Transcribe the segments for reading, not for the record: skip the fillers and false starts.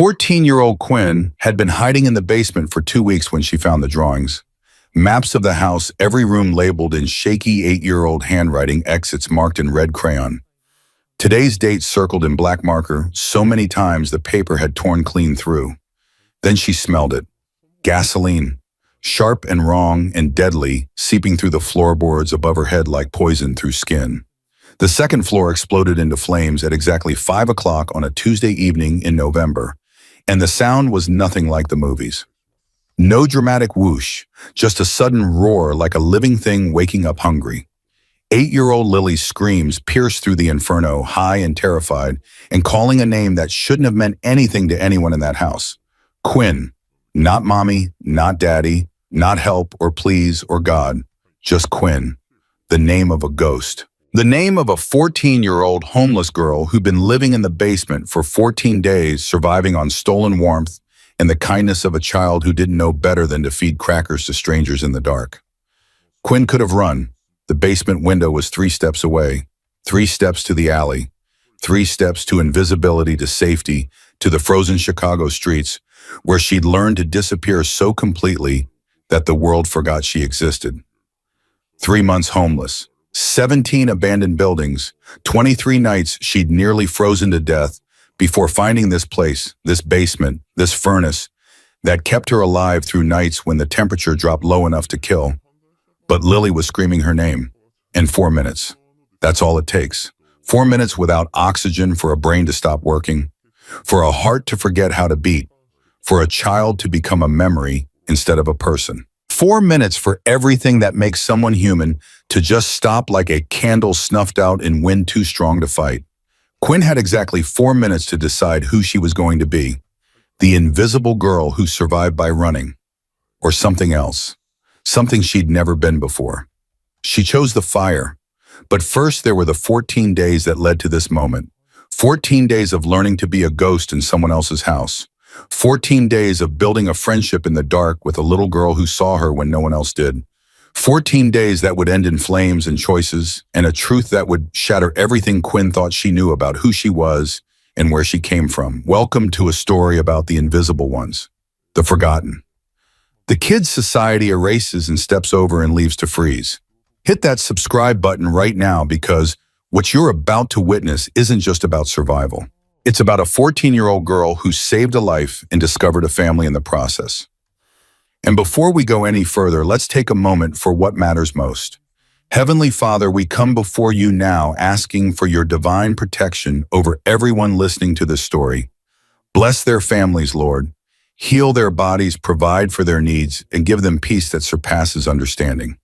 14-year-old Quinn had been hiding in the basement for 2 weeks when she found the drawings. Maps of the house, every room labeled in shaky 8-year-old handwriting, exits marked in red crayon. Today's date circled in black marker so many times the paper had torn clean through. Then she smelled it. Gasoline. Sharp and wrong and deadly, seeping through the floorboards above her head like poison through skin. The second floor exploded into flames at exactly 5 o'clock on a Tuesday evening in November, and the sound was nothing like the movies. No dramatic whoosh, just a sudden roar like a living thing waking up hungry. 8-year-old Lily's screams pierced through the inferno, high and terrified, and calling a name that shouldn't have meant anything to anyone in that house. Quinn. Not mommy, not daddy, not help or please or God, just Quinn. The name of a ghost. The name of a 14-year-old homeless girl who'd been living in the basement for 14 days, surviving on stolen warmth and the kindness of a child who didn't know better than to feed crackers to strangers in the dark. Quinn could have run. The basement window was 3 steps away, 3 steps to the alley, 3 steps to invisibility, to safety, to the frozen Chicago streets, where she'd learned to disappear so completely that the world forgot she existed. 3 months homeless, 17 abandoned buildings, 23 nights she'd nearly frozen to death before finding this place, this basement, this furnace that kept her alive through nights when the temperature dropped low enough to kill. But Lily was screaming her name. And 4 minutes. That's all it takes. 4 minutes without oxygen for a brain to stop working, for a heart to forget how to beat, for a child to become a memory instead of a person. 4 minutes for everything that makes someone human to just stop like a candle snuffed out in wind too strong to fight. Quinn had exactly 4 minutes to decide who she was going to be. The invisible girl who survived by running. Or something else. Something she'd never been before. She chose the fire. But first there were the 14 days that led to this moment. 14 days of learning to be a ghost in someone else's house. 14 days of building a friendship in the dark with a little girl who saw her when no one else did. 14 days that would end in flames and choices, and a truth that would shatter everything Quinn thought she knew about who she was and where she came from. Welcome to a story about the invisible ones, the forgotten. The kids society erases and steps over and leaves to freeze. Hit that subscribe button right now, because what you're about to witness isn't just about survival. It's about a 14-year-old girl who saved a life and discovered a family in the process. And before we go any further, let's take a moment for what matters most. Heavenly Father, we come before you now asking for your divine protection over everyone listening to this story. Bless their families, Lord. Heal their bodies, provide for their needs, and give them peace that surpasses understanding.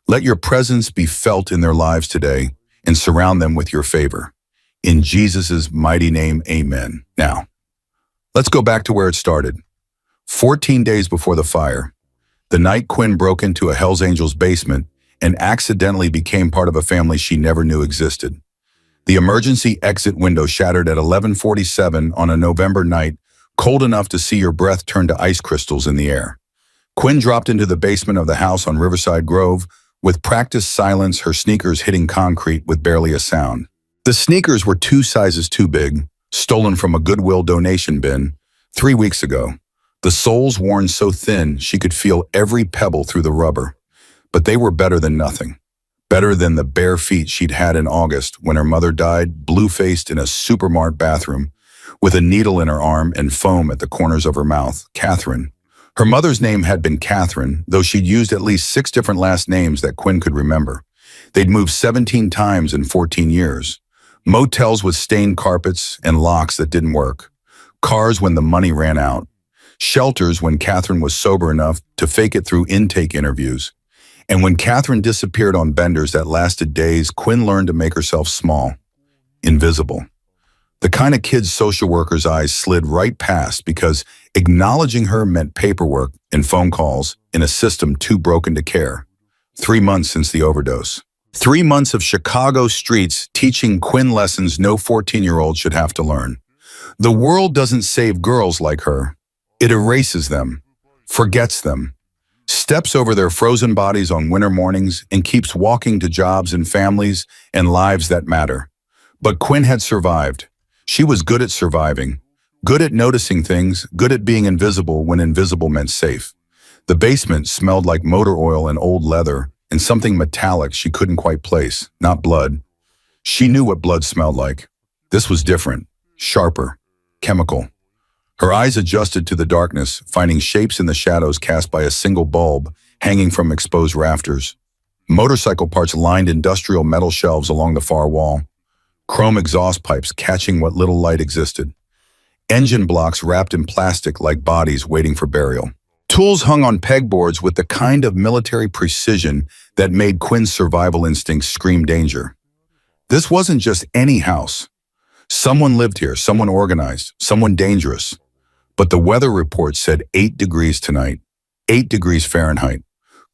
Let your presence be felt in their lives today and surround them with your favor. In Jesus' mighty name, amen. Now, let's go back to where it started. 14 days before the fire, the night Quinn broke into a Hell's Angels basement and accidentally became part of a family she never knew existed. The emergency exit window shattered at 11:47 on a November night, cold enough to see your breath turn to ice crystals in the air. Quinn dropped into the basement of the house on Riverside Grove with practiced silence, her sneakers hitting concrete with barely a sound. The sneakers were 2 sizes too big, stolen from a Goodwill donation bin 3 weeks ago. The soles worn so thin she could feel every pebble through the rubber. But they were better than nothing. Better than the bare feet she'd had in August when her mother died, blue-faced in a supermart bathroom, with a needle in her arm and foam at the corners of her mouth. Catherine. Her mother's name had been Catherine, though she'd used at least 6 different last names that Quinn could remember. They'd moved 17 times in 14 years. Motels with stained carpets and locks that didn't work. Cars when the money ran out. Shelters when Catherine was sober enough to fake it through intake interviews. And when Catherine disappeared on benders that lasted days, Quinn learned to make herself small, invisible. The kind of kid social workers' eyes slid right past because acknowledging her meant paperwork and phone calls in a system too broken to care. 3 months since the overdose. 3 months of Chicago streets teaching Quinn lessons no 14-year-old should have to learn. The world doesn't save girls like her. It erases them, forgets them, steps over their frozen bodies on winter mornings, and keeps walking to jobs and families and lives that matter. But Quinn had survived. She was good at surviving. Good at noticing things, good at being invisible when invisible meant safe. The basement smelled like motor oil and old leather, and something metallic she couldn't quite place, not blood. She knew what blood smelled like. This was different, sharper, chemical. Her eyes adjusted to the darkness, finding shapes in the shadows cast by a single bulb hanging from exposed rafters. Motorcycle parts lined industrial metal shelves along the far wall. Chrome exhaust pipes catching what little light existed. Engine blocks wrapped in plastic like bodies waiting for burial. Tools hung on pegboards with the kind of military precision that made Quinn's survival instincts scream danger. This wasn't just any house. Someone lived here, someone organized, someone dangerous. But the weather report said 8 degrees tonight, 8 degrees Fahrenheit,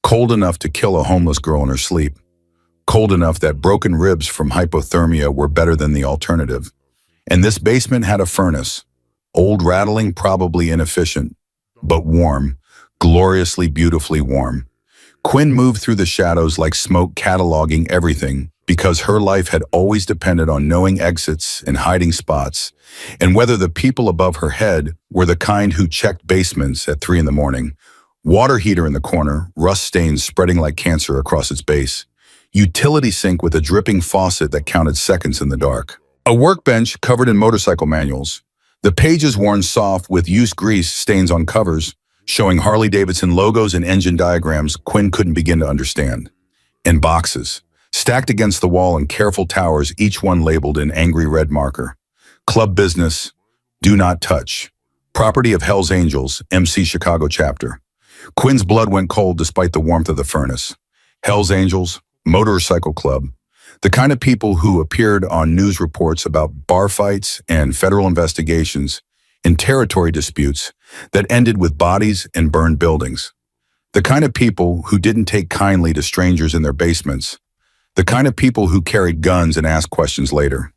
cold enough to kill a homeless girl in her sleep, cold enough that broken ribs from hypothermia were better than the alternative. And this basement had a furnace, old, rattling, probably inefficient, but warm, gloriously, beautifully warm. Quinn moved through the shadows like smoke, cataloging everything, because her life had always depended on knowing exits and hiding spots, and whether the people above her head were the kind who checked basements at 3 in the morning. Water heater in the corner, rust stains spreading like cancer across its base. Utility sink with a dripping faucet that counted seconds in the dark. A workbench covered in motorcycle manuals. The pages worn soft with used grease stains on covers, showing Harley-Davidson logos and engine diagrams Quinn couldn't begin to understand. And boxes, stacked against the wall in careful towers, each one labeled in angry red marker. Club business, do not touch. Property of Hell's Angels, MC Chicago chapter. Quinn's blood went cold despite the warmth of the furnace. Hell's Angels, motorcycle club. The kind of people who appeared on news reports about bar fights and federal investigations in territory disputes that ended with bodies and burned buildings. The kind of people who didn't take kindly to strangers in their basements. The kind of people who carried guns and asked questions later.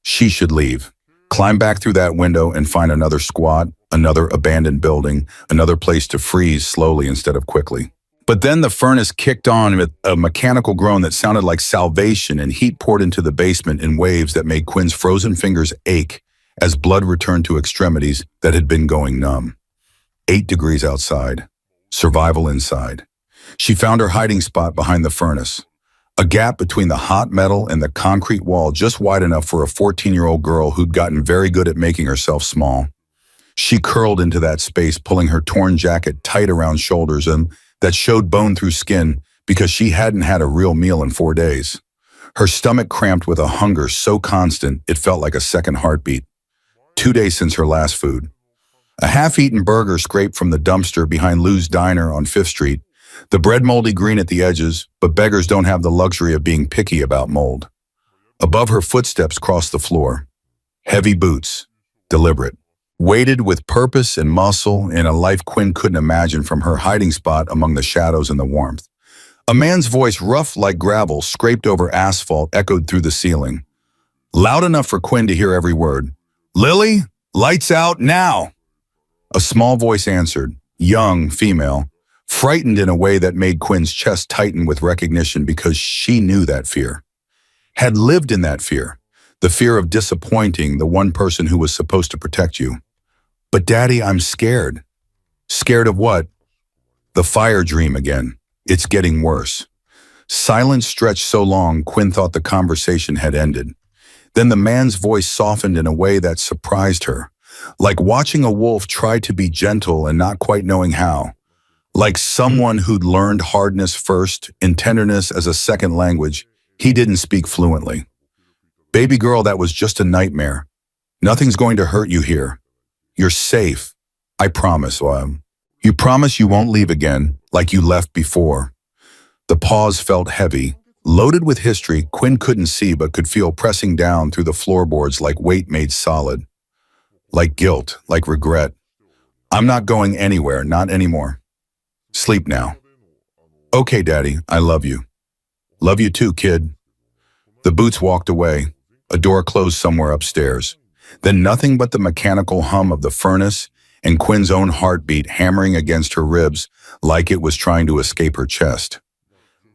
She should leave. Climb back through that window and find another squat, another abandoned building, another place to freeze slowly instead of quickly. But then the furnace kicked on with a mechanical groan that sounded like salvation, and heat poured into the basement in waves that made Quinn's frozen fingers ache as blood returned to extremities that had been going numb. 8 degrees outside. Survival inside. She found her hiding spot behind the furnace. A gap between the hot metal and the concrete wall just wide enough for a 14-year-old girl who'd gotten very good at making herself small. She curled into that space, pulling her torn jacket tight around shoulders and that showed bone through skin because she hadn't had a real meal in 4 days. Her stomach cramped with a hunger so constant it felt like a second heartbeat. 2 days since her last food. A half-eaten burger scraped from the dumpster behind Lou's Diner on 5th Street, the bread moldy green at the edges, but beggars don't have the luxury of being picky about mold. Above her, footsteps crossed the floor. Heavy boots, deliberate. Weighted with purpose and muscle in a life Quinn couldn't imagine from her hiding spot among the shadows and the warmth. A man's voice, rough like gravel, scraped over asphalt, echoed through the ceiling. Loud enough for Quinn to hear every word. Lily, lights out now. A small voice answered, young, female, frightened in a way that made Quinn's chest tighten with recognition because she knew that fear. Had lived in that fear. The fear of disappointing the one person who was supposed to protect you. But Daddy, I'm scared. Scared of what? The fire dream again. It's getting worse. Silence stretched so long, Quinn thought the conversation had ended. Then the man's voice softened in a way that surprised her, like watching a wolf try to be gentle and not quite knowing how. Like someone who'd learned hardness first and tenderness as a second language, he didn't speak fluently. Baby girl, that was just a nightmare. Nothing's going to hurt you here. You're safe. I promise. You promise you won't leave again like you left before. The pause felt heavy, loaded with history Quinn couldn't see but could feel pressing down through the floorboards like weight made solid. Like guilt, like regret. I'm not going anywhere, not anymore. Sleep now. Okay, Daddy, I love you. Love you too, kid. The boots walked away. A door closed somewhere upstairs. Then nothing but the mechanical hum of the furnace and Quinn's own heartbeat hammering against her ribs like it was trying to escape her chest.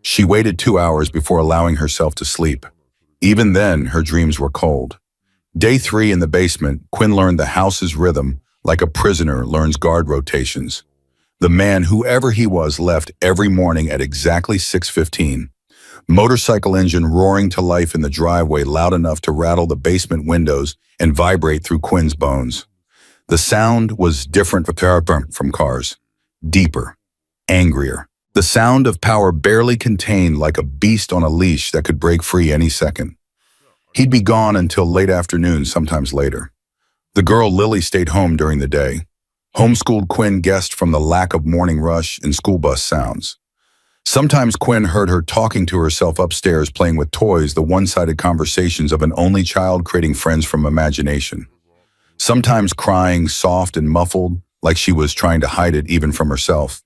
She waited 2 hours before allowing herself to sleep. Even then, her dreams were cold. Day 3 in the basement, Quinn learned the house's rhythm like a prisoner learns guard rotations. The man, whoever he was, left every morning at exactly 6:15. Motorcycle engine roaring to life in the driveway loud enough to rattle the basement windows and vibrate through Quinn's bones. The sound was different from cars, deeper, angrier. The sound of power barely contained, like a beast on a leash that could break free any second. He'd be gone until late afternoon, sometimes later. The girl Lily stayed home during the day. Homeschooled Quinn guessed from the lack of morning rush and school bus sounds. Sometimes Quinn heard her talking to herself upstairs, playing with toys, the one-sided conversations of an only child creating friends from imagination. Sometimes crying, soft and muffled, like she was trying to hide it even from herself.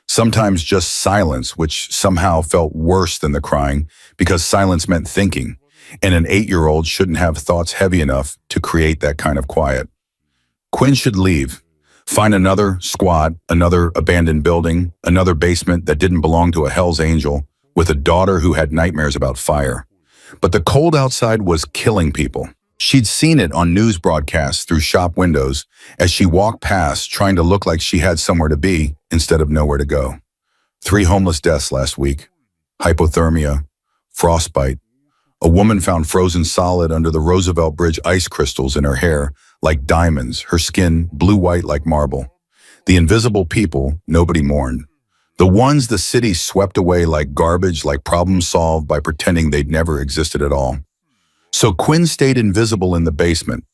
Sometimes just silence, which somehow felt worse than the crying, because silence meant thinking, and an 8-year-old shouldn't have thoughts heavy enough to create that kind of quiet. Quinn should leave. Find another squat, another abandoned building, another basement that didn't belong to a Hell's Angel, with a daughter who had nightmares about fire. But the cold outside was killing people. She'd seen it on news broadcasts through shop windows as she walked past, trying to look like she had somewhere to be instead of nowhere to go. 3 homeless deaths last week. Hypothermia, frostbite. A woman found frozen solid under the Roosevelt Bridge ice crystals in her hair, like diamonds, her skin blue-white like marble. The invisible people nobody mourned. The ones the city swept away like garbage, like problems solved by pretending they'd never existed at all. So Quinn stayed invisible in the basement,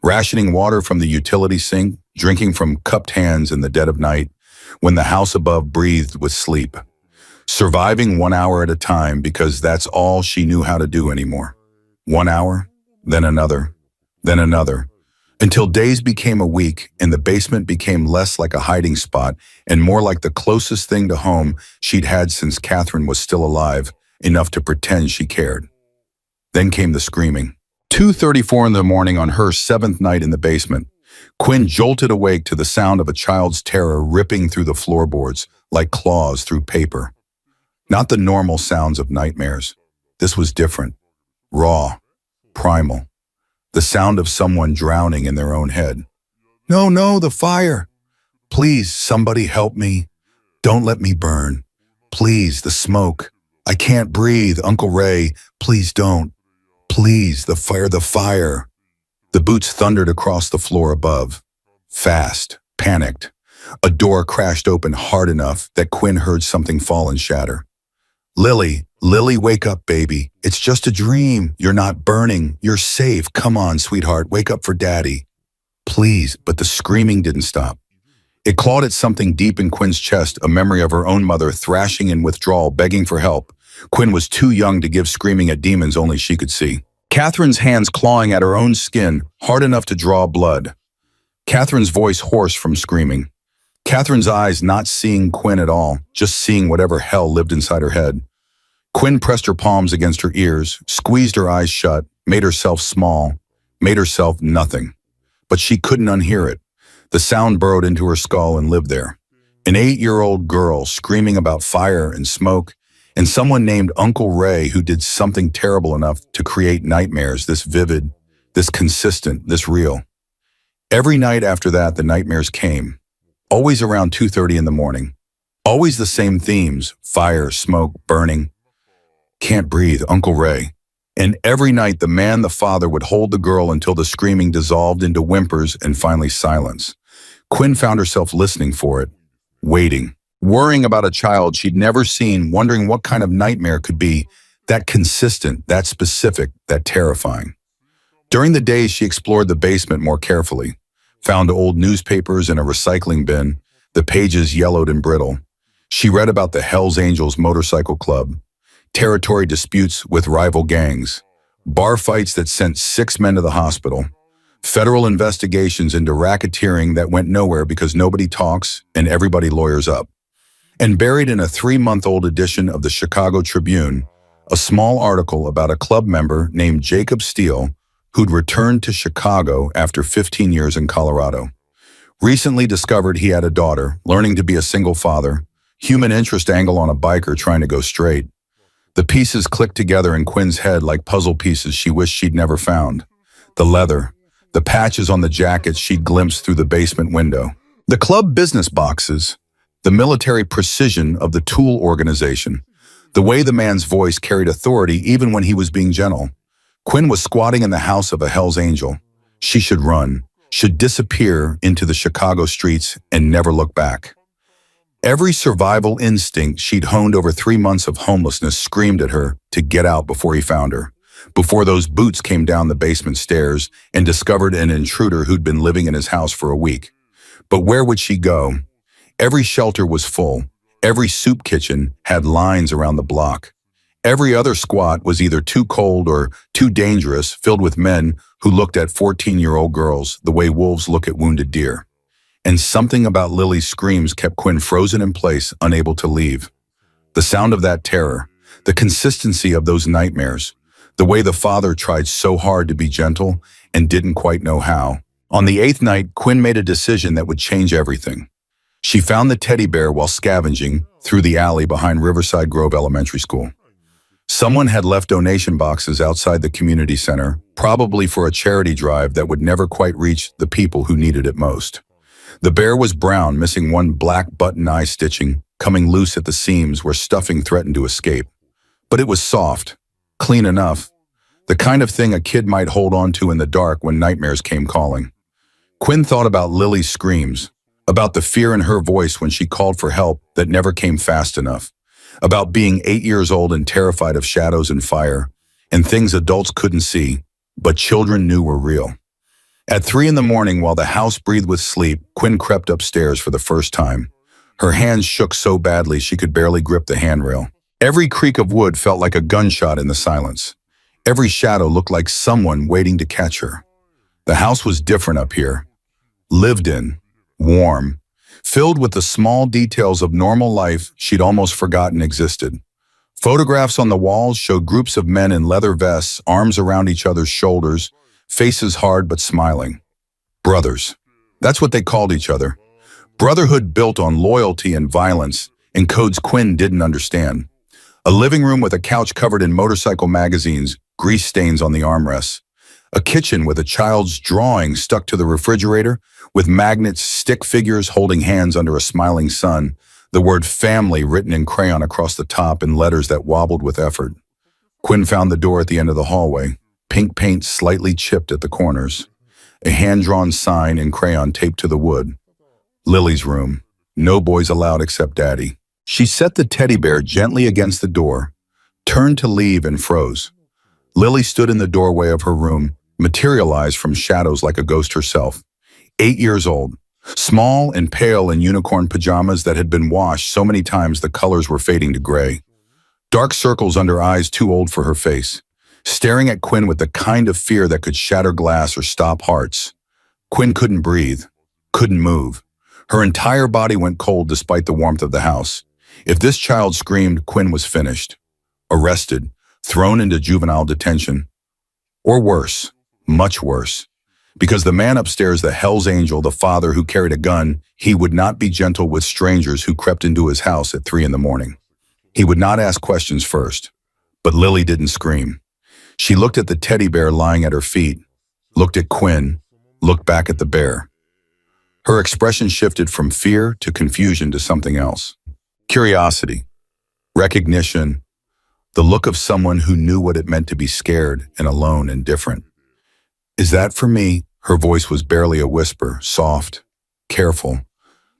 rationing water from the utility sink, drinking from cupped hands in the dead of night, when the house above breathed with sleep. Surviving 1 hour at a time because that's all she knew how to do anymore. 1 hour, then another, until days became a week and the basement became less like a hiding spot and more like the closest thing to home she'd had since Catherine was still alive, enough to pretend she cared. Then came the screaming. 2:34 in the morning on her 7th night in the basement, Quinn jolted awake to the sound of a child's terror ripping through the floorboards like claws through paper. Not the normal sounds of nightmares. This was different, raw, primal. The sound of someone drowning in their own head. No, the fire. Please, somebody help me. Don't let me burn. Please, the smoke. I can't breathe, Uncle Ray. Please don't. Please, the fire. The boots thundered across the floor above. Fast, panicked. A door crashed open hard enough that Quinn heard something fall and shatter. Lily, wake up, baby. It's just a dream. You're not burning. You're safe. Come on, sweetheart, wake up for Daddy. Please, but the screaming didn't stop. It clawed at something deep in Quinn's chest, a memory of her own mother thrashing in withdrawal, begging for help. Quinn was too young to give screaming at demons only she could see. Catherine's hands clawing at her own skin, hard enough to draw blood. Catherine's voice hoarse from screaming. Catherine's eyes not seeing Quinn at all, just seeing whatever hell lived inside her head. Quinn pressed her palms against her ears, squeezed her eyes shut, made herself small, made herself nothing. But she couldn't unhear it. The sound burrowed into her skull and lived there. An 8-year-old girl screaming about fire and smoke, and someone named Uncle Ray who did something terrible enough to create nightmares this vivid, this consistent, this real. Every night after that, the nightmares came. Always around 2:30 in the morning. Always the same themes, fire, smoke, burning. Can't breathe, Uncle Ray. And every night the man, the father, would hold the girl until the screaming dissolved into whimpers and finally silence. Quinn found herself listening for it, waiting, worrying about a child she'd never seen, wondering what kind of nightmare could be that consistent, that specific, that terrifying. During the days, she explored the basement more carefully, found old newspapers in a recycling bin, the pages yellowed and brittle. She read about the Hell's Angels motorcycle club, territory disputes with rival gangs, bar fights that sent 6 men to the hospital, federal investigations into racketeering that went nowhere because nobody talks and everybody lawyers up. And buried in a 3-month-old edition of the Chicago Tribune, a small article about a club member named Jacob Steele who'd returned to Chicago after 15 years in Colorado. Recently discovered he had a daughter, learning to be a single father, human interest angle on a biker trying to go straight. The pieces clicked together in Quinn's head like puzzle pieces she wished she'd never found. The leather, the patches on the jackets she'd glimpsed through the basement window. The club business boxes, the military precision of the tool organization, the way the man's voice carried authority even when he was being gentle. Quinn was squatting in the house of a Hell's Angel. She should run, should disappear into the Chicago streets and never look back. Every survival instinct she'd honed over 3 months of homelessness screamed at her to get out before he found her, before those boots came down the basement stairs and discovered an intruder who'd been living in his house for a week. But where would she go? Every shelter was full. Every soup kitchen had lines around the block. Every other squat was either too cold or too dangerous, filled with men who looked at 14-year-old girls the way wolves look at wounded deer. And something about Lily's screams kept Quinn frozen in place, unable to leave. The sound of that terror, the consistency of those nightmares, the way the father tried so hard to be gentle and didn't quite know how. On the 8th night, Quinn made a decision that would change everything. She found the teddy bear while scavenging through the alley behind Riverside Grove Elementary School. Someone had left donation boxes outside the community center, probably for a charity drive that would never quite reach the people who needed it most. The bear was brown, missing one black button eye stitching, coming loose at the seams where stuffing threatened to escape. But it was soft, clean enough, the kind of thing a kid might hold on to in the dark when nightmares came calling. Quinn thought about Lily's screams, about the fear in her voice when she called for help that never came fast enough, about being 8 years old and terrified of shadows and fire, and things adults couldn't see, but children knew were real. At 3 in the morning, while the house breathed with sleep, Quinn crept upstairs for the first time. Her hands shook so badly she could barely grip the handrail. Every creak of wood felt like a gunshot in the silence. Every shadow looked like someone waiting to catch her. The house was different up here. Lived in, warm, filled with the small details of normal life she'd almost forgotten existed. Photographs on the walls showed groups of men in leather vests, arms around each other's shoulders, faces hard but smiling. Brothers. That's what they called each other. Brotherhood built on loyalty and violence, in codes Quinn didn't understand. A living room with a couch covered in motorcycle magazines, grease stains on the armrests. A kitchen with a child's drawing stuck to the refrigerator, with magnets, stick figures holding hands under a smiling sun, the word family written in crayon across the top in letters that wobbled with effort. Quinn found the door at the end of the hallway. Pink paint slightly chipped at the corners. A hand-drawn sign in crayon taped to the wood. Lily's room. No boys allowed except Daddy. She set the teddy bear gently against the door, turned to leave and froze. Lily stood in the doorway of her room, materialized from shadows like a ghost herself. 8 years old, small and pale in unicorn pajamas that had been washed so many times the colors were fading to gray. Dark circles under eyes too old for her face. Staring at Quinn with the kind of fear that could shatter glass or stop hearts. Quinn couldn't breathe, couldn't move. Her entire body went cold despite the warmth of the house. If this child screamed, Quinn was finished. Arrested, thrown into juvenile detention. Or worse, much worse. Because the man upstairs, the Hell's Angel, the father who carried a gun, he would not be gentle with strangers who crept into his house at 3 in the morning. He would not ask questions first. But Lily didn't scream. She looked at the teddy bear lying at her feet, looked at Quinn, looked back at the bear. Her expression shifted from fear to confusion to something else. Curiosity, recognition, the look of someone who knew what it meant to be scared and alone and different. Is that for me? Her voice was barely a whisper, soft, careful,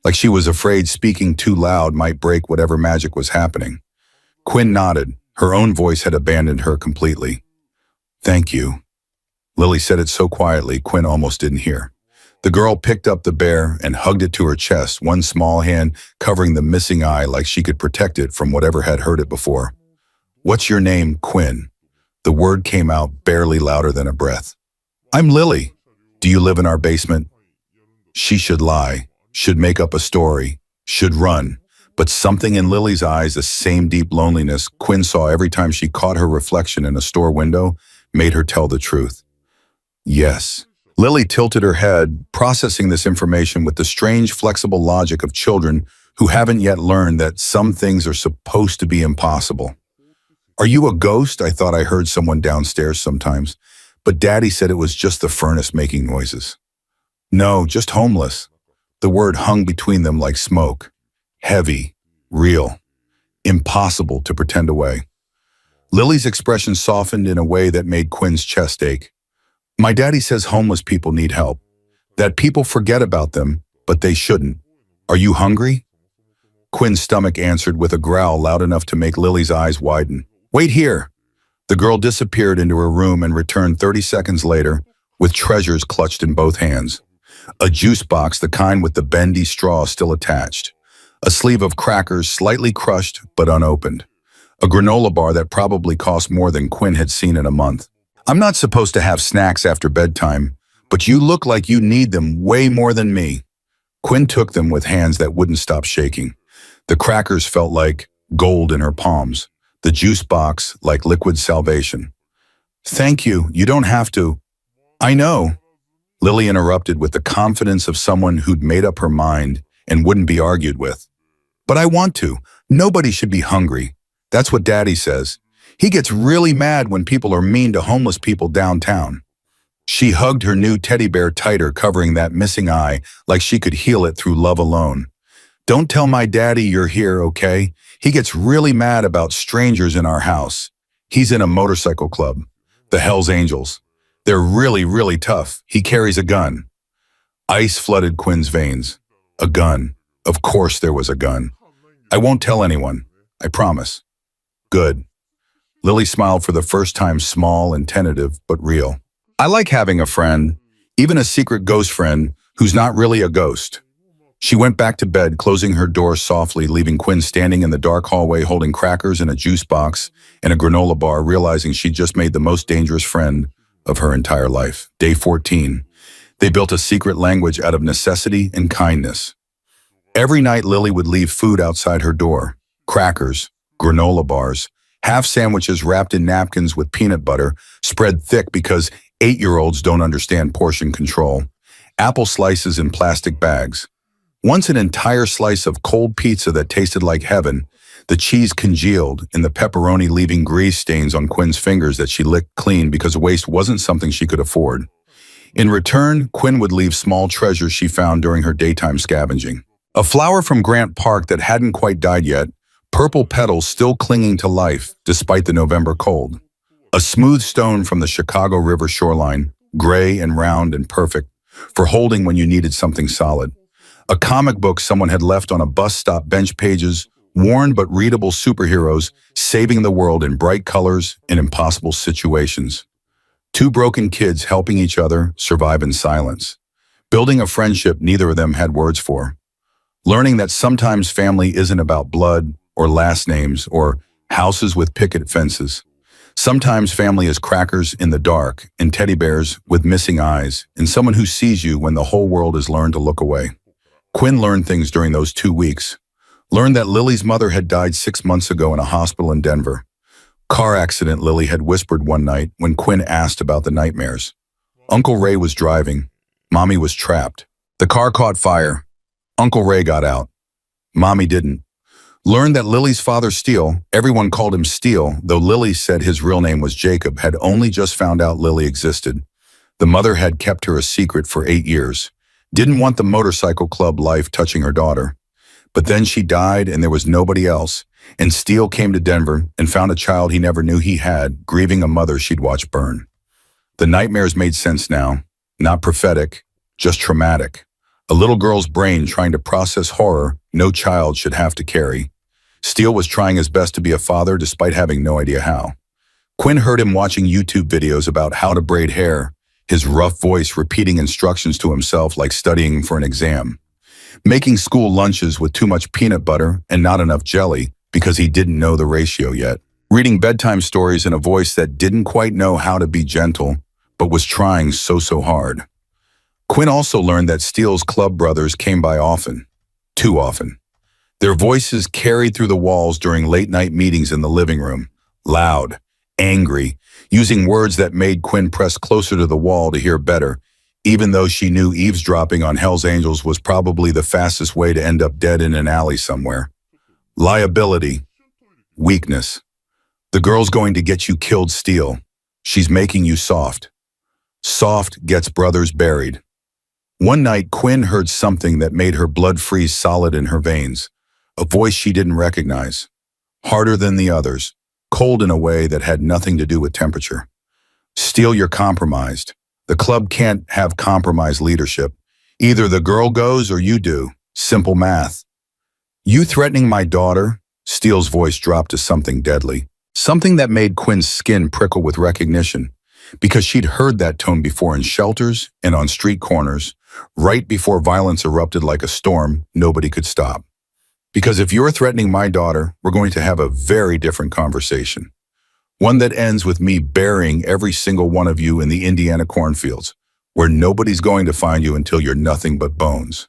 like she was afraid speaking too loud might break whatever magic was happening. Quinn nodded. Her own voice had abandoned her completely. Thank you. Lily said it so quietly, Quinn almost didn't hear. The girl picked up the bear and hugged it to her chest, one small hand covering the missing eye like she could protect it from whatever had hurt it before. What's your name, Quinn? The word came out barely louder than a breath. I'm Lily. Do you live in our basement? She should lie, should make up a story, should run. But something in Lily's eyes, the same deep loneliness Quinn saw every time she caught her reflection in a store window, made her tell the truth. Yes. Lily tilted her head, processing this information with the strange, flexible logic of children who haven't yet learned that some things are supposed to be impossible. Are you a ghost? I thought I heard someone downstairs sometimes. but Daddy said it was just the furnace making noises. No, just homeless. The word hung between them like smoke. Heavy, real, impossible to pretend away. Lily's expression softened in a way that made Quinn's chest ache. My daddy says homeless people need help, that people forget about them, but they shouldn't. Are you hungry? Quinn's stomach answered with a growl loud enough to make Lily's eyes widen. Wait here. The girl disappeared into her room and returned 30 seconds later with treasures clutched in both hands. A juice box, the kind with the bendy straw still attached. A sleeve of crackers slightly crushed but unopened. A granola bar that probably cost more than Quinn had seen in a month. I'm not supposed to have snacks after bedtime, but you look like you need them way more than me. Quinn took them with hands that wouldn't stop shaking. The crackers felt like gold in her palms. The juice box like liquid salvation. Thank you, you don't have to. I know. Lily interrupted with the confidence of someone who'd made up her mind and wouldn't be argued with. But I want to. Nobody should be hungry. That's what Daddy says. He gets really mad when people are mean to homeless people downtown. She hugged her new teddy bear tighter, covering that missing eye like she could heal it through love alone. Don't tell my daddy you're here, okay? He gets really mad about strangers in our house. He's in a motorcycle club, the Hellsangels. They're really, really tough. He carries a gun. Ice flooded Quinn's veins. A gun. Of course there was a gun. I won't tell anyone. I promise. Good. Lily smiled for the first time, small and tentative, but real. I like having a friend, even a secret ghost friend, who's not really a ghost. She went back to bed, closing her door softly, leaving Quinn standing in the dark hallway holding crackers and a juice box and a granola bar, realizing she'd just made the most dangerous friend of her entire life. Day 14. They built a secret language out of necessity and kindness. Every night, Lily would leave food outside her door. Crackers, granola bars, half sandwiches wrapped in napkins with peanut butter, spread thick because 8-year-olds don't understand portion control. Apple slices in plastic bags. Once an entire slice of cold pizza that tasted like heaven, the cheese congealed and the pepperoni leaving grease stains on Quinn's fingers that she licked clean because waste wasn't something she could afford. In return, Quinn would leave small treasures she found during her daytime scavenging. A flower from Grant Park that hadn't quite died yet, purple petals still clinging to life despite the November cold. A smooth stone from the Chicago River shoreline, gray and round and perfect, for holding when you needed something solid. A comic book someone had left on a bus stop bench, pages, worn but readable superheroes saving the world in bright colors in impossible situations. Two broken kids helping each other survive in silence. Building a friendship neither of them had words for. Learning that sometimes family isn't about blood or last names or houses with picket fences. Sometimes family is crackers in the dark and teddy bears with missing eyes and someone who sees you when the whole world has learned to look away. Quinn learned things during those 2 weeks. Learned that Lily's mother had died 6 months ago in a hospital in Denver. Car accident, Lily had whispered one night when Quinn asked about the nightmares. Uncle Ray was driving. Mommy was trapped. The car caught fire. Uncle Ray got out. Mommy didn't. Learned that Lily's father, Steele, everyone called him Steele, though Lily said his real name was Jacob, had only just found out Lily existed. The mother had kept her a secret for 8 years. Didn't want the motorcycle club life touching her daughter. But then she died and there was nobody else, and Steele came to Denver and found a child he never knew he had, grieving a mother she'd watched burn. The nightmares made sense now, not prophetic, just traumatic. A little girl's brain trying to process horror no child should have to carry. Steele was trying his best to be a father despite having no idea how. Quinn heard him watching YouTube videos about how to braid hair, his rough voice repeating instructions to himself like studying for an exam. Making school lunches with too much peanut butter and not enough jelly because he didn't know the ratio yet. Reading bedtime stories in a voice that didn't quite know how to be gentle, but was trying so hard. Quinn also learned that Steele's club brothers came by often, too often. Their voices carried through the walls during late-night meetings in the living room, loud, angry, using words that made Quinn press closer to the wall to hear better, even though she knew eavesdropping on Hell's Angels was probably the fastest way to end up dead in an alley somewhere. Liability. Weakness. The girl's going to get you killed, Steele. She's making you soft. Soft gets brothers buried. One night, Quinn heard something that made her blood freeze solid in her veins. A voice she didn't recognize. Harder than the others. Cold in a way that had nothing to do with temperature. Steele, you're compromised. The club can't have compromised leadership. Either the girl goes or you do. Simple math. You threatening my daughter? Steele's voice dropped to something deadly. Something that made Quinn's skin prickle with recognition. Because she'd heard that tone before in shelters and on street corners, right before violence erupted like a storm nobody could stop. Because if you're threatening my daughter, we're going to have a very different conversation. One that ends with me burying every single one of you in the Indiana cornfields, where nobody's going to find you until you're nothing but bones.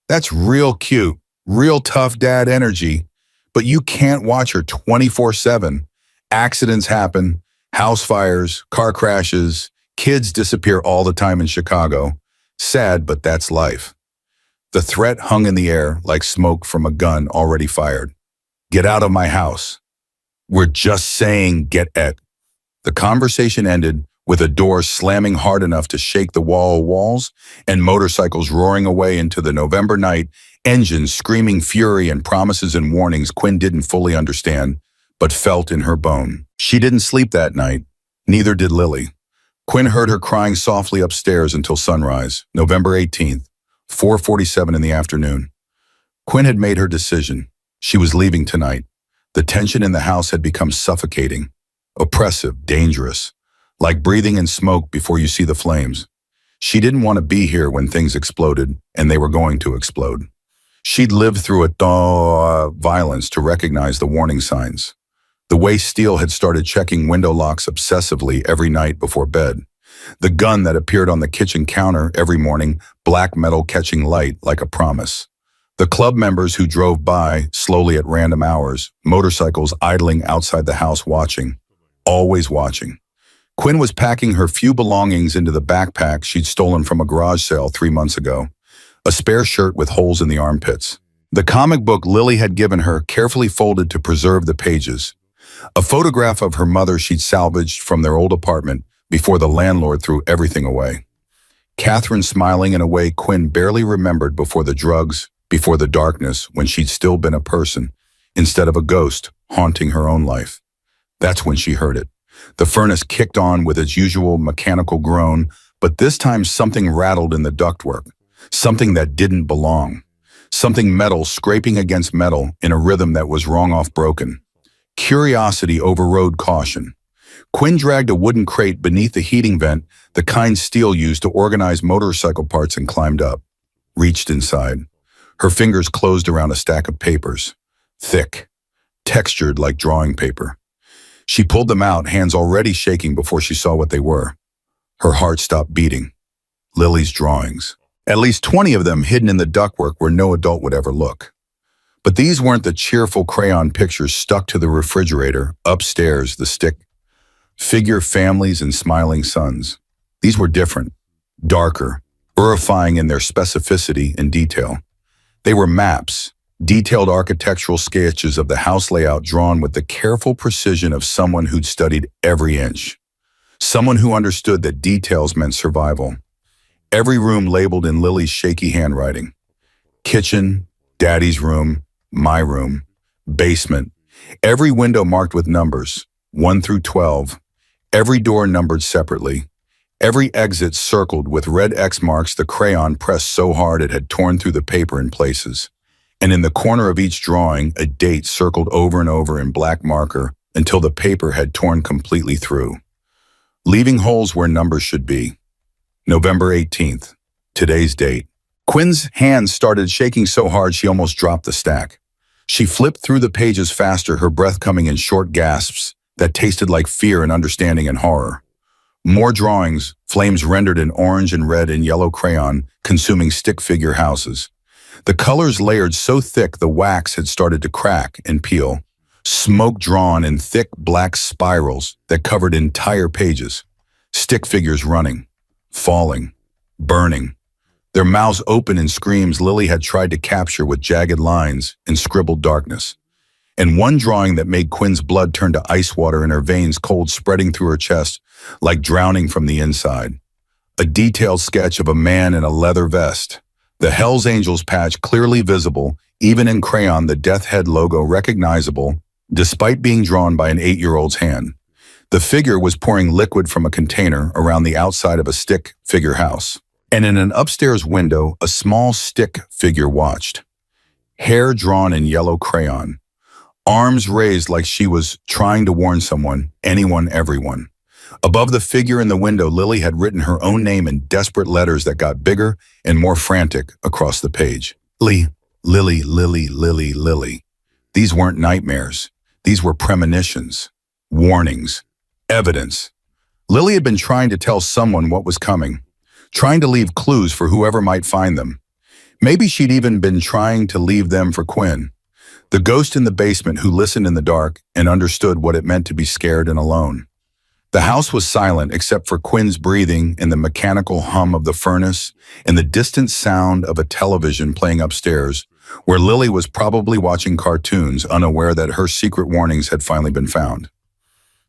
That's real cute, real tough dad energy, but you can't watch her 24/7. Accidents happen, house fires, car crashes, kids disappear all the time in Chicago. Sad, but that's life. The threat hung in the air like smoke from a gun already fired. Get out of my house. We're just saying get at. The conversation ended with a door slamming hard enough to shake the walls and motorcycles roaring away into the November night, engines screaming fury and promises and warnings Quinn didn't fully understand, but felt in her bone. She didn't sleep that night. Neither did Lily. Quinn heard her crying softly upstairs until sunrise, November 18th, 4:47 in the afternoon. Quinn had made her decision. She was leaving tonight. The tension in the house had become suffocating, oppressive, dangerous, like breathing in smoke before you see the flames. She didn't want to be here when things exploded, and they were going to explode. She'd lived through violence to recognize the warning signs. The way Steele had started checking window locks obsessively every night before bed. The gun that appeared on the kitchen counter every morning, black metal catching light like a promise. The club members who drove by slowly at random hours, motorcycles idling outside the house watching, always watching. Quinn was packing her few belongings into the backpack she'd stolen from a garage sale 3 months ago. A spare shirt with holes in the armpits. The comic book Lily had given her carefully folded to preserve the pages. A photograph of her mother she'd salvaged from their old apartment before the landlord threw everything away. Catherine smiling in a way Quinn barely remembered before the drugs, before the darkness, when she'd still been a person, instead of a ghost haunting her own life. That's when she heard it. The furnace kicked on with its usual mechanical groan, but this time something rattled in the ductwork. Something that didn't belong. Something metal scraping against metal in a rhythm that was wrong off broken. Curiosity overrode caution. Quinn dragged a wooden crate beneath the heating vent, the kind Steele used to organize motorcycle parts, and climbed up. Reached inside. Her fingers closed around a stack of papers. Thick. Textured like drawing paper. She pulled them out, hands already shaking before she saw what they were. Her heart stopped beating. Lily's drawings. At least 20 of them hidden in the ductwork where no adult would ever look. But these weren't the cheerful crayon pictures stuck to the refrigerator, upstairs, the stick figure families and smiling suns. These were different, darker, purifying in their specificity and detail. They were maps, detailed architectural sketches of the house layout drawn with the careful precision of someone who'd studied every inch. Someone who understood that details meant survival. Every room labeled in Lily's shaky handwriting. Kitchen, Daddy's room, my room, basement. Every window marked with numbers, 1 through 12. Every door numbered separately. Every exit circled with red X marks, the crayon pressed so hard it had torn through the paper in places. And in the corner of each drawing, a date circled over and over in black marker until the paper had torn completely through. Leaving holes where numbers should be. November 18th, today's date. Quinn's hands started shaking so hard she almost dropped the stack. She flipped through the pages faster, her breath coming in short gasps that tasted like fear and understanding and horror. More drawings, flames rendered in orange and red and yellow crayon, consuming stick figure houses. The colors layered so thick the wax had started to crack and peel. Smoke drawn in thick black spirals that covered entire pages. Stick figures running, falling, burning. Their mouths open in screams Lily had tried to capture with jagged lines and scribbled darkness. And one drawing that made Quinn's blood turn to ice water in her veins, cold spreading through her chest, like drowning from the inside. a detailed sketch of a man in a leather vest. The Hells Angels patch clearly visible, even in crayon, the death head logo recognizable, despite being drawn by an 8-year-old's hand. The figure was pouring liquid from a container around the outside of a stick figure house. And in an upstairs window, a small stick figure watched. Hair drawn in yellow crayon. Arms raised like she was trying to warn someone, anyone, everyone. Above the figure in the window, Lily had written her own name in desperate letters that got bigger and more frantic across the page. Lily, Lily, Lily, Lily, Lily. These weren't nightmares. These were premonitions, warnings, evidence. Lily had been trying to tell someone what was coming, trying to leave clues for whoever might find them. Maybe she'd even been trying to leave them for Quinn, the ghost in the basement who listened in the dark and understood what it meant to be scared and alone. The house was silent except for Quinn's breathing and the mechanical hum of the furnace and the distant sound of a television playing upstairs, where Lily was probably watching cartoons, unaware that her secret warnings had finally been found.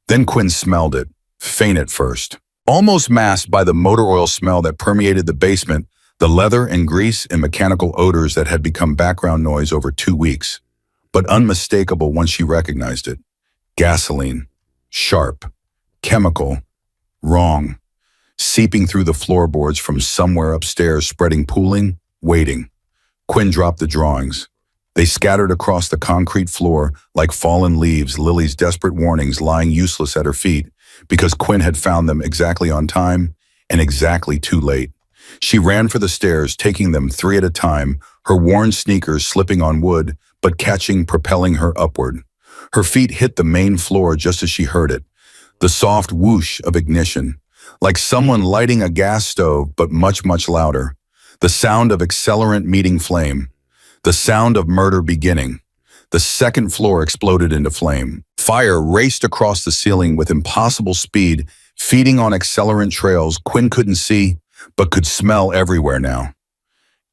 Then Quinn smelled it, faint at first, almost masked by the motor oil smell that permeated the basement, the leather and grease and mechanical odors that had become background noise over 2 weeks, but unmistakable once she recognized it. Gasoline, sharp, chemical, wrong, seeping through the floorboards from somewhere upstairs, spreading, pooling, waiting. Quinn dropped the drawings. They scattered across the concrete floor like fallen leaves, Lily's desperate warnings lying useless at her feet because Quinn had found them exactly on time and exactly too late. She ran for the stairs, taking them 3 at a time, her worn sneakers slipping on wood, but catching, propelling her upward. Her feet hit the main floor just as she heard it. The soft whoosh of ignition, like someone lighting a gas stove, but much, much louder. The sound of accelerant meeting flame. The sound of murder beginning. The second floor exploded into flame. Fire raced across the ceiling with impossible speed, feeding on accelerant trails Quinn couldn't see, but could smell everywhere now.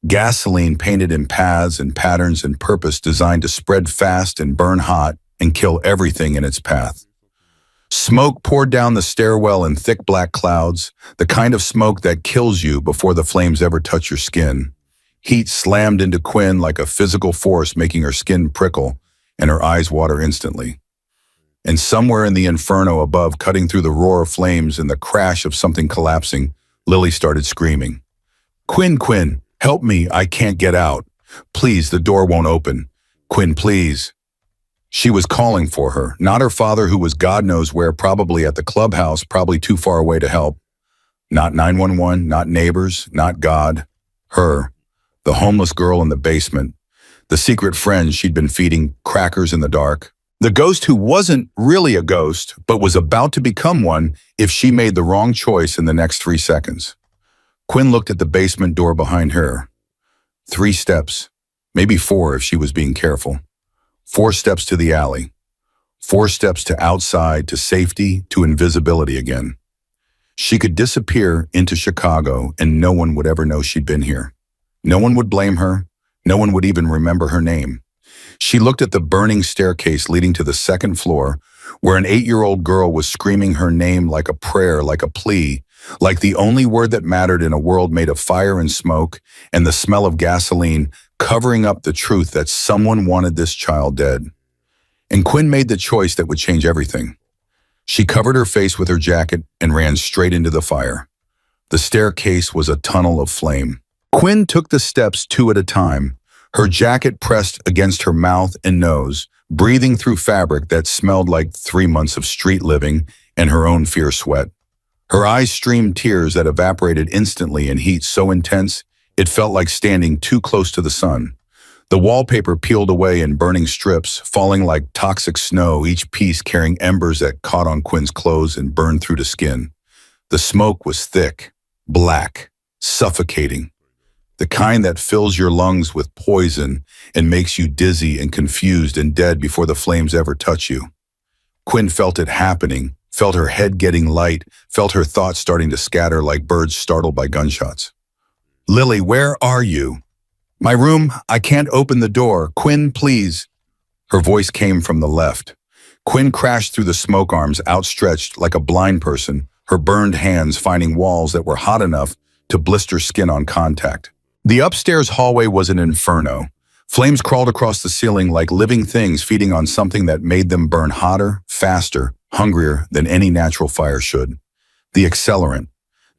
Gasoline painted in paths and patterns and purpose, designed to spread fast and burn hot and kill everything in its path. Smoke poured down the stairwell in thick black clouds, the kind of smoke that kills you before the flames ever touch your skin. Heat slammed into Quinn like a physical force, making her skin prickle and her eyes water instantly. And somewhere in the inferno above, cutting through the roar of flames and the crash of something collapsing, Lily started screaming. Quinn, Quinn, help me, I can't get out. Please, the door won't open. Quinn, please. She was calling for her, not her father, who was God knows where, probably at the clubhouse, probably too far away to help. Not 911, not neighbors, not God. Her, the homeless girl in the basement, the secret friend she'd been feeding crackers in the dark. The ghost who wasn't really a ghost, but was about to become one if she made the wrong choice in the next 3 seconds. Quinn looked at the basement door behind her. 3 steps, maybe 4 if she was being careful. 4 steps to the alley. 4 steps to outside, to safety, to invisibility again. She could disappear into Chicago and no one would ever know she'd been here. No one would blame her. No one would even remember her name. She looked at the burning staircase leading to the 2nd floor, where an 8-year-old girl was screaming her name like a prayer, like a plea, like the only word that mattered in a world made of fire and smoke and the smell of gasoline, covering up the truth that someone wanted this child dead. And Quinn made the choice that would change everything. She covered her face with her jacket and ran straight into the fire. The staircase was a tunnel of flame. Quinn took the steps 2 at a time, her jacket pressed against her mouth and nose, breathing through fabric that smelled like 3 months of street living and her own fierce sweat. Her eyes streamed tears that evaporated instantly in heat so intense it felt like standing too close to the sun. The wallpaper peeled away in burning strips, falling like toxic snow, each piece carrying embers that caught on Quinn's clothes and burned through to skin. The smoke was thick, black, suffocating. The kind that fills your lungs with poison and makes you dizzy and confused and dead before the flames ever touch you. Quinn felt it happening, felt her head getting light, felt her thoughts starting to scatter like birds startled by gunshots. Lily, where are you? My room, I can't open the door. Quinn, please. Her voice came from the left. Quinn crashed through the smoke arms outstretched like a blind person, her burned hands finding walls that were hot enough to blister skin on contact. The upstairs hallway was an inferno. Flames crawled across the ceiling like living things feeding on something that made them burn hotter, faster, hungrier than any natural fire should. The accelerant.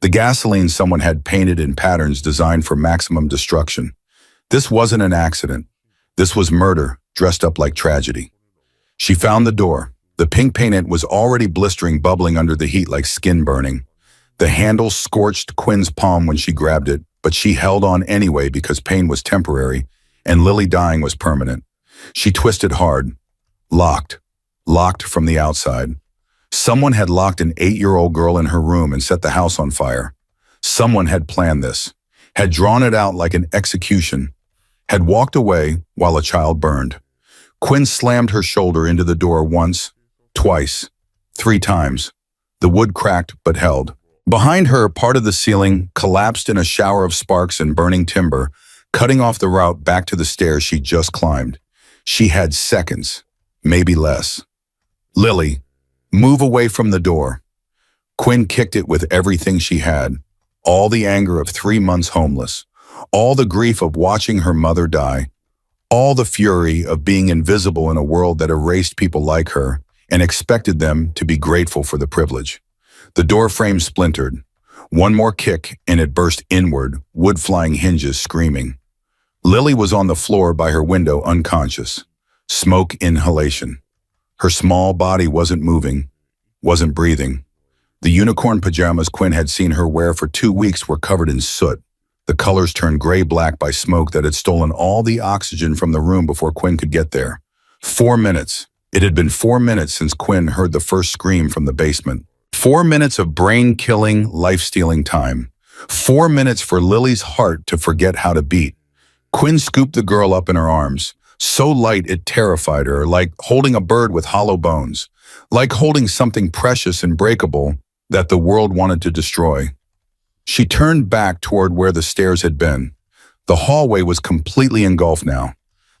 The gasoline someone had painted in patterns designed for maximum destruction. This wasn't an accident. This was murder, dressed up like tragedy. She found the door. The pink paint was already blistering, bubbling under the heat like skin burning. The handle scorched Quinn's palm when she grabbed it, but she held on anyway because pain was temporary and Lily dying was permanent. She twisted hard. Locked. Locked from the outside. Someone had locked an 8-year-old girl in her room and set the house on fire. Someone had planned this, had drawn it out like an execution, had walked away while a child burned. Quinn slammed her shoulder into the door once, twice, 3 times. The wood cracked but held. Behind her, part of the ceiling collapsed in a shower of sparks and burning timber, cutting off the route back to the stairs she'd just climbed. She had seconds, maybe less. Lily, move away from the door. Quinn kicked it with everything she had. All the anger of 3 months homeless. All the grief of watching her mother die. All the fury of being invisible in a world that erased people like her and expected them to be grateful for the privilege. The door frame splintered. One more kick and it burst inward, wood-flying hinges screaming. Lily was on the floor by her window, unconscious. Smoke inhalation. Her small body wasn't moving, wasn't breathing. The unicorn pajamas Quinn had seen her wear for 2 weeks were covered in soot. The colors turned gray-black by smoke that had stolen all the oxygen from the room before Quinn could get there. 4 minutes. It had been 4 minutes since Quinn heard the first scream from the basement. 4 minutes of brain-killing, life-stealing time. 4 minutes for Lily's heart to forget how to beat. Quinn scooped the girl up in her arms, so light it terrified her, like holding a bird with hollow bones, like holding something precious and breakable that the world wanted to destroy. She turned back toward where the stairs had been. The hallway was completely engulfed now.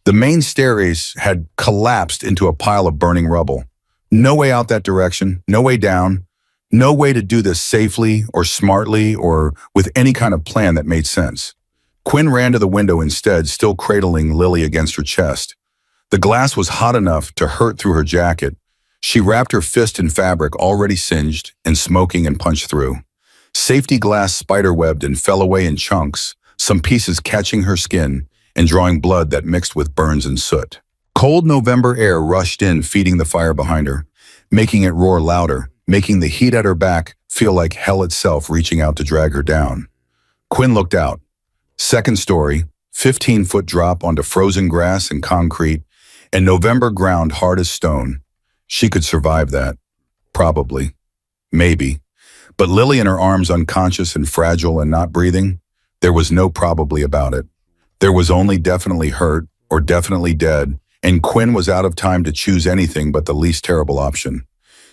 The main staircase had collapsed into a pile of burning rubble. No way out that direction, no way down, no way to do this safely or smartly or with any kind of plan that made sense. Quinn ran to the window instead, still cradling Lily against her chest. The glass was hot enough to hurt through her jacket. She wrapped her fist in fabric already singed and smoking and punched through. Safety glass spiderwebbed and fell away in chunks, some pieces catching her skin and drawing blood that mixed with burns and soot. Cold November air rushed in, feeding the fire behind her, making it roar louder, making the heat at her back feel like hell itself reaching out to drag her down. Quinn looked out. Second story, 15-foot drop onto frozen grass and concrete, and November ground hard as stone. She could survive that. Probably. Maybe. But Lily in her arms, unconscious and fragile and not breathing, there was no probably about it. There was only definitely hurt or definitely dead, and Quinn was out of time to choose anything but the least terrible option.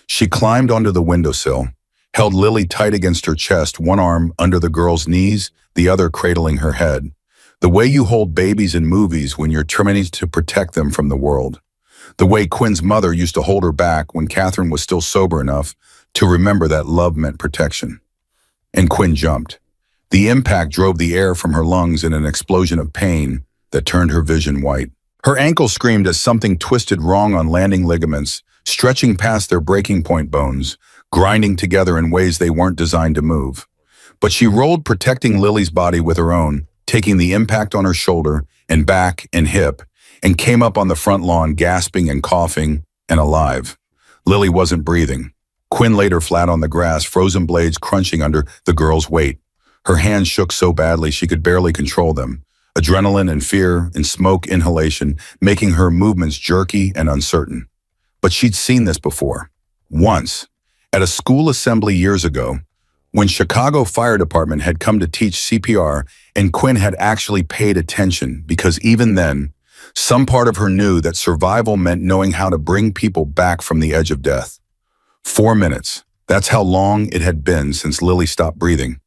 She climbed onto the windowsill, held Lily tight against her chest, one arm under the girl's knees, the other cradling her head. The way you hold babies in movies when you're trying to protect them from the world. The way Quinn's mother used to hold her back when Catherine was still sober enough to remember that love meant protection. And Quinn jumped. The impact drove the air from her lungs in an explosion of pain that turned her vision white. Her ankle screamed as something twisted wrong on landing ligaments, stretching past their breaking point bones, grinding together in ways they weren't designed to move. But she rolled, protecting Lily's body with her own, taking the impact on her shoulder and back and hip, and came up on the front lawn gasping and coughing and alive. Lily wasn't breathing. Quinn laid her flat on the grass, frozen blades crunching under the girl's weight. Her hands shook so badly she could barely control them. Adrenaline and fear and smoke inhalation making her movements jerky and uncertain. But she'd seen this before. Once, at a school assembly years ago, when Chicago Fire Department had come to teach CPR and Quinn had actually paid attention because even then, some part of her knew that survival meant knowing how to bring people back from the edge of death. 4 minutes. That's how long it had been since Lily stopped breathing.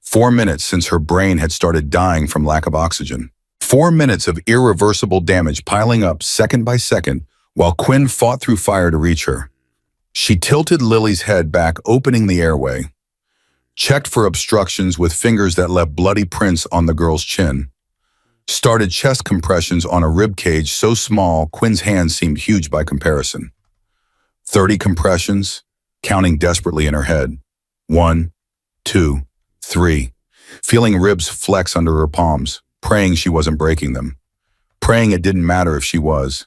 4 minutes since her brain had started dying from lack of oxygen. 4 minutes of irreversible damage piling up second by second while Quinn fought through fire to reach her. She tilted Lily's head back, opening the airway, checked for obstructions with fingers that left bloody prints on the girl's chin, started chest compressions on a rib cage so small Quinn's hands seemed huge by comparison. 30 compressions, counting desperately in her head. 1, 2, 3, feeling ribs flex under her palms, praying she wasn't breaking them, praying it didn't matter if she was.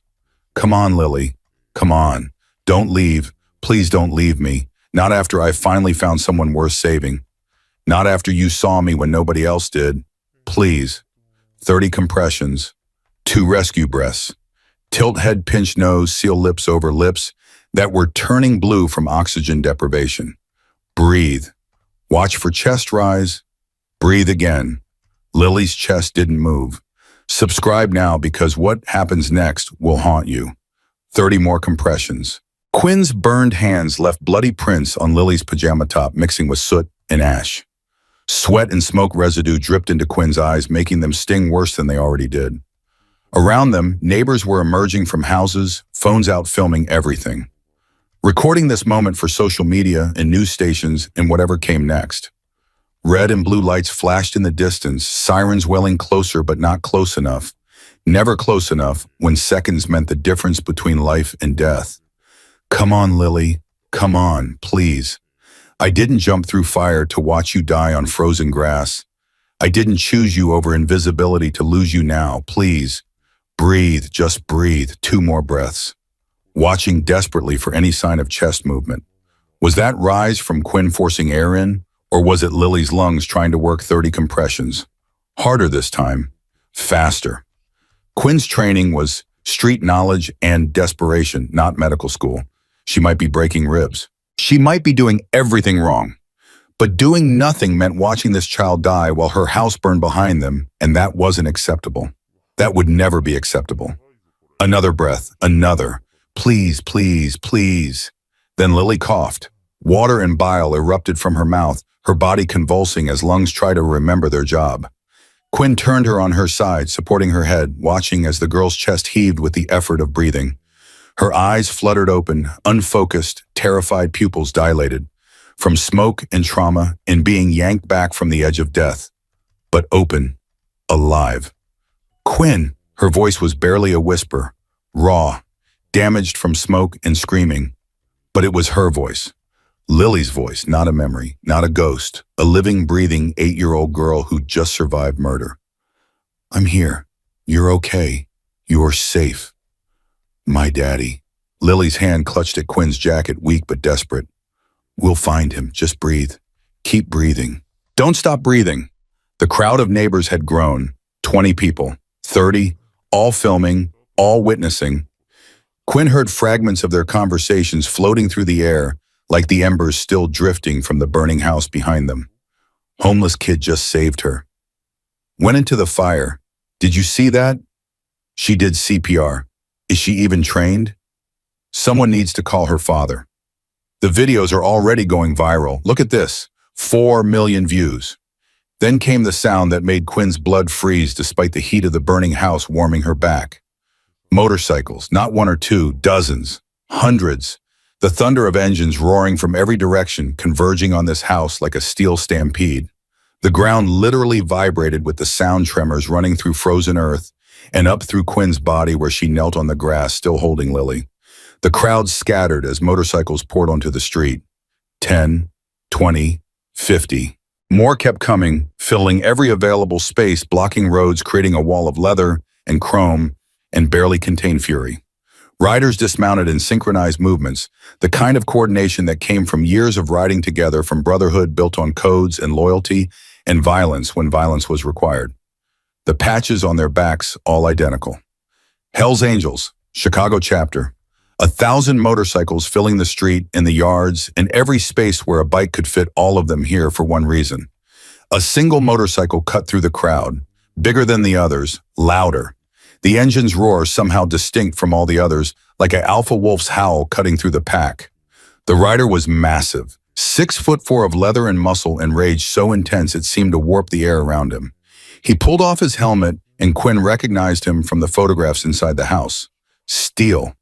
Come on, Lily. Come on. Don't leave. Please don't leave me. Not after I finally found someone worth saving. Not after you saw me when nobody else did. Please. 30 compressions. 2 rescue breaths. Tilt head, pinch nose, seal lips over lips that were turning blue from oxygen deprivation. Breathe. Watch for chest rise. Breathe again. Lily's chest didn't move. Subscribe now because what happens next will haunt you. 30 more compressions. Quinn's burned hands left bloody prints on Lily's pajama top mixing with soot and ash. Sweat and smoke residue dripped into Quinn's eyes, making them sting worse than they already did. Around them, neighbors were emerging from houses, phones out filming everything. Recording this moment for social media and news stations and whatever came next. Red and blue lights flashed in the distance, sirens wailing closer but not close enough. Never close enough when seconds meant the difference between life and death. Come on, Lily. Come on, please. I didn't jump through fire to watch you die on frozen grass. I didn't choose you over invisibility to lose you now. Please. Breathe, just breathe. 2 more breaths. Watching desperately for any sign of chest movement. Was that rise from Quinn forcing air in, or was it Lily's lungs trying to work 30 compressions? Harder this time. Faster. Quinn's training was street knowledge and desperation, not medical school. She might be breaking ribs. She might be doing everything wrong. But doing nothing meant watching this child die while her house burned behind them, and that wasn't acceptable. That would never be acceptable. Another breath, another. Please, please, please. Then Lily coughed. Water and bile erupted from her mouth, her body convulsing as lungs tried to remember their job. Quinn turned her on her side, supporting her head, watching as the girl's chest heaved with the effort of breathing. Her eyes fluttered open, unfocused, terrified pupils dilated, from smoke and trauma and being yanked back from the edge of death. But open, alive. Quinn, her voice was barely a whisper, raw, damaged from smoke and screaming. But it was her voice. Lily's voice, not a memory, not a ghost, a living, breathing 8-year-old girl who just survived murder. I'm here. You're okay. You're safe. My daddy. Lily's hand clutched at Quinn's jacket, weak but desperate. We'll find him. Just breathe. Keep breathing. Don't stop breathing. The crowd of neighbors had grown. 20 people, 30, all filming, all witnessing. Quinn heard fragments of their conversations floating through the air, like the embers still drifting from the burning house behind them. Homeless kid just saved her. Went into the fire. Did you see that? She did CPR. Is she even trained? Someone needs to call her father. The videos are already going viral. Look at this. 4 million views. Then came the sound that made Quinn's blood freeze despite the heat of the burning house warming her back. Motorcycles, not 1 or 2, dozens, hundreds. The thunder of engines roaring from every direction, converging on this house like a steel stampede. The ground literally vibrated with the sound tremors running through frozen earth and up through Quinn's body where she knelt on the grass, still holding Lily. The crowd scattered as motorcycles poured onto the street. 10, 20, 50. More kept coming, filling every available space, blocking roads, creating a wall of leather and chrome, and barely contained fury. Riders dismounted in synchronized movements, the kind of coordination that came from years of riding together, from brotherhood built on codes and loyalty and violence when violence was required. The patches on their backs, all identical. Hell's Angels, Chicago chapter. 1,000 motorcycles filling the street and the yards and every space where a bike could fit, all of them here for one reason. A single motorcycle cut through the crowd, bigger than the others, louder. The engine's roar somehow distinct from all the others, like an alpha wolf's howl cutting through the pack. The rider was massive, 6'4" of leather and muscle, and rage so intense it seemed to warp the air around him. He pulled off his helmet, and Quinn recognized him from the photographs inside the house. Steele,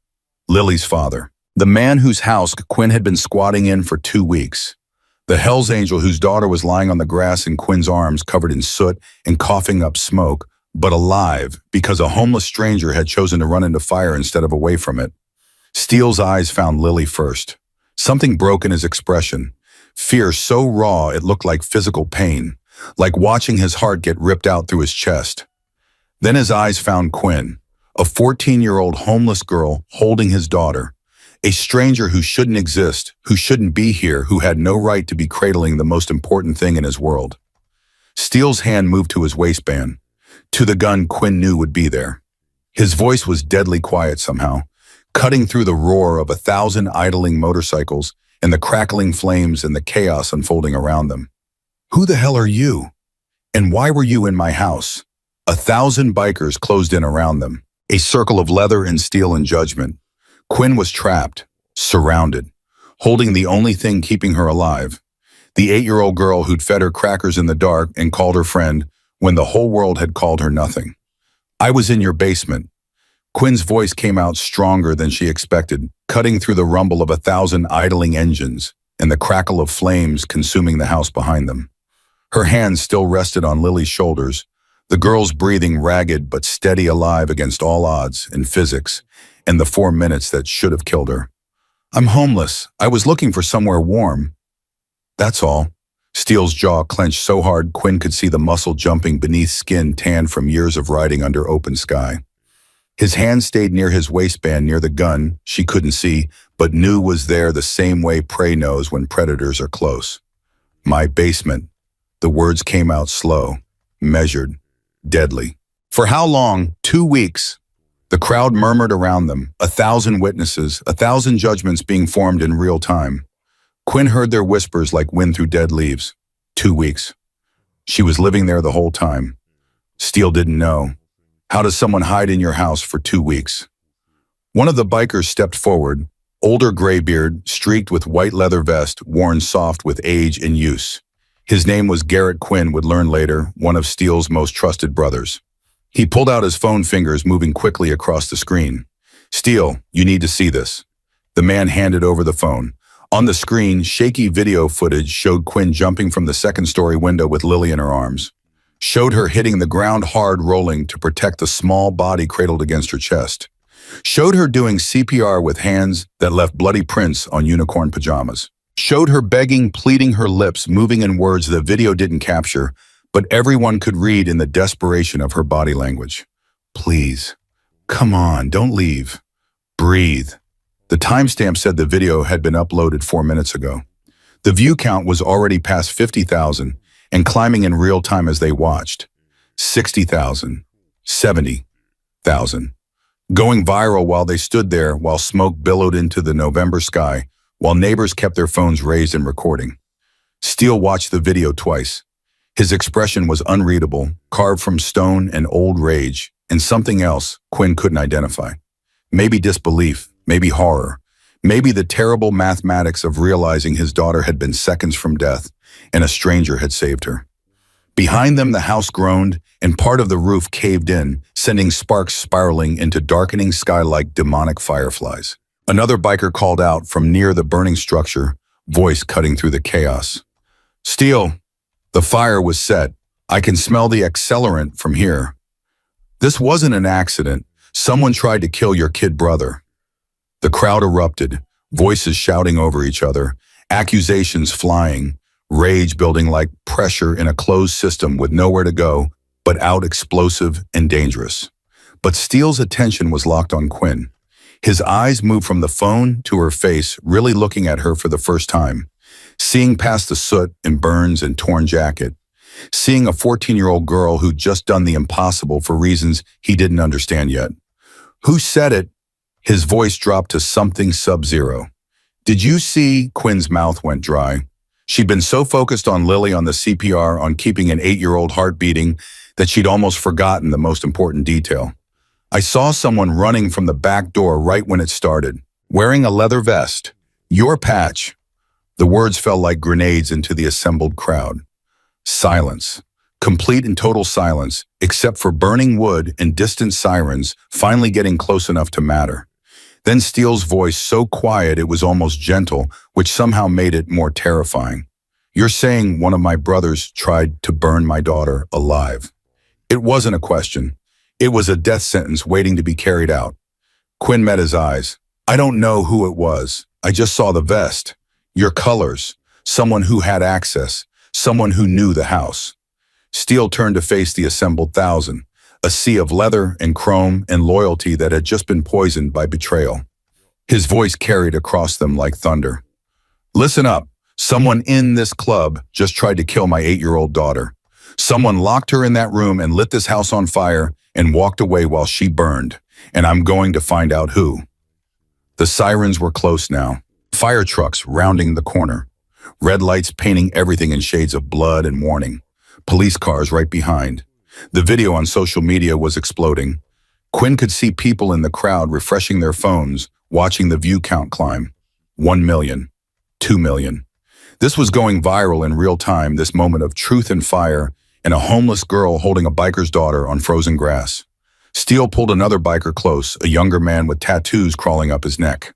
Lily's father. The man whose house Quinn had been squatting in for 2 weeks. The Hell's Angel whose daughter was lying on the grass in Quinn's arms covered in soot and coughing up smoke, but alive because a homeless stranger had chosen to run into fire instead of away from it. Steele's eyes found Lily first. Something broke in his expression. Fear so raw it looked like physical pain, like watching his heart get ripped out through his chest. Then his eyes found Quinn, a 14-year-old homeless girl holding his daughter, a stranger who shouldn't exist, who shouldn't be here, who had no right to be cradling the most important thing in his world. Steele's hand moved to his waistband, to the gun Quinn knew would be there. His voice was deadly quiet somehow, cutting through the roar of 1,000 idling motorcycles and the crackling flames and the chaos unfolding around them. Who the hell are you? And why were you in my house? 1,000 bikers closed in around them, a circle of leather and steel and judgment. Quinn was trapped, surrounded, holding the only thing keeping her alive, the 8-year-old girl who'd fed her crackers in the dark and called her friend when the whole world had called her nothing. I was in your basement. Quinn's voice came out stronger than she expected, cutting through the rumble of 1,000 idling engines and the crackle of flames consuming the house behind them. Her hands still rested on Lily's shoulders, the girl's breathing ragged but steady, alive against all odds in physics and the 4 minutes that should have killed her. I'm homeless. I was looking for somewhere warm. That's all. Steele's jaw clenched so hard Quinn could see the muscle jumping beneath skin tanned from years of riding under open sky. His hand stayed near his waistband near the gun she couldn't see, but knew was there the same way prey knows when predators are close. My basement. The words came out slow, measured, deadly. For how long? 2 weeks. The crowd murmured around them, 1,000 witnesses, 1,000 judgments being formed in real time. Quinn heard their whispers like wind through dead leaves. 2 weeks. She was living there the whole time. Steele didn't know. How does someone hide in your house for 2 weeks? One of the bikers stepped forward, older graybeard, streaked with white leather vest, worn soft with age and use. His name was Garrett Quinn, would learn later, one of Steele's most trusted brothers. He pulled out his phone, fingers moving quickly across the screen. Steele, you need to see this. The man handed over the phone. On the screen, shaky video footage showed Quinn jumping from the second-story window with Lily in her arms. Showed her hitting the ground hard, rolling to protect the small body cradled against her chest. Showed her doing CPR with hands that left bloody prints on unicorn pajamas. Showed her begging, pleading, her lips moving in words the video didn't capture, but everyone could read in the desperation of her body language. Please, come on, don't leave. Breathe. The timestamp said the video had been uploaded 4 minutes ago. The view count was already past 50,000 and climbing in real time as they watched. 60,000, 70,000. Going viral while they stood there, while smoke billowed into the November sky, while neighbors kept their phones raised and recording. Steele watched the video twice. His expression was unreadable, carved from stone and old rage, and something else Quinn couldn't identify. Maybe disbelief, maybe horror, maybe the terrible mathematics of realizing his daughter had been seconds from death and a stranger had saved her. Behind them, the house groaned and part of the roof caved in, sending sparks spiraling into darkening sky like demonic fireflies. Another biker called out from near the burning structure, voice cutting through the chaos. Steele, the fire was set. I can smell the accelerant from here. This wasn't an accident. Someone tried to kill your kid brother. The crowd erupted, voices shouting over each other, accusations flying, rage building like pressure in a closed system with nowhere to go, but out, explosive and dangerous. But Steele's attention was locked on Quinn. His eyes moved from the phone to her face, really looking at her for the first time, seeing past the soot and burns and torn jacket, seeing a 14-year-old girl who'd just done the impossible for reasons he didn't understand yet. Who said it? His voice dropped to something sub-zero. Did you see? Quinn's mouth went dry. She'd been so focused on Lily, on the CPR, on keeping an 8-year-old heart beating, that she'd almost forgotten the most important detail. I saw someone running from the back door right when it started, wearing a leather vest. Your patch. The words fell like grenades into the assembled crowd. Silence. Complete and total silence, except for burning wood and distant sirens finally getting close enough to matter. Then Steele's voice so quiet it was almost gentle, which somehow made it more terrifying. "You're saying one of my brothers tried to burn my daughter alive." It wasn't a question. It was a death sentence waiting to be carried out. Quinn met his eyes. "I don't know who it was. I just saw the vest. Your colors. Someone who had access. Someone who knew the house." Steele turned to face the assembled thousand, a sea of leather and chrome and loyalty that had just been poisoned by betrayal. His voice carried across them like thunder. "Listen up. Someone in this club just tried to kill my 8-year-old daughter. Someone locked her in that room and lit this house on fire and walked away while she burned, and I'm going to find out who." The sirens were close now. Fire trucks rounding the corner. Red lights painting everything in shades of blood and warning. Police cars right behind. The video on social media was exploding. Quinn could see people in the crowd refreshing their phones, watching the view count climb. 1 million. 2 million. This was going viral in real time, this moment of truth and fire, and a homeless girl holding a biker's daughter on frozen grass. Steele pulled another biker close, a younger man with tattoos crawling up his neck.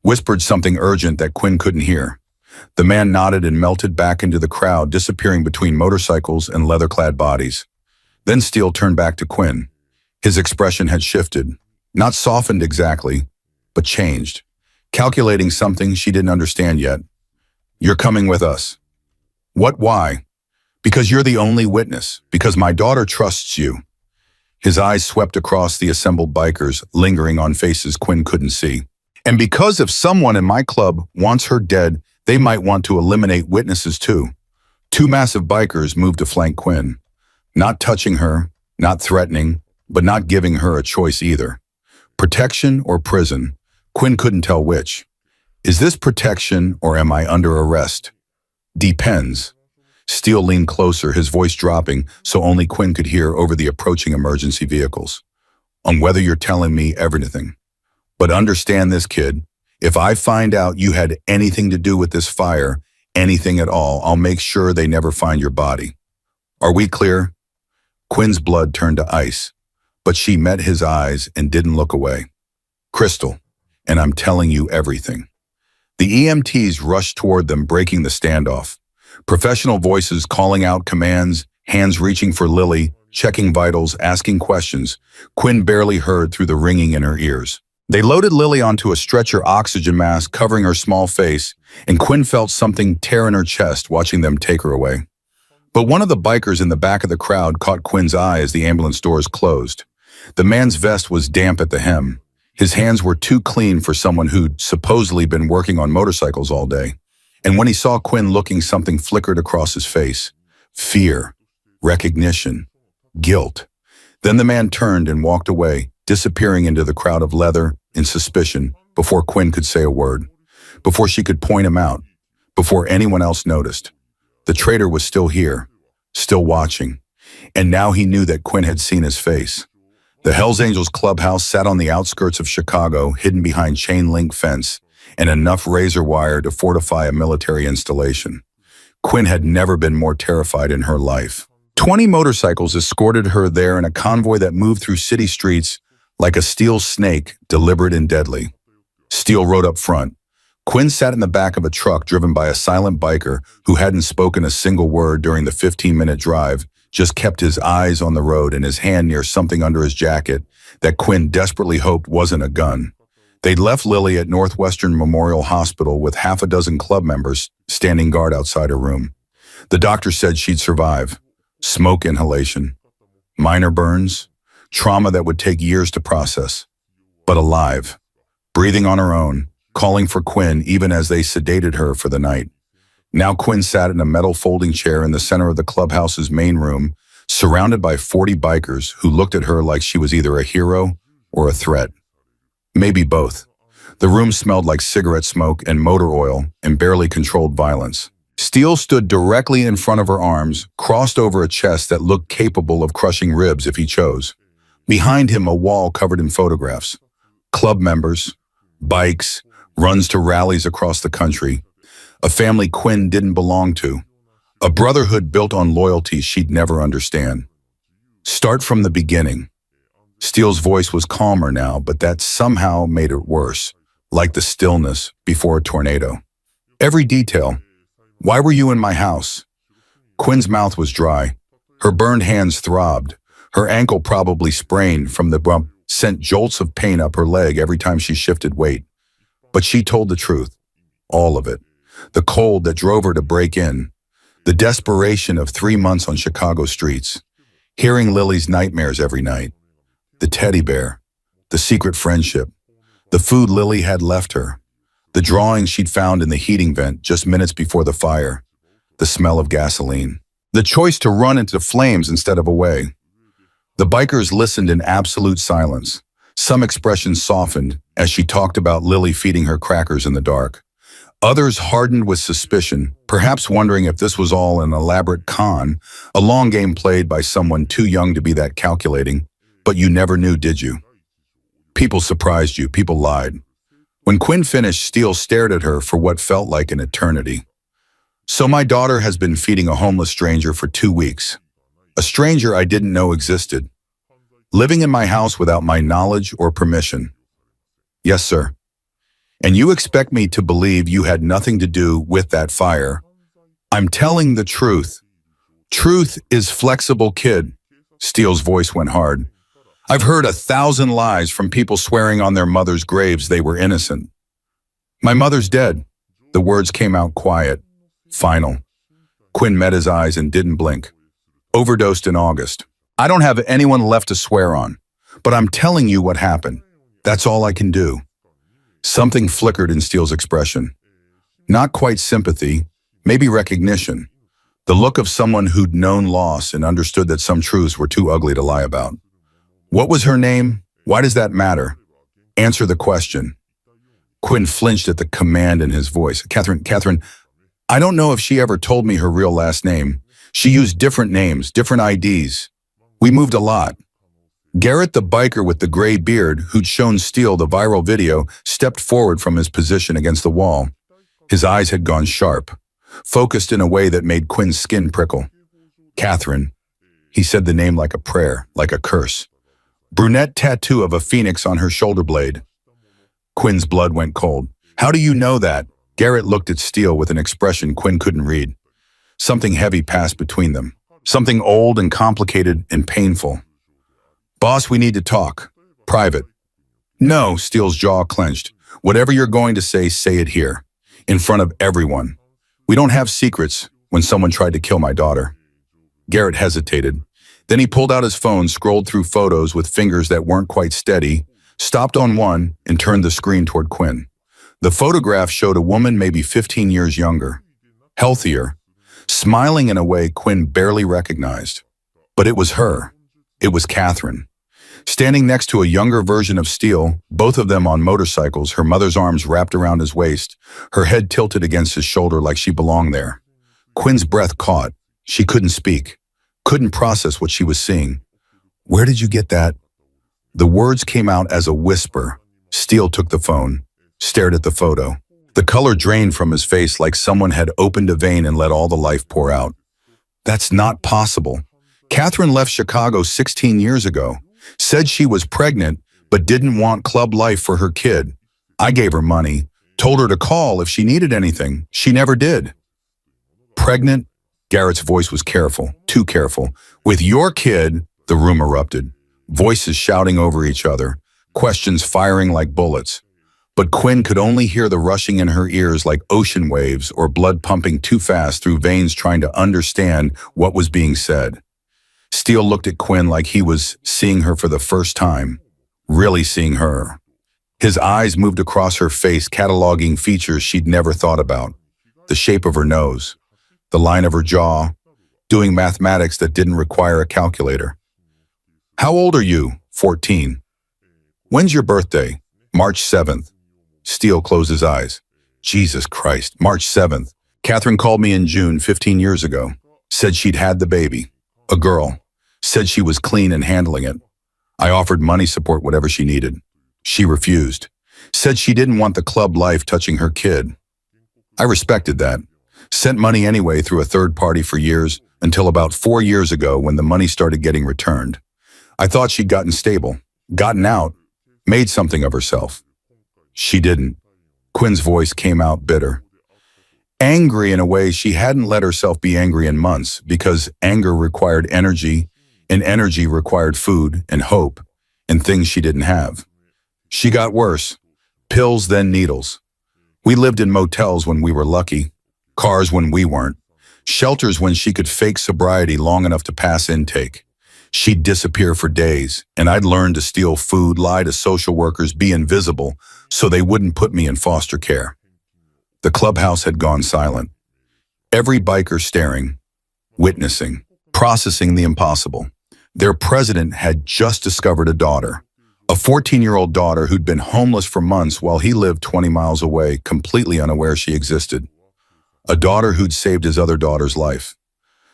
Whispered something urgent that Quinn couldn't hear. The man nodded and melted back into the crowd, disappearing between motorcycles and leather-clad bodies. Then Steele turned back to Quinn. His expression had shifted. Not softened exactly, but changed. Calculating something she didn't understand yet. "You're coming with us." "What, why?" "Because you're the only witness. Because my daughter trusts you." His eyes swept across the assembled bikers, lingering on faces Quinn couldn't see. "And because if someone in my club wants her dead, they might want to eliminate witnesses too." Two massive bikers moved to flank Quinn. Not touching her, not threatening, but not giving her a choice either. Protection or prison? Quinn couldn't tell which. "Is this protection or am I under arrest?" "Depends." Steele leaned closer, his voice dropping so only Quinn could hear over the approaching emergency vehicles. "On whether you're telling me everything. But understand this, kid. If I find out you had anything to do with this fire, anything at all, I'll make sure they never find your body. Are we clear?" Quinn's blood turned to ice, but she met his eyes and didn't look away. "Crystal, and I'm telling you everything." The EMTs rushed toward them, breaking the standoff. Professional voices calling out commands, hands reaching for Lily, checking vitals, asking questions. Quinn barely heard through the ringing in her ears. They loaded Lily onto a stretcher oxygen mask covering her small face, and Quinn felt something tear in her chest watching them take her away. But one of the bikers in the back of the crowd caught Quinn's eye as the ambulance doors closed. The man's vest was damp at the hem. His hands were too clean for someone who'd supposedly been working on motorcycles all day. And when he saw Quinn looking, something flickered across his face. Fear, recognition, guilt. Then the man turned and walked away, disappearing into the crowd of leather and suspicion before Quinn could say a word, before she could point him out, before anyone else noticed. The traitor was still here, still watching, and now he knew that Quinn had seen his face. The hellsangels clubhouse sat on the outskirts of Chicago, hidden behind chain-link fence and enough razor wire to fortify a military installation. Quinn had never been more terrified in her life. 20 motorcycles escorted her there in a convoy that moved through city streets like a steel snake, deliberate and deadly. Steele rode up front. Quinn sat in the back of a truck driven by a silent biker who hadn't spoken a single word during the 15-minute drive, just kept his eyes on the road and his hand near something under his jacket that Quinn desperately hoped wasn't a gun. They'd left Lily at Northwestern Memorial Hospital with half a dozen club members standing guard outside her room. The doctor said she'd survive. Smoke inhalation, minor burns, trauma that would take years to process, but alive, breathing on her own, calling for Quinn even as they sedated her for the night. Now Quinn sat in a metal folding chair in the center of the clubhouse's main room, surrounded by 40 bikers who looked at her like she was either a hero or a threat. Maybe both. The room smelled like cigarette smoke and motor oil and barely controlled violence. Steele stood directly in front of her arms, crossed over a chest that looked capable of crushing ribs if he chose. Behind him, a wall covered in photographs. Club members, bikes, runs to rallies across the country. A family Quinn didn't belong to. A brotherhood built on loyalty she'd never understand. Start from the beginning. Steele's voice was calmer now, but that somehow made it worse, like the stillness before a tornado. Every detail. Why were you in my house? Quinn's mouth was dry. Her burned hands throbbed. Her ankle, probably sprained from the bump, sent jolts of pain up her leg every time she shifted weight. But she told the truth. All of it. The cold that drove her to break in. The desperation of 3 months on Chicago streets. Hearing Lily's nightmares every night. The teddy bear. The secret friendship. The food Lily had left her. The drawings she'd found in the heating vent just minutes before the fire. The smell of gasoline. The choice to run into flames instead of away. The bikers listened in absolute silence. Some expressions softened as she talked about Lily feeding her crackers in the dark. Others hardened with suspicion, perhaps wondering if this was all an elaborate con, a long game played by someone too young to be that calculating. But you never knew, did you? People surprised you, people lied. When Quinn finished, Steele stared at her for what felt like an eternity. So my daughter has been feeding a homeless stranger for 2 weeks. A stranger I didn't know existed. Living in my house without my knowledge or permission. Yes, sir. And you expect me to believe you had nothing to do with that fire? I'm telling the truth. Truth is flexible, kid. Steele's voice went hard. I've heard 1,000 lies from people swearing on their mother's graves they were innocent. My mother's dead. The words came out quiet, final. Quinn met his eyes and didn't blink. Overdosed in August. I don't have anyone left to swear on, but I'm telling you what happened. That's all I can do. Something flickered in Steele's expression. Not quite sympathy, maybe recognition. The look of someone who'd known loss and understood that some truths were too ugly to lie about. What was her name? Why does that matter? Answer the question. Quinn flinched at the command in his voice. Catherine, I don't know if she ever told me her real last name. She used different names, different IDs. We moved a lot. Garrett, the biker with the gray beard, who'd shown Steele the viral video, stepped forward from his position against the wall. His eyes had gone sharp, focused in a way that made Quinn's skin prickle. Catherine. He said the name like a prayer, like a curse. Brunette tattoo of a phoenix on her shoulder blade. Quinn's blood went cold. How do you know that? Garrett looked at Steele with an expression Quinn couldn't read. Something heavy passed between them. Something old and complicated and painful. Boss, we need to talk. Private. No, Steele's jaw clenched. Whatever you're going to say it here. In front of everyone. We don't have secrets when someone tried to kill my daughter. Garrett hesitated. Then he pulled out his phone, scrolled through photos with fingers that weren't quite steady, stopped on one, and turned the screen toward Quinn. The photograph showed a woman maybe 15 years younger, healthier, smiling in a way Quinn barely recognized. But it was her. It was Catherine. Standing next to a younger version of Steele, both of them on motorcycles, her mother's arms wrapped around his waist, her head tilted against his shoulder like she belonged there. Quinn's breath caught. She couldn't speak. Couldn't process what she was seeing. Where did you get that? The words came out as a whisper. Steele took the phone, stared at the photo. The color drained from his face like someone had opened a vein and let all the life pour out. That's not possible. Catherine left Chicago 16 years ago, said she was pregnant, but didn't want club life for her kid. I gave her money, told her to call if she needed anything. She never did. Pregnant? Garrett's voice was careful, too careful. With your kid, the room erupted. Voices shouting over each other, questions firing like bullets. But Quinn could only hear the rushing in her ears like ocean waves or blood pumping too fast through veins trying to understand what was being said. Steele looked at Quinn like he was seeing her for the first time, really seeing her. His eyes moved across her face, cataloging features she'd never thought about. The shape of her nose, the line of her jaw, doing mathematics that didn't require a calculator. How old are you? 14. When's your birthday? March 7th. Steele closed his eyes. Jesus Christ, March 7th. Catherine called me in June 15 years ago. Said she'd had the baby. A girl. Said she was clean and handling it. I offered money support, whatever she needed. She refused. Said she didn't want the club life touching her kid. I respected that. Sent money anyway through a third party for years, until about 4 years ago when the money started getting returned. I thought she'd gotten stable, gotten out, made something of herself. She didn't. Quinn's voice came out bitter. Angry in a way she hadn't let herself be angry in months, because anger required energy, and energy required food and hope and things she didn't have. She got worse. Pills, then needles. We lived in motels when we were lucky, cars when we weren't, shelters when she could fake sobriety long enough to pass intake. She'd disappear for days, and I'd learn to steal food, lie to social workers, be invisible, so they wouldn't put me in foster care. The clubhouse had gone silent. Every biker staring, witnessing, processing the impossible. Their president had just discovered a daughter, a 14-year-old daughter who'd been homeless for months while he lived 20 miles away, completely unaware she existed. A daughter who'd saved his other daughter's life.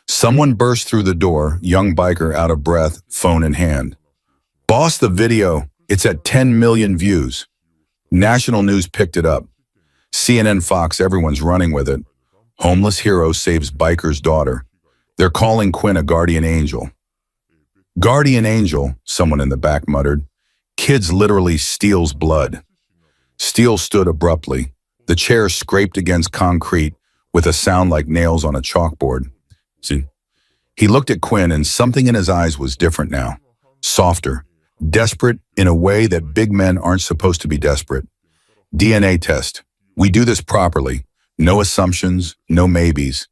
Someone burst through the door, young biker out of breath, phone in hand. "Boss, the video, it's at 10 million views." National news picked it up. CNN, Fox, everyone's running with it. Homeless hero saves biker's daughter. They're calling Quinn a guardian angel. "Guardian angel," someone in the back muttered. "Kids literally steals blood." Steele stood abruptly. The chair scraped against concrete with a sound like nails on a chalkboard. See? He looked at Quinn, and something in his eyes was different now. Softer, desperate in a way that big men aren't supposed to be desperate. "DNA test. We do this properly. No assumptions, no maybes.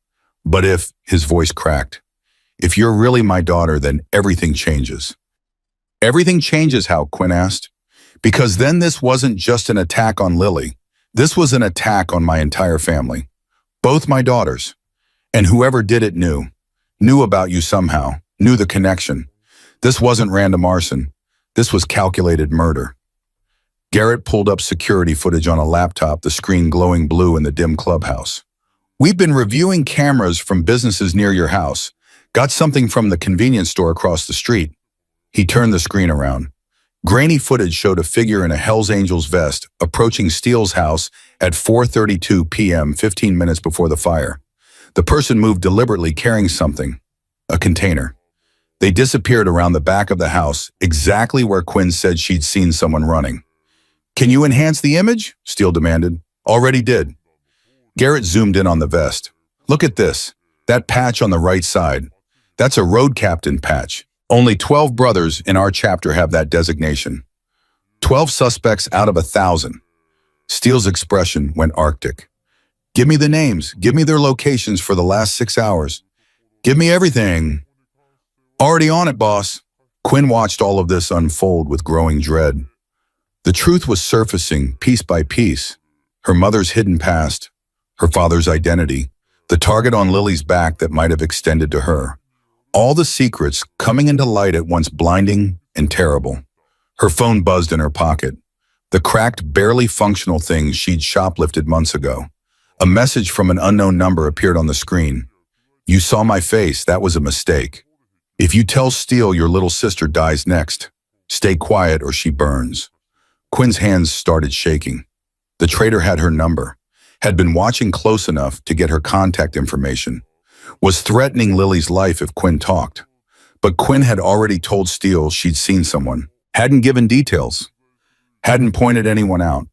But if," his voice cracked, "if you're really my daughter, then everything changes." "Everything changes how?" Quinn asked. "Because then this wasn't just an attack on Lily. This was an attack on my entire family. Both my daughters. And whoever did it knew about you somehow, knew the connection. This wasn't random arson. This was calculated murder." Garrett pulled up security footage on a laptop, the screen glowing blue in the dim clubhouse. "We've been reviewing cameras from businesses near your house. Got something from the convenience store across the street." He turned the screen around. Grainy footage showed a figure in a Hell's Angels vest approaching Steele's house at 4:32 p.m., 15 minutes before the fire. The person moved deliberately, carrying something, a container. They disappeared around the back of the house, exactly where Quinn said she'd seen someone running. "Can you enhance the image?" Steele demanded. "Already did." Garrett zoomed in on the vest. "Look at this. That patch on the right side. That's a road captain patch. Only 12 brothers in our chapter have that designation. 12 suspects out of 1,000. Steele's expression went arctic. "Give me the names. Give me their locations for the last 6 hours. Give me everything." "Already on it, boss." Quinn watched all of this unfold with growing dread. The truth was surfacing piece by piece. Her mother's hidden past, her father's identity, the target on Lily's back that might have extended to her. All the secrets coming into light at once, blinding and terrible. Her phone buzzed in her pocket. The cracked, barely functional thing she'd shoplifted months ago. A message from an unknown number appeared on the screen. "You saw my face. That was a mistake. If you tell Steele, your little sister dies next. Stay quiet or she burns." Quinn's hands started shaking. The traitor had her number, had been watching close enough to get her contact information, was threatening Lily's life if Quinn talked. But Quinn had already told Steele she'd seen someone, hadn't given details, hadn't pointed anyone out.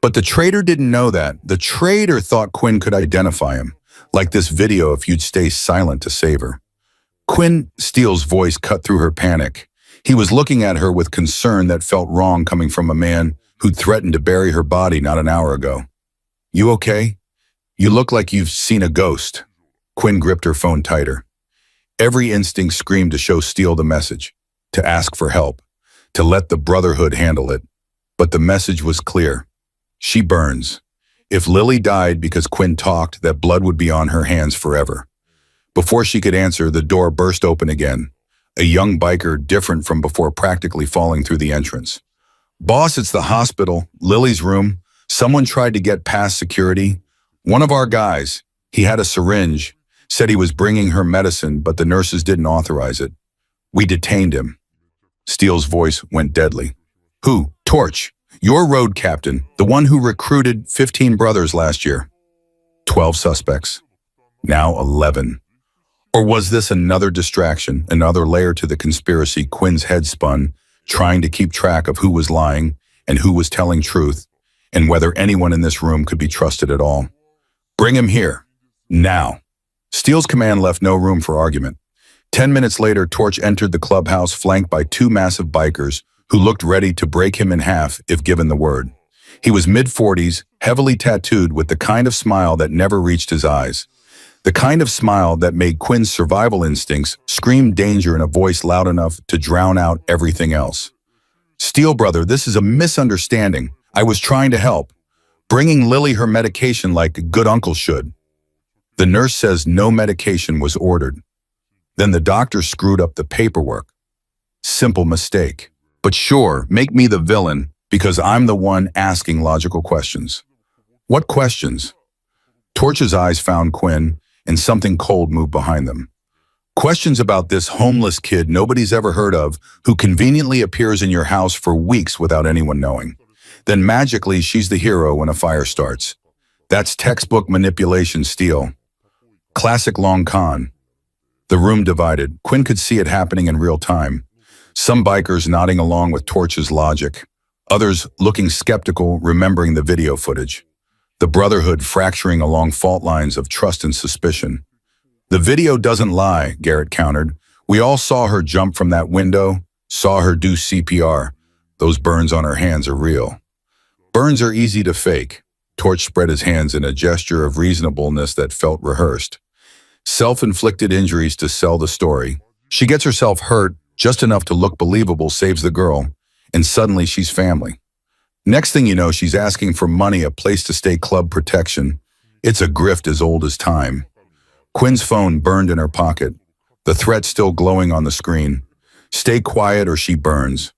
But the traitor didn't know that. The traitor thought Quinn could identify him, like this video if you'd stay silent to save her. Quinn, Steele's voice cut through her panic. He was looking at her with concern that felt wrong coming from a man who'd threatened to bury her body not an hour ago. "You okay? You look like you've seen a ghost." Quinn gripped her phone tighter. Every instinct screamed to show Steele the message, to ask for help, to let the Brotherhood handle it. But the message was clear. She burns. If Lily died because Quinn talked, that blood would be on her hands forever. Before she could answer, the door burst open again. A young biker, different from before, practically falling through the entrance. "Boss, it's the hospital. Lily's room. Someone tried to get past security. One of our guys. He had a syringe. Said he was bringing her medicine, but the nurses didn't authorize it. We detained him." Steele's voice went deadly. "Who? Torch. Your road captain. The one who recruited 15 brothers last year." 12 suspects. Now 11. Or was this another distraction, another layer to the conspiracy? Quinn's head spun. trying to keep track of who was lying and who was telling truth, and whether anyone in this room could be trusted at all. Bring him here. Now. Steele's command left no room for argument. 10 minutes later, Torch entered the clubhouse flanked by two massive bikers who looked ready to break him in half if given the word. He was mid-40s, heavily tattooed with the kind of smile that never reached his eyes. The kind of smile that made Quinn's survival instincts scream danger in a voice loud enough to drown out everything else. Steele, brother, this is a misunderstanding. I was trying to help, bringing Lily her medication like a good uncle should. The nurse says no medication was ordered. Then the doctor screwed up the paperwork. Simple mistake. But sure, make me the villain, because I'm the one asking logical questions. What questions? Torch's eyes found Quinn, and something cold moved behind them. Questions about this homeless kid nobody's ever heard of, who conveniently appears in your house for weeks without anyone knowing. Then magically she's the hero when a fire starts. That's textbook manipulation, Steele. Classic long con. The room divided. Quinn could see it happening in real time. Some bikers nodding along with Torch's logic. Others looking skeptical, remembering the video footage. The brotherhood fracturing along fault lines of trust and suspicion. The video doesn't lie, Garrett countered. We all saw her jump from that window, saw her do CPR. Those burns on her hands are real. Burns are easy to fake. Torch spread his hands in a gesture of reasonableness that felt rehearsed. Self-inflicted injuries to sell the story. She gets herself hurt just enough to look believable, saves the girl, and suddenly she's family. Next thing you know, she's asking for money, a place to stay, club protection. It's a grift as old as time. Quinn's phone burned in her pocket, the threat still glowing on the screen. Stay quiet or she burns.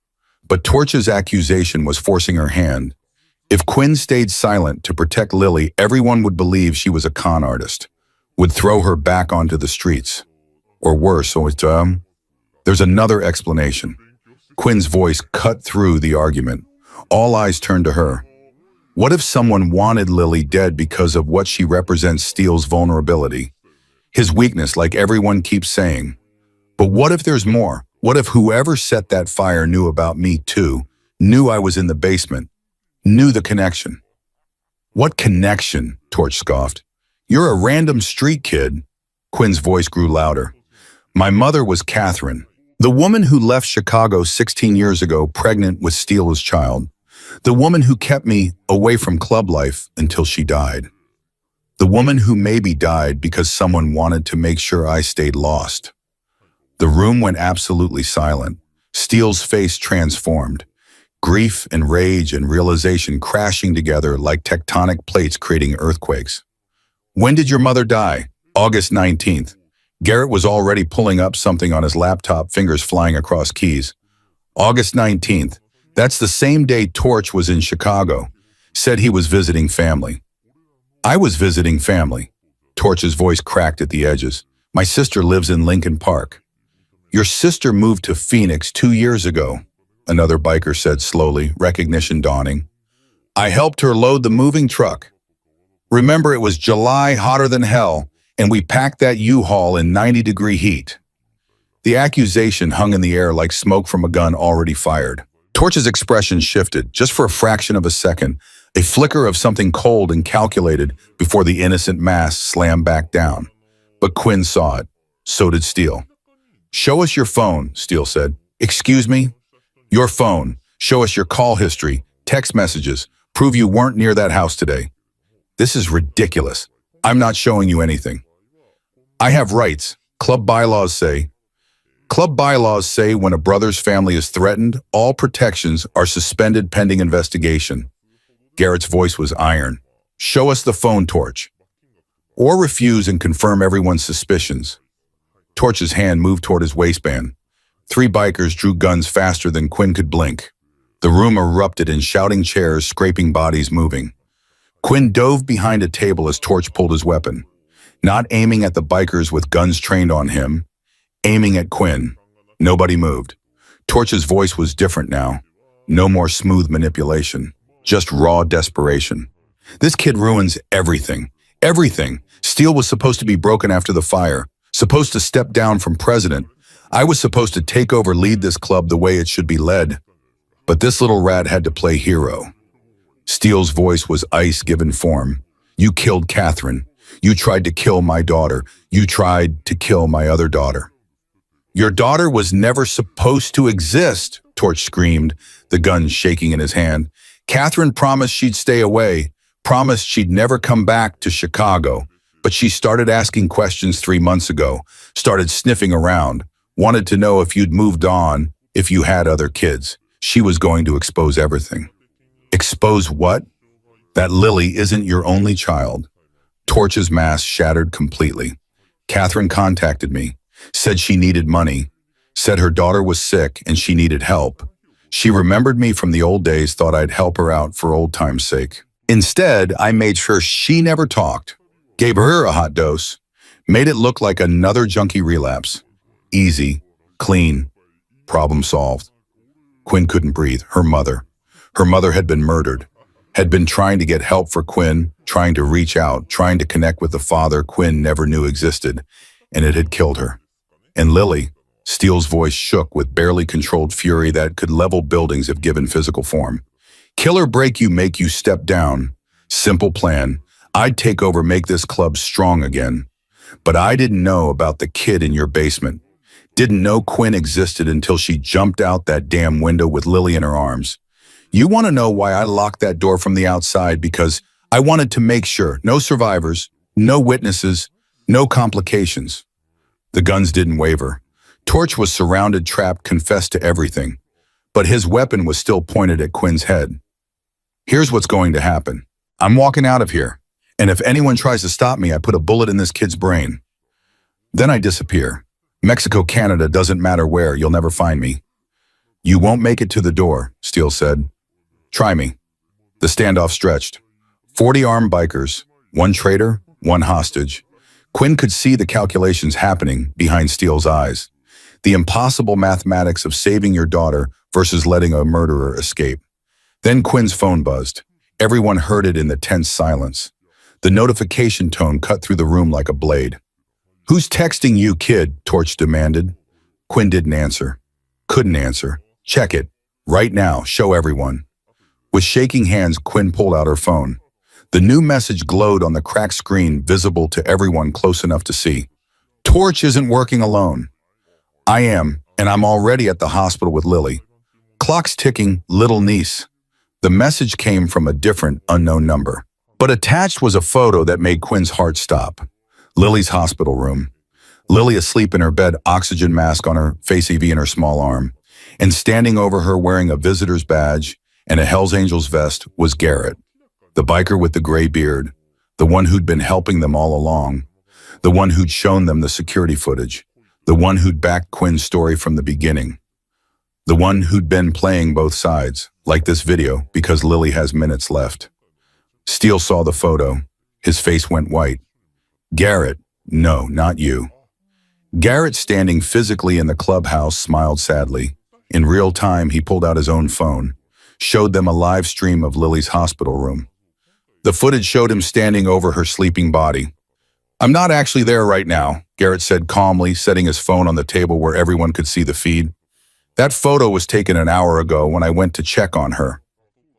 But Torch's accusation was forcing her hand. If Quinn stayed silent to protect Lily, everyone would believe she was a con artist, would throw her back onto the streets. Or worse, there's another explanation. Quinn's voice cut through the argument. All eyes turned to her. What if someone wanted Lily dead because of what she represents, Steele's vulnerability? His weakness, like everyone keeps saying. But what if there's more? What if whoever set that fire knew about me too, knew I was in the basement, knew the connection? What connection? Torch scoffed. You're a random street kid. Quinn's voice grew louder. My mother was Catherine, the woman who left Chicago 16 years ago pregnant with Steele's child. The woman who kept me away from club life until she died. The woman who maybe died because someone wanted to make sure I stayed lost. The room went absolutely silent. Steele's face transformed. Grief and rage and realization crashing together like tectonic plates creating earthquakes. When did your mother die? August 19th. Garrett was already pulling up something on his laptop, fingers flying across keys. August 19th. That's the same day Torch was in Chicago. Said he was visiting family. I was visiting family. Torch's voice cracked at the edges. My sister lives in Lincoln Park. Your sister moved to Phoenix 2 years ago, another biker said slowly, recognition dawning. I helped her load the moving truck. Remember, it was July, hotter than hell, and we packed that U-Haul in 90-degree heat. The accusation hung in the air like smoke from a gun already fired. Torch's expression shifted, just for a fraction of a second, a flicker of something cold and calculated before the innocent mask slammed back down. But Quinn saw it. So did Steele. Show us your phone, Steele said. Excuse me? Your phone. Show us your call history, text messages, prove you weren't near that house today. This is ridiculous. I'm not showing you anything. I have rights. Club bylaws say when a brother's family is threatened, all protections are suspended pending investigation. Garrett's voice was iron. Show us the phone, Torch. Or refuse and confirm everyone's suspicions. Torch's hand moved toward his waistband. 3 bikers drew guns faster than Quinn could blink. The room erupted in shouting chairs, scraping bodies moving. Quinn dove behind a table as Torch pulled his weapon, not aiming at the bikers with guns trained on him, aiming at Quinn. Nobody moved. Torch's voice was different now. No more smooth manipulation, just raw desperation. This kid ruins everything. Everything. Steele was supposed to be broken after the fire, supposed to step down from president. I was supposed to take over, lead this club the way it should be led. But this little rat had to play hero. Steele's voice was ice given form. You killed Catherine. You tried to kill my daughter. You tried to kill my other daughter. Your daughter was never supposed to exist, Torch screamed, the gun shaking in his hand. Catherine promised she'd stay away, promised she'd never come back to Chicago. But she started asking questions 3 months ago, started sniffing around, wanted to know if you'd moved on, if you had other kids. She was going to expose everything. Expose what? That Lily isn't your only child. Torch's mask shattered completely. Catherine contacted me, said she needed money, said her daughter was sick and she needed help. She remembered me from the old days, thought I'd help her out for old time's sake. Instead, I made sure she never talked, gave her a hot dose, made it look like another junkie relapse. Easy, clean, problem solved. Quinn couldn't breathe. Her mother had been murdered, had been trying to get help for Quinn, trying to reach out, trying to connect with the father Quinn never knew existed, and it had killed her. And Lily, Steele's voice shook with barely controlled fury that could level buildings if given physical form. Kill or break you, make you step down. Simple plan. I'd take over, make this club strong again. But I didn't know about the kid in your basement. Didn't know Quinn existed until she jumped out that damn window with Lily in her arms. You want to know why I locked that door from the outside? Because I wanted to make sure no survivors, no witnesses, no complications. The guns didn't waver. Torch was surrounded, trapped, confessed to everything. But his weapon was still pointed at Quinn's head. Here's what's going to happen. I'm walking out of here. And if anyone tries to stop me, I put a bullet in this kid's brain. Then I disappear. Mexico, Canada, doesn't matter where, you'll never find me. You won't make it to the door, Steele said. Try me. The standoff stretched. 40 armed bikers, 1 traitor, 1 hostage. Quinn could see the calculations happening behind Steele's eyes. The impossible mathematics of saving your daughter versus letting a murderer escape. Then Quinn's phone buzzed. Everyone heard it in the tense silence. The notification tone cut through the room like a blade. Who's texting you, kid? Torch demanded. Quinn didn't answer. Couldn't answer. Check it. Right now. Show everyone. With shaking hands, Quinn pulled out her phone. The new message glowed on the cracked screen, visible to everyone close enough to see. Torch isn't working alone. I am, and I'm already at the hospital with Lily. Clock's ticking, little niece. The message came from a different, unknown number. But attached was a photo that made Quinn's heart stop. Lily's hospital room. Lily asleep in her bed, oxygen mask on her, face EV in her small arm. And standing over her wearing a visitor's badge and a Hell's Angels vest was Garrett, the biker with the gray beard, the one who'd been helping them all along, the one who'd shown them the security footage, the one who'd backed Quinn's story from the beginning, the one who'd been playing both sides, like this video, because Lily has minutes left. Steele saw the photo. His face went white. Garrett, no, not you. Garrett, standing physically in the clubhouse, smiled sadly. In real time, he pulled out his own phone, showed them a live stream of Lily's hospital room. The footage showed him standing over her sleeping body. I'm not actually there right now, Garrett said calmly, setting his phone on the table where everyone could see the feed. That photo was taken an hour ago when I went to check on her.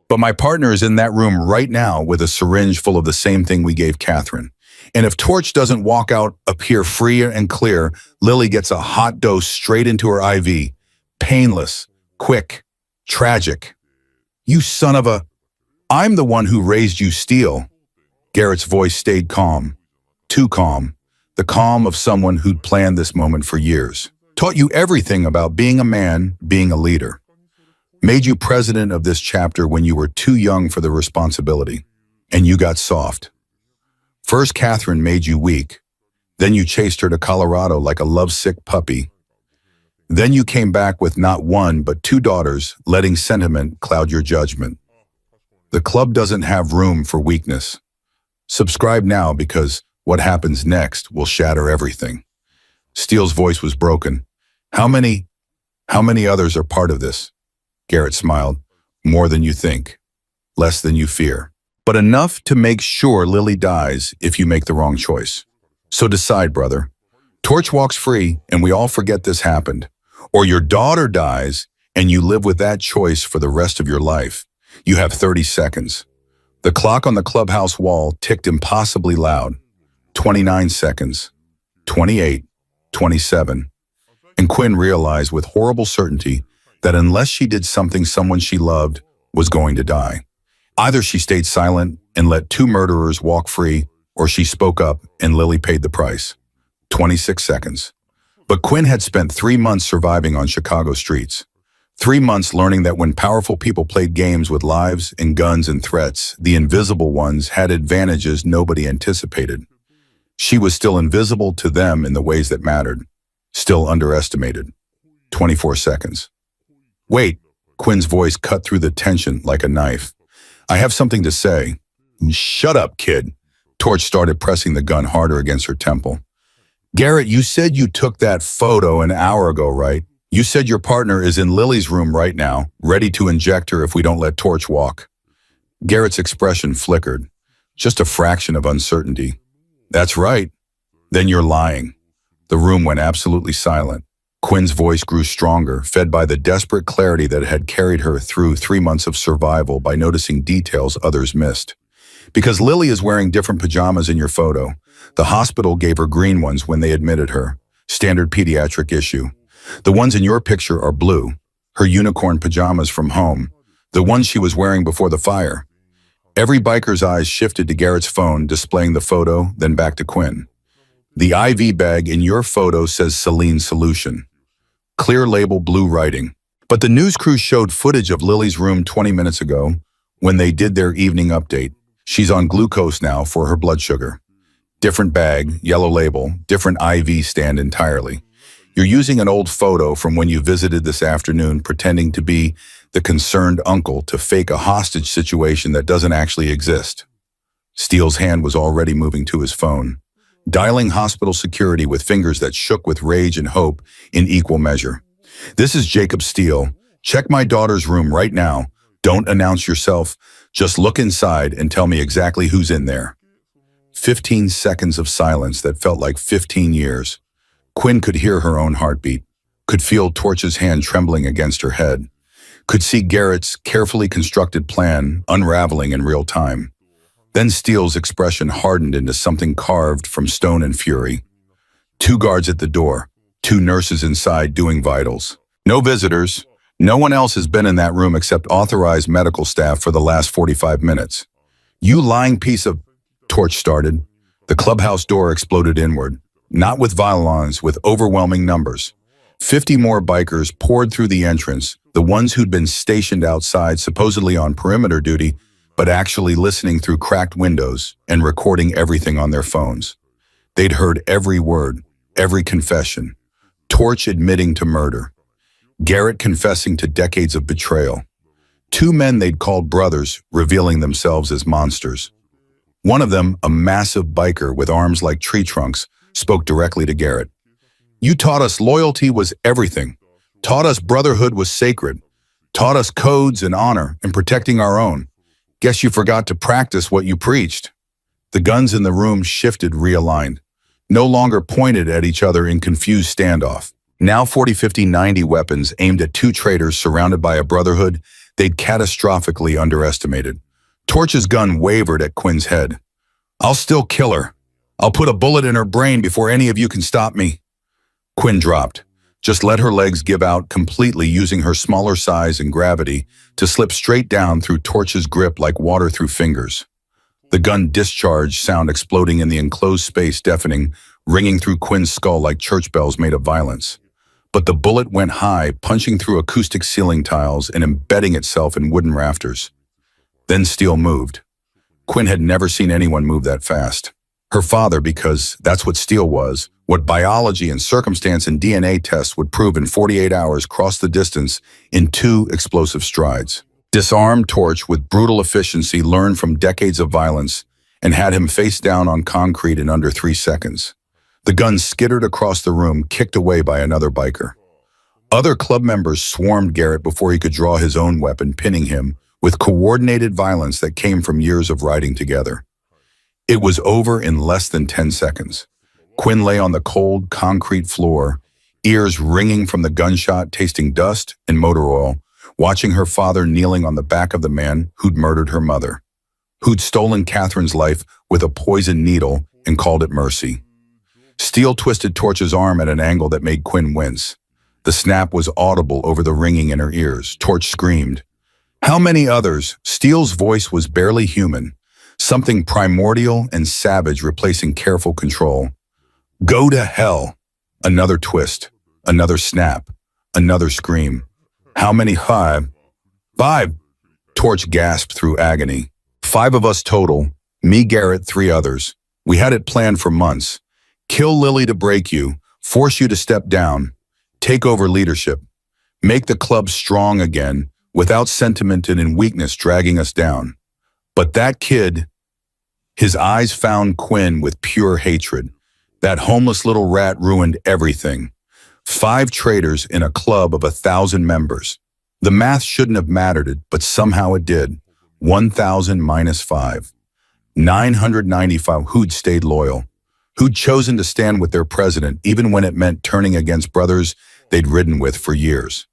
But my partner is in that room right now with a syringe full of the same thing we gave Catherine. And if Torch doesn't walk out, appear free and clear, Lily gets a hot dose straight into her IV. Painless, quick, tragic. You son of a... I'm the one who raised you, Steele. Garrett's voice stayed calm. Too calm. The calm of someone who'd planned this moment for years. Taught you everything about being a man, being a leader. Made you president of this chapter when you were too young for the responsibility. And you got soft. First, Catherine made you weak. Then you chased her to Colorado like a lovesick puppy. Then you came back with not 1 but 2 daughters, letting sentiment cloud your judgment. The club doesn't have room for weakness. Subscribe now, because what happens next will shatter everything. Steele's voice was broken. How many others are part of this? Garrett smiled. More than you think. Less than you fear. But enough to make sure Lily dies if you make the wrong choice. So decide, brother. Torch walks free, and we all forget this happened. Or your daughter dies, and you live with that choice for the rest of your life. You have 30 seconds. The clock on the clubhouse wall ticked impossibly loud. 29 seconds. 28. 27. And Quinn realized with horrible certainty that unless she did something someone she loved was going to die. Either she stayed silent and let two murderers walk free, or she spoke up and Lily paid the price. 26 seconds. But Quinn had spent 3 months surviving on Chicago streets. 3 months learning that when powerful people played games with lives and guns and threats, the invisible ones had advantages nobody anticipated. She was still invisible to them in the ways that mattered. Still underestimated. 24 seconds. Wait, Quinn's voice cut through the tension like a knife. I have something to say. Shut up, kid. Torch started pressing the gun harder against her temple. Garrett, you said you took that photo an hour ago, right? You said your partner is in Lily's room right now, ready to inject her if we don't let Torch walk. Garrett's expression flickered. Just a fraction of uncertainty. That's right. Then you're lying. The room went absolutely silent. Quinn's voice grew stronger, fed by the desperate clarity that had carried her through 3 months of survival by noticing details others missed. Because Lily is wearing different pajamas in your photo. The hospital gave her green ones when they admitted her. Standard pediatric issue. The ones in your picture are blue. Her unicorn pajamas from home. The ones she was wearing before the fire. Every biker's eyes shifted to Garrett's phone, displaying the photo, then back to Quinn. The IV bag in your photo says saline solution. Clear label, blue writing. But the news crew showed footage of Lily's room 20 minutes ago when they did their evening update. She's on glucose now for her blood sugar. Different bag, yellow label, different IV stand entirely. You're using an old photo from when you visited this afternoon, pretending to be the concerned uncle to fake a hostage situation that doesn't actually exist. Steele's hand was already moving to his phone, dialing hospital security with fingers that shook with rage and hope in equal measure. This is Jacob Steele. Check my daughter's room right now. Don't announce yourself. Just look inside and tell me exactly who's in there. 15 seconds of silence that felt like 15 years. Quinn could hear her own heartbeat, could feel Torch's hand trembling against her head, could see Garrett's carefully constructed plan unraveling in real time. Then Steele's expression hardened into something carved from stone and fury. 2 guards at the door, 2 nurses inside doing vitals. No visitors. No one else has been in that room except authorized medical staff for the last 45 minutes. You lying piece of... Torch started. The clubhouse door exploded inward. Not with violence, with overwhelming numbers. 50 more bikers poured through the entrance, the ones who'd been stationed outside supposedly on perimeter duty, but actually listening through cracked windows and recording everything on their phones. They'd heard every word, every confession. Torch admitting to murder. Garrett confessing to decades of betrayal. 2 men they'd called brothers, revealing themselves as monsters. One of them, a massive biker with arms like tree trunks, spoke directly to Garrett. You taught us loyalty was everything. Taught us brotherhood was sacred. Taught us codes and honor and protecting our own. Guess you forgot to practice what you preached. The guns in the room shifted, realigned. No longer pointed at each other in confused standoff. Now 40, 50, 90 weapons aimed at 2 traitors surrounded by a brotherhood they'd catastrophically underestimated. Torch's gun wavered at Quinn's head. I'll still kill her. I'll put a bullet in her brain before any of you can stop me. Quinn dropped. Just let her legs give out completely, using her smaller size and gravity to slip straight down through Torch's grip like water through fingers. The gun discharge sound exploding in the enclosed space, deafening, ringing through Quinn's skull like church bells made of violence. But the bullet went high, punching through acoustic ceiling tiles and embedding itself in wooden rafters. Then Steele moved. Quinn had never seen anyone move that fast. Her father, because that's what Steele was, what biology and circumstance and DNA tests would prove in 48 hours, crossed the distance in 2 explosive strides. Disarmed Torch with brutal efficiency, learned from decades of violence, and had him face down on concrete in under 3 seconds. The gun skittered across the room, kicked away by another biker. Other club members swarmed Garrett before he could draw his own weapon, pinning him with coordinated violence that came from years of riding together. It was over in less than 10 seconds. Quinn lay on the cold, concrete floor, ears ringing from the gunshot, tasting dust and motor oil, watching her father kneeling on the back of the man who'd murdered her mother, who'd stolen Catherine's life with a poisoned needle and called it mercy. Steele twisted Torch's arm at an angle that made Quinn wince. The snap was audible over the ringing in her ears. Torch screamed. How many others? Steele's voice was barely human, something primordial and savage replacing careful control. Go to hell. Another twist, another snap, another scream. How many? Five. Five. Torch gasped through agony. 5 of us total, me, Garrett, 3 others. We had it planned for months. Kill Lily to break you, force you to step down, take over leadership, make the club strong again, without sentiment and in weakness dragging us down. But that kid, his eyes found Quinn with pure hatred. That homeless little rat ruined everything. 5 traitors in a club of 1,000 members. The math shouldn't have mattered, but somehow it did. 1,000 minus 5. 995 who'd stayed loyal, who'd chosen to stand with their president even when it meant turning against brothers they'd ridden with for years.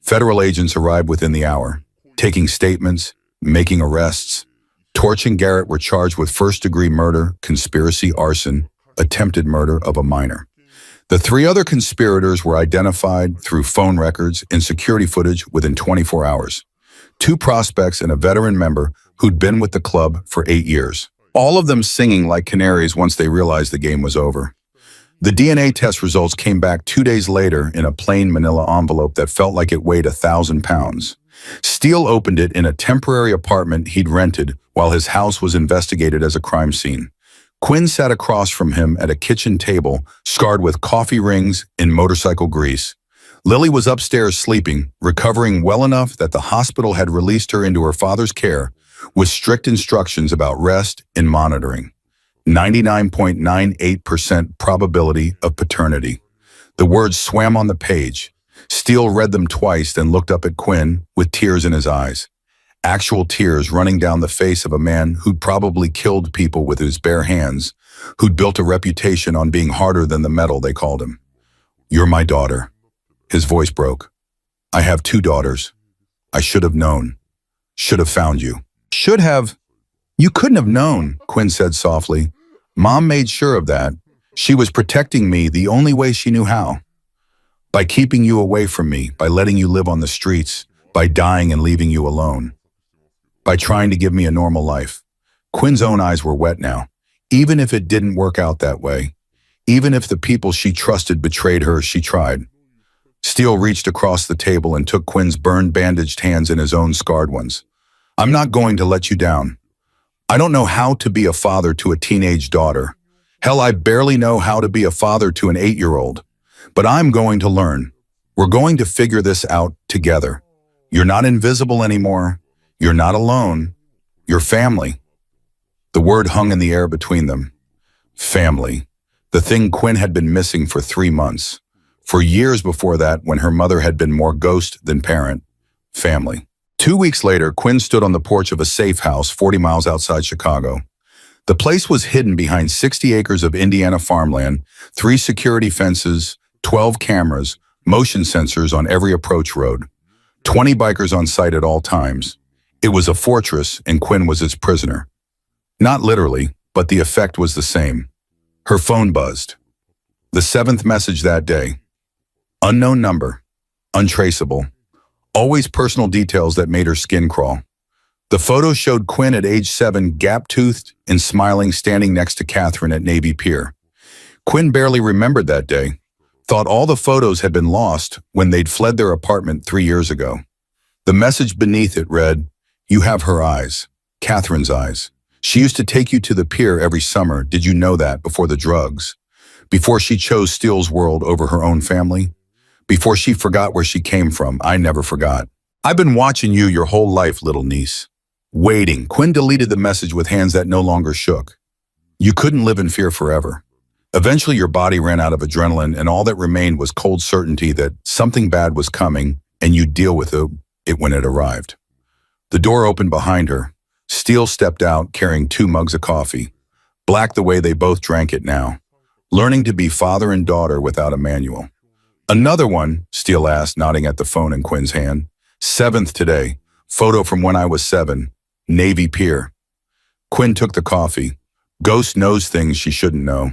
Federal agents arrived within the hour, taking statements, making arrests. Torch and Garrett were charged with first-degree murder, conspiracy, arson, attempted murder of a minor. The 3 other conspirators were identified through phone records and security footage within 24 hours. 2 prospects and a veteran member who'd been with the club for 8 years. All of them singing like canaries once they realized the game was over. The DNA test results came back 2 days later in a plain manila envelope that felt like it weighed 1,000 pounds. Steele opened it in a temporary apartment he'd rented while his house was investigated as a crime scene. Quinn sat across from him at a kitchen table, scarred with coffee rings and motorcycle grease. Lily was upstairs sleeping, recovering well enough that the hospital had released her into her father's care with strict instructions about rest and monitoring. 99.98% probability of paternity. The words swam on the page. Steele read them twice, then looked up at Quinn with tears in his eyes. Actual tears running down the face of a man who'd probably killed people with his bare hands, who'd built a reputation on being harder than the metal they called him. You're my daughter. His voice broke. I have 2 daughters. I should have known. Should have found you. Should have? You couldn't have known, Quinn said softly. Mom made sure of that. She was protecting me the only way she knew how. By keeping you away from me, by letting you live on the streets, by dying and leaving you alone. By trying to give me a normal life. Quinn's own eyes were wet now. Even if it didn't work out that way, even if the people she trusted betrayed her, she tried. Steele reached across the table and took Quinn's burned, bandaged hands in his own scarred ones. I'm not going to let you down. I don't know how to be a father to a teenage daughter. Hell, I barely know how to be a father to an 8-year-old. But I'm going to learn. We're going to figure this out together. You're not invisible anymore. You're not alone. You're family. The word hung in the air between them. Family. The thing Quinn had been missing for 3 months. For years before that, when her mother had been more ghost than parent. Family. 2 weeks later, Quinn stood on the porch of a safe house 40 miles outside Chicago. The place was hidden behind 60 acres of Indiana farmland, 3 security fences, 12 cameras, motion sensors on every approach road, 20 bikers on site at all times. It was a fortress, and Quinn was its prisoner. Not literally, but the effect was the same. Her phone buzzed. The 7th message that day. Unknown number. Untraceable. Always personal details that made her skin crawl. The photo showed Quinn at age 7, gap-toothed and smiling, standing next to Catherine at Navy Pier. Quinn barely remembered that day, thought all the photos had been lost when they'd fled their apartment 3 years ago. The message beneath it read, "You have her eyes, Catherine's eyes. She used to take you to the pier every summer. Did you know that before the drugs? Before she chose Steele's world over her own family? Before she forgot where she came from, I never forgot. I've been watching you your whole life, little niece." Waiting, Quinn deleted the message with hands that no longer shook. You couldn't live in fear forever. Eventually your body ran out of adrenaline and all that remained was cold certainty that something bad was coming and you'd deal with it when it arrived. The door opened behind her. Steele stepped out carrying 2 mugs of coffee. Black the way they both drank it now. Learning to be father and daughter without a manual. Another one, Steele asked, nodding at the phone in Quinn's hand. 7th today. Photo from when I was 7. Navy Pier. Quinn took the coffee. Ghost knows things she shouldn't know.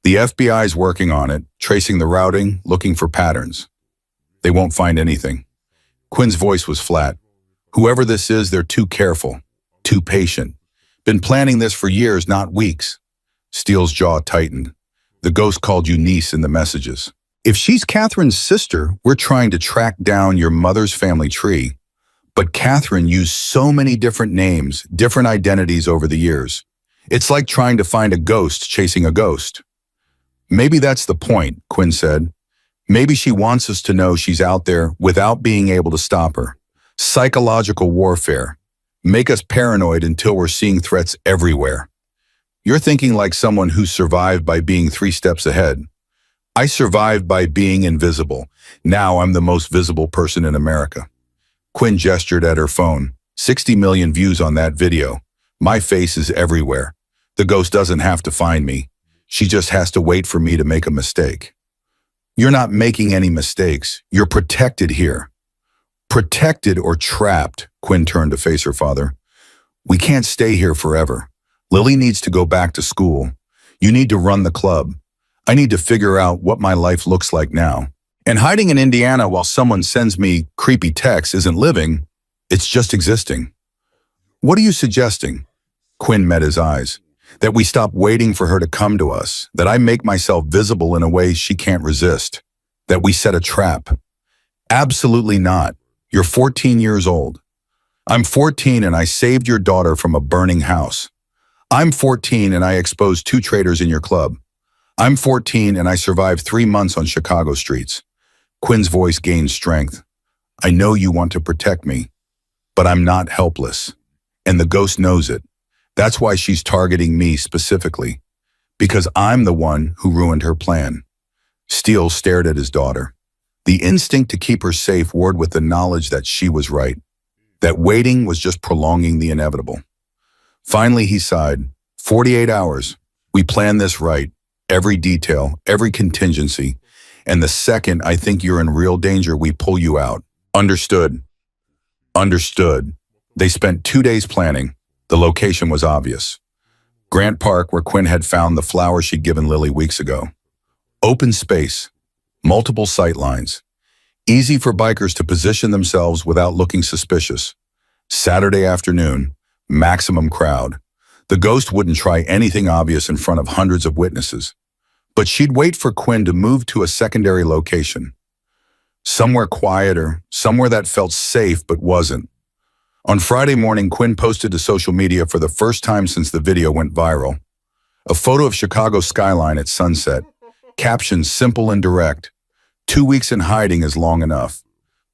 The FBI's working on it, tracing the routing, looking for patterns. They won't find anything. Quinn's voice was flat. Whoever this is, they're too careful, too patient. Been planning this for years, not weeks. Steele's jaw tightened. The ghost called you niece in the messages. If she's Catherine's sister, we're trying to track down your mother's family tree. But Catherine used so many different names, different identities over the years. It's like trying to find a ghost chasing a ghost. Maybe that's the point, Quinn said. Maybe she wants us to know she's out there without being able to stop her. Psychological warfare. Make us paranoid until we're seeing threats everywhere. You're thinking like someone who survived by being 3 steps ahead. I survived by being invisible. Now I'm the most visible person in America. Quinn gestured at her phone. 60 million views on that video. My face is everywhere. The ghost doesn't have to find me. She just has to wait for me to make a mistake. You're not making any mistakes. You're protected here. Protected or trapped, Quinn turned to face her father. We can't stay here forever. Lily needs to go back to school. You need to run the club. I need to figure out what my life looks like now. And hiding in Indiana while someone sends me creepy texts isn't living, it's just existing. What are you suggesting? Quinn met his eyes. That we stop waiting for her to come to us, that I make myself visible in a way she can't resist, that we set a trap. Absolutely not. You're 14 years old. I'm 14 and I saved your daughter from a burning house. I'm 14 and I exposed 2 traitors in your club. I'm 14 and I survived 3 months on Chicago streets. Quinn's voice gained strength. I know you want to protect me, but I'm not helpless. And the ghost knows it. That's why she's targeting me specifically, because I'm the one who ruined her plan. Steele stared at his daughter. The instinct to keep her safe warred with the knowledge that she was right, that waiting was just prolonging the inevitable. Finally, he sighed. 48 hours. We planned this right. Every detail, every contingency. And the second I think you're in real danger, we pull you out. Understood. Understood. They spent 2 days planning. The location was obvious. Grant Park, where Quinn had found the flower she'd given Lily weeks ago. Open space. Multiple sight lines. Easy for bikers to position themselves without looking suspicious. Saturday afternoon. Maximum crowd. The ghost wouldn't try anything obvious in front of hundreds of witnesses. But she'd wait for Quinn to move to a secondary location. Somewhere quieter, somewhere that felt safe but wasn't. On Friday morning, Quinn posted to social media for the first time since the video went viral. A photo of Chicago's skyline at sunset. Caption simple and direct. 2 weeks in hiding is long enough.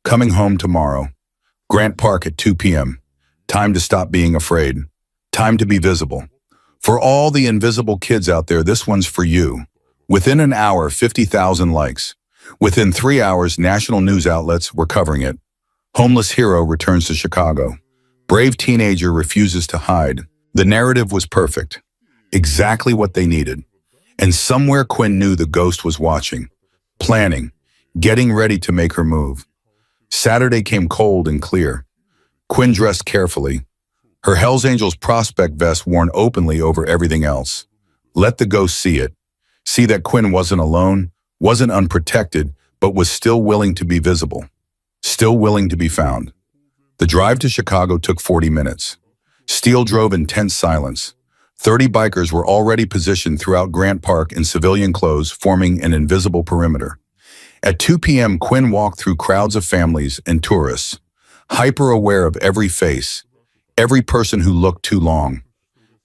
Coming home tomorrow. Grant Park at 2 p.m. Time to stop being afraid. Time to be visible. For all the invisible kids out there, this one's for you. Within an hour, 50,000 likes. Within 3 hours, national news outlets were covering it. Homeless hero returns to Chicago. Brave teenager refuses to hide. The narrative was perfect. Exactly what they needed. And somewhere Quinn knew the ghost was watching. Planning. Getting ready to make her move. Saturday came cold and clear. Quinn dressed carefully. Her Hell's Angels prospect vest worn openly over everything else. Let the ghost see it. See that Quinn wasn't alone, wasn't unprotected, but was still willing to be visible. Still willing to be found. The drive to Chicago took 40 minutes. Steele drove in tense silence. 30 bikers were already positioned throughout Grant Park in civilian clothes, forming an invisible perimeter. At 2 p.m., Quinn walked through crowds of families and tourists, hyper-aware of every face, every person who looked too long.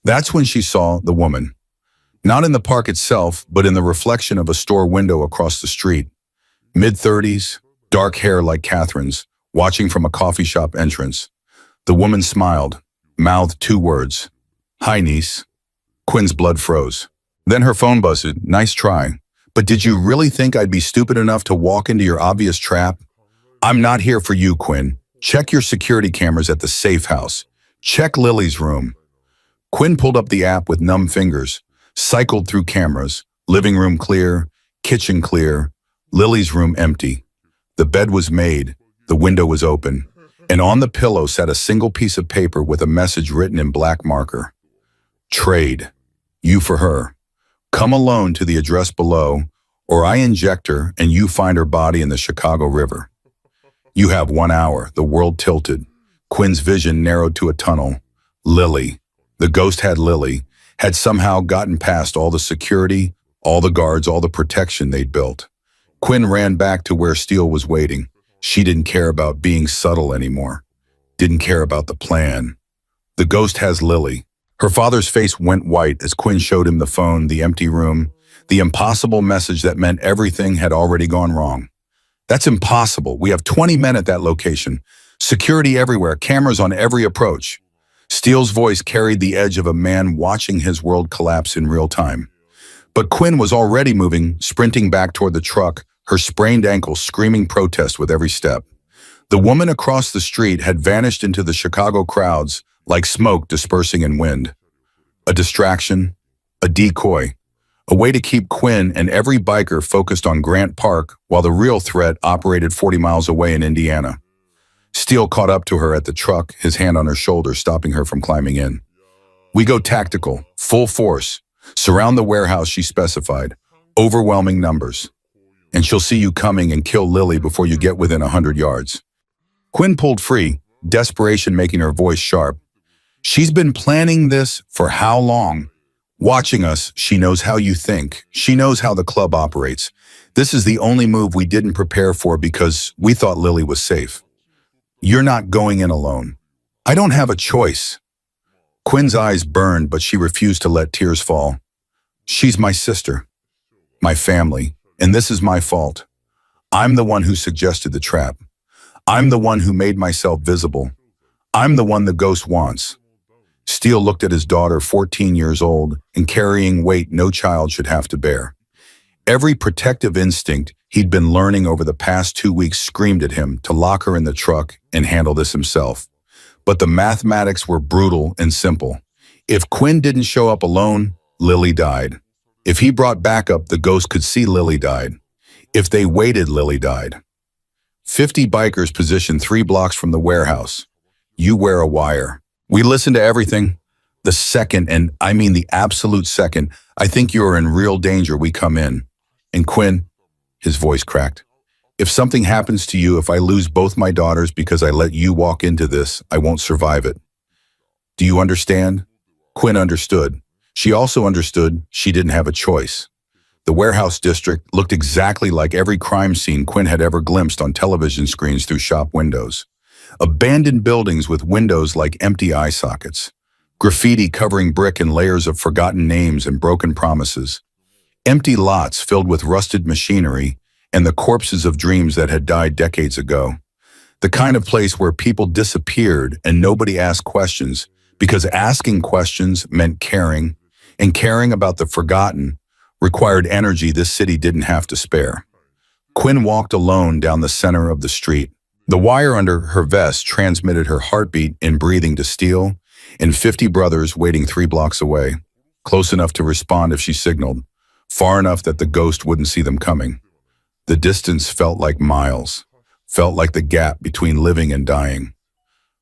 That's when she saw the woman. Not in the park itself, but in the reflection of a store window across the street. Mid-30s, dark hair like Catherine's, watching from a coffee shop entrance. The woman smiled, mouthed 2 words. Hi, niece. Quinn's blood froze. Then her phone buzzed. Nice try. But did you really think I'd be stupid enough to walk into your obvious trap? I'm not here for you, Quinn. Check your security cameras at the safe house. Check Lily's room. Quinn pulled up the app with numb fingers, cycled through cameras, Living room clear, kitchen clear, Lily's room empty. The bed was made, the window was open, and on the pillow sat a single piece of paper with a message written in black marker. Trade. You for her. Come alone to the address below, or I inject her and you find her body in the Chicago River. You have 1 hour. The world tilted. Quinn's vision narrowed to a tunnel. Lily. The ghost had Lily, had somehow gotten past all the security, all the guards, all the protection they'd built. Quinn ran back to where Steele was waiting. She didn't care about being subtle anymore. Didn't care about the plan. The ghost has Lily. Her father's face went white as Quinn showed him the phone, the empty room, the impossible message that meant everything had already gone wrong. That's impossible. We have 20 men at that location. Security everywhere, cameras on every approach. Steele's voice carried the edge of a man watching his world collapse in real time. But Quinn was already moving, sprinting back toward the truck, her sprained ankle screaming protest with every step. The woman across the street had vanished into the Chicago crowds like smoke dispersing in wind. A distraction, a decoy, a way to keep Quinn and every biker focused on Grant Park while the real threat operated 40 miles away in Indiana. Steele caught up to her at the truck, his hand on her shoulder, stopping her from climbing in. We go tactical, full force. Surround the warehouse, she specified. Overwhelming numbers. And she'll see you coming and kill Lily before you get within 100 yards. Quinn pulled free, desperation making her voice sharp. She's been planning this for how long? Watching us, she knows how you think. She knows how the club operates. This is the only move we didn't prepare for because we thought Lily was safe. You're not going in alone. I don't have a choice. Quinn's eyes burned, but she refused to let tears fall. She's my sister, my family, and this is my fault. I'm the one who suggested the trap. I'm the one who made myself visible. I'm the one the ghost wants. Steele looked at his daughter, 14 years old, and carrying weight no child should have to bear. Every protective instinct he'd been learning over the past 2 weeks screamed at him to lock her in the truck and handle this himself. But the mathematics were brutal and simple. If Quinn didn't show up alone, Lily died. If he brought backup, the ghost could see Lily died. If they waited, Lily died. 50 bikers positioned 3 blocks from the warehouse. You wear a wire. We listen to everything. The second, and I mean the absolute second, I think you are in real danger, we come in. And Quinn, his voice cracked. If something happens to you, if I lose both my daughters because I let you walk into this, I won't survive it. Do you understand? Quinn understood. She also understood she didn't have a choice. The warehouse district looked exactly like every crime scene Quinn had ever glimpsed on television screens through shop windows. Abandoned buildings with windows like empty eye sockets. Graffiti covering brick and layers of forgotten names and broken promises. Empty lots filled with rusted machinery and the corpses of dreams that had died decades ago. The kind of place where people disappeared and nobody asked questions because asking questions meant caring, and caring about the forgotten required energy this city didn't have to spare. Quinn walked alone down the center of the street. The wire under her vest transmitted her heartbeat and breathing to Steele and 50 brothers waiting 3 blocks away, close enough to respond if she signaled, far enough that the ghost wouldn't see them coming. The distance felt like miles, felt like the gap between living and dying.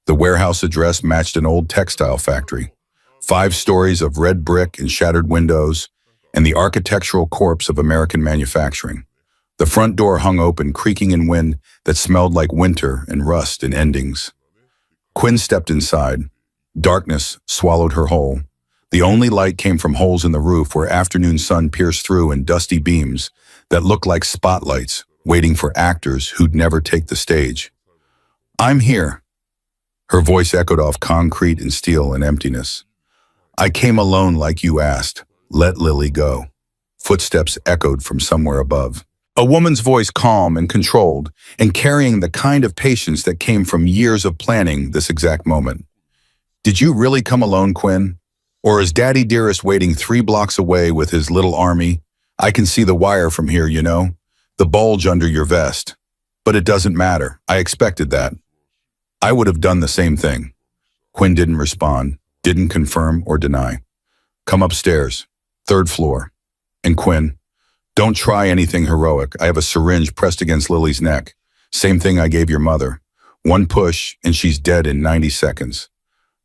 The warehouse address matched an old textile factory, 5 stories of red brick and shattered windows, and the architectural corpse of American manufacturing. The front door hung open, creaking in wind that smelled like winter and rust and endings. Quinn stepped inside. Darkness swallowed her whole. The only light came from holes in the roof where afternoon sun pierced through in dusty beams that looked like spotlights waiting for actors who'd never take the stage. I'm here. Her voice echoed off concrete and steel and emptiness. I came alone like you asked. Let Lily go. Footsteps echoed from somewhere above. A woman's voice, calm and controlled, and carrying the kind of patience that came from years of planning this exact moment. Did you really come alone, Quinn? Or is Daddy Dearest waiting 3 blocks away with his little army? I can see the wire from here, you know? The bulge under your vest. But it doesn't matter. I expected that. I would have done the same thing. Quinn didn't respond, didn't confirm or deny. Come upstairs. 3rd floor. And Quinn, don't try anything heroic. I have a syringe pressed against Lily's neck. Same thing I gave your mother. One push, and she's dead in 90 seconds.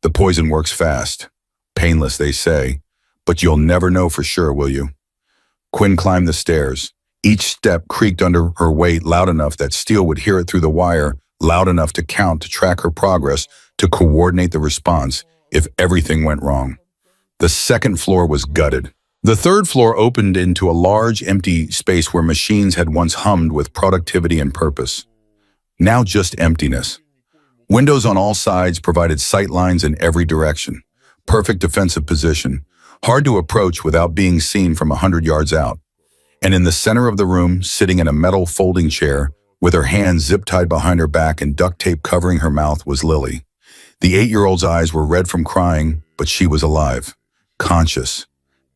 The poison works fast. Painless, they say. But you'll never know for sure, will you? Quinn climbed the stairs. Each step creaked under her weight loud enough that Steele would hear it through the wire, loud enough to count, to track her progress, to coordinate the response if everything went wrong. The second floor was gutted. The third floor opened into a large, empty space where machines had once hummed with productivity and purpose. Now just emptiness. Windows on all sides provided sight lines in every direction. Perfect defensive position, hard to approach without being seen from 100 yards out. And in the center of the room, sitting in a metal folding chair, with her hands zip-tied behind her back and duct tape covering her mouth, was Lily. The 8-year-old's eyes were red from crying, but she was alive, conscious,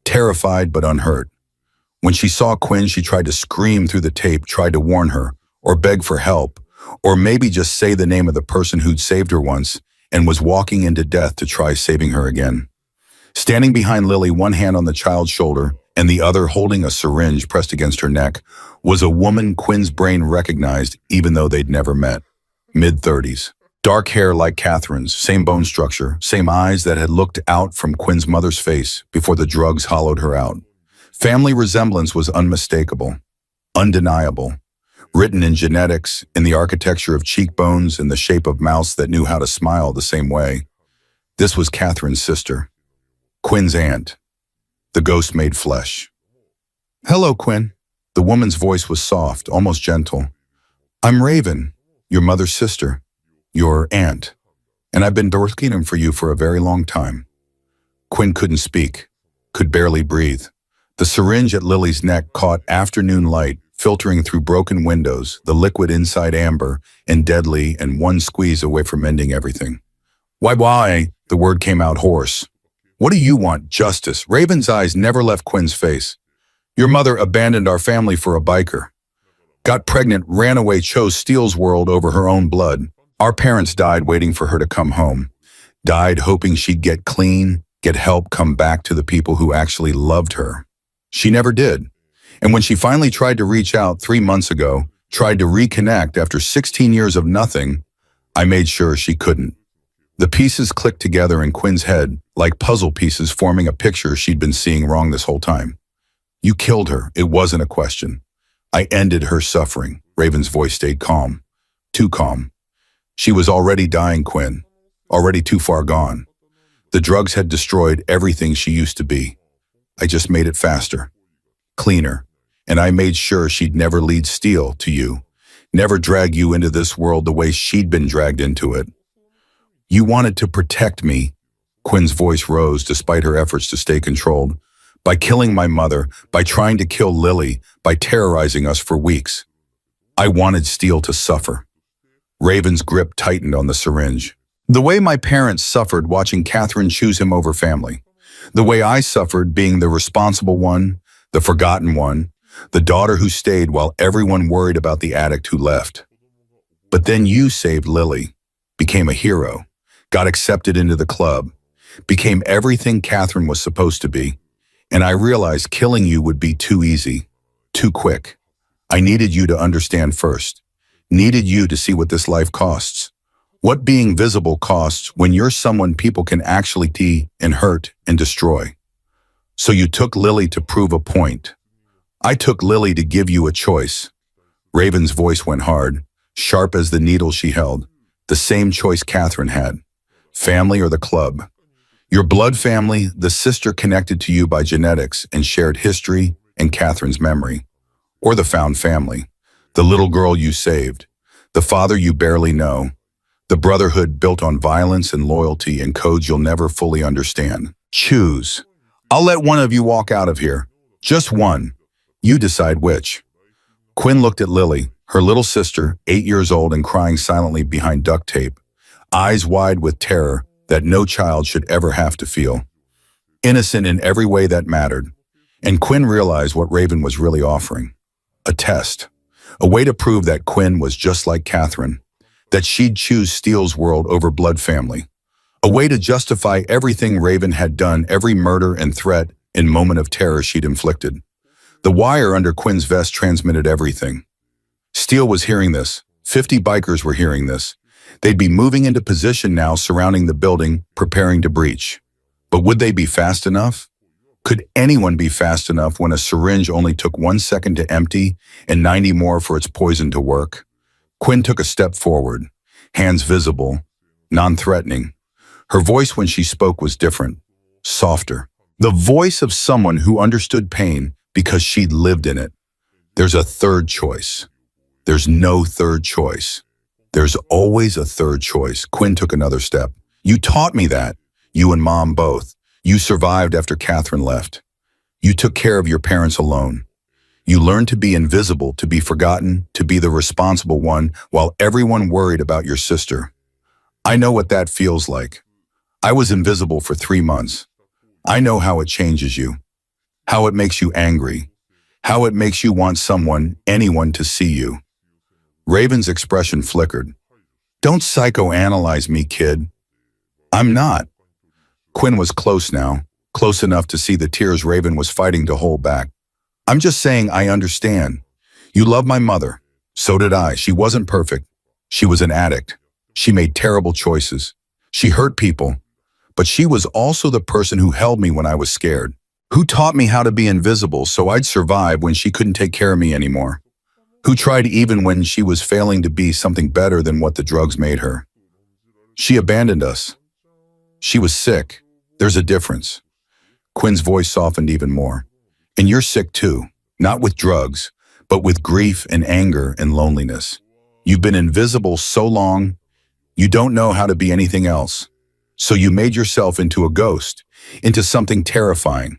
terrified but unhurt. When she saw Quinn, she tried to scream through the tape, tried to warn her, or beg for help, or maybe just say the name of the person who'd saved her once and was walking into death to try saving her again. Standing behind Lily, one hand on the child's shoulder and the other holding a syringe pressed against her neck, was a woman Quinn's brain recognized even though they'd never met. Mid-30s. Dark hair like Catherine's, same bone structure, same eyes that had looked out from Quinn's mother's face before the drugs hollowed her out. Family resemblance was unmistakable, undeniable, written in genetics, in the architecture of cheekbones, in the shape of mouths that knew how to smile the same way. This was Catherine's sister, Quinn's aunt, the ghost made flesh. "Hello, Quinn." The woman's voice was soft, almost gentle. "I'm Raven, your mother's sister, your aunt, and I've been looking for you for a very long time." Quinn couldn't speak, could barely breathe. The syringe at Lily's neck caught afternoon light, filtering through broken windows, the liquid inside amber and deadly, and one squeeze away from ending everything. Why? The word came out hoarse. "What do you want? Justice." Raven's eyes never left Quinn's face. "Your mother abandoned our family for a biker. Got pregnant, ran away, chose Steele's world over her own blood. Our parents died waiting for her to come home. Died hoping she'd get clean, get help, come back to the people who actually loved her. She never did. And when she finally tried to reach out 3 months ago, tried to reconnect after 16 years of nothing, I made sure she couldn't." The pieces clicked together in Quinn's head, like puzzle pieces forming a picture she'd been seeing wrong this whole time. "You killed her. It wasn't a question. I ended her suffering." Raven's voice stayed calm. Too calm. She was already dying, Quinn. Already too far gone. The drugs had destroyed everything she used to be. I just made it faster. Cleaner. And I made sure she'd never lead Steele to you. Never drag you into this world the way she'd been dragged into it. "You wanted to protect me." Quinn's voice rose despite her efforts to stay controlled. "By killing my mother, by trying to kill Lily, by terrorizing us for weeks. I wanted Steele to suffer." Raven's grip tightened on the syringe. "The way my parents suffered watching Catherine choose him over family. The way I suffered being the responsible one, the forgotten one, the daughter who stayed while everyone worried about the addict who left. But then you saved Lily, became a hero, got accepted into the club, became everything Catherine was supposed to be. And I realized killing you would be too easy, too quick. I needed you to understand first. Needed you to see what this life costs. What being visible costs when you're someone people can actually see and hurt and destroy. So you took Lily to prove a point. I took Lily to give you a choice." Raven's voice went hard, sharp as the needle she held. "The same choice Catherine had. Family or the club. Your blood family, the sister connected to you by genetics and shared history and Catherine's memory. Or the found family. The little girl you saved. The father you barely know. The brotherhood built on violence and loyalty and codes you'll never fully understand. Choose. I'll let one of you walk out of here. Just one. You decide which." Quinn looked at Lily, her little sister, 8 years old and crying silently behind duct tape, eyes wide with terror that no child should ever have to feel. Innocent in every way that mattered. And Quinn realized what Raven was really offering. A test. A way to prove that Quinn was just like Catherine. That she'd choose Steele's world over blood family. A way to justify everything Raven had done, every murder and threat and moment of terror she'd inflicted. The wire under Quinn's vest transmitted everything. Steele was hearing this. 50 bikers were hearing this. They'd be moving into position now, surrounding the building, preparing to breach. But would they be fast enough? Could anyone be fast enough when a syringe only took 1 second to empty and 90 more for its poison to work? Quinn took a step forward, hands visible, non-threatening. Her voice when she spoke was different, softer. The voice of someone who understood pain because she'd lived in it. There's a third choice. There's no third choice. There's always a third choice. Quinn took another step. You taught me that. You and Mom both. You survived after Catherine left. You took care of your parents alone. You learned to be invisible, to be forgotten, to be the responsible one while everyone worried about your sister. I know what that feels like. I was invisible for 3 months. I know how it changes you, how it makes you angry, how it makes you want someone, anyone to see you. Raven's expression flickered. Don't psychoanalyze me, kid. I'm not. Quinn was close now, close enough to see the tears Raven was fighting to hold back. I'm just saying I understand. You love my mother. So did I. She wasn't perfect. She was an addict. She made terrible choices. She hurt people. But she was also the person who held me when I was scared, who taught me how to be invisible so I'd survive when she couldn't take care of me anymore, who tried even when she was failing to be something better than what the drugs made her. She abandoned us. She was sick. There's a difference. Quinn's voice softened even more. And you're sick too, not with drugs, but with grief and anger and loneliness. You've been invisible so long, you don't know how to be anything else. So you made yourself into a ghost, into something terrifying,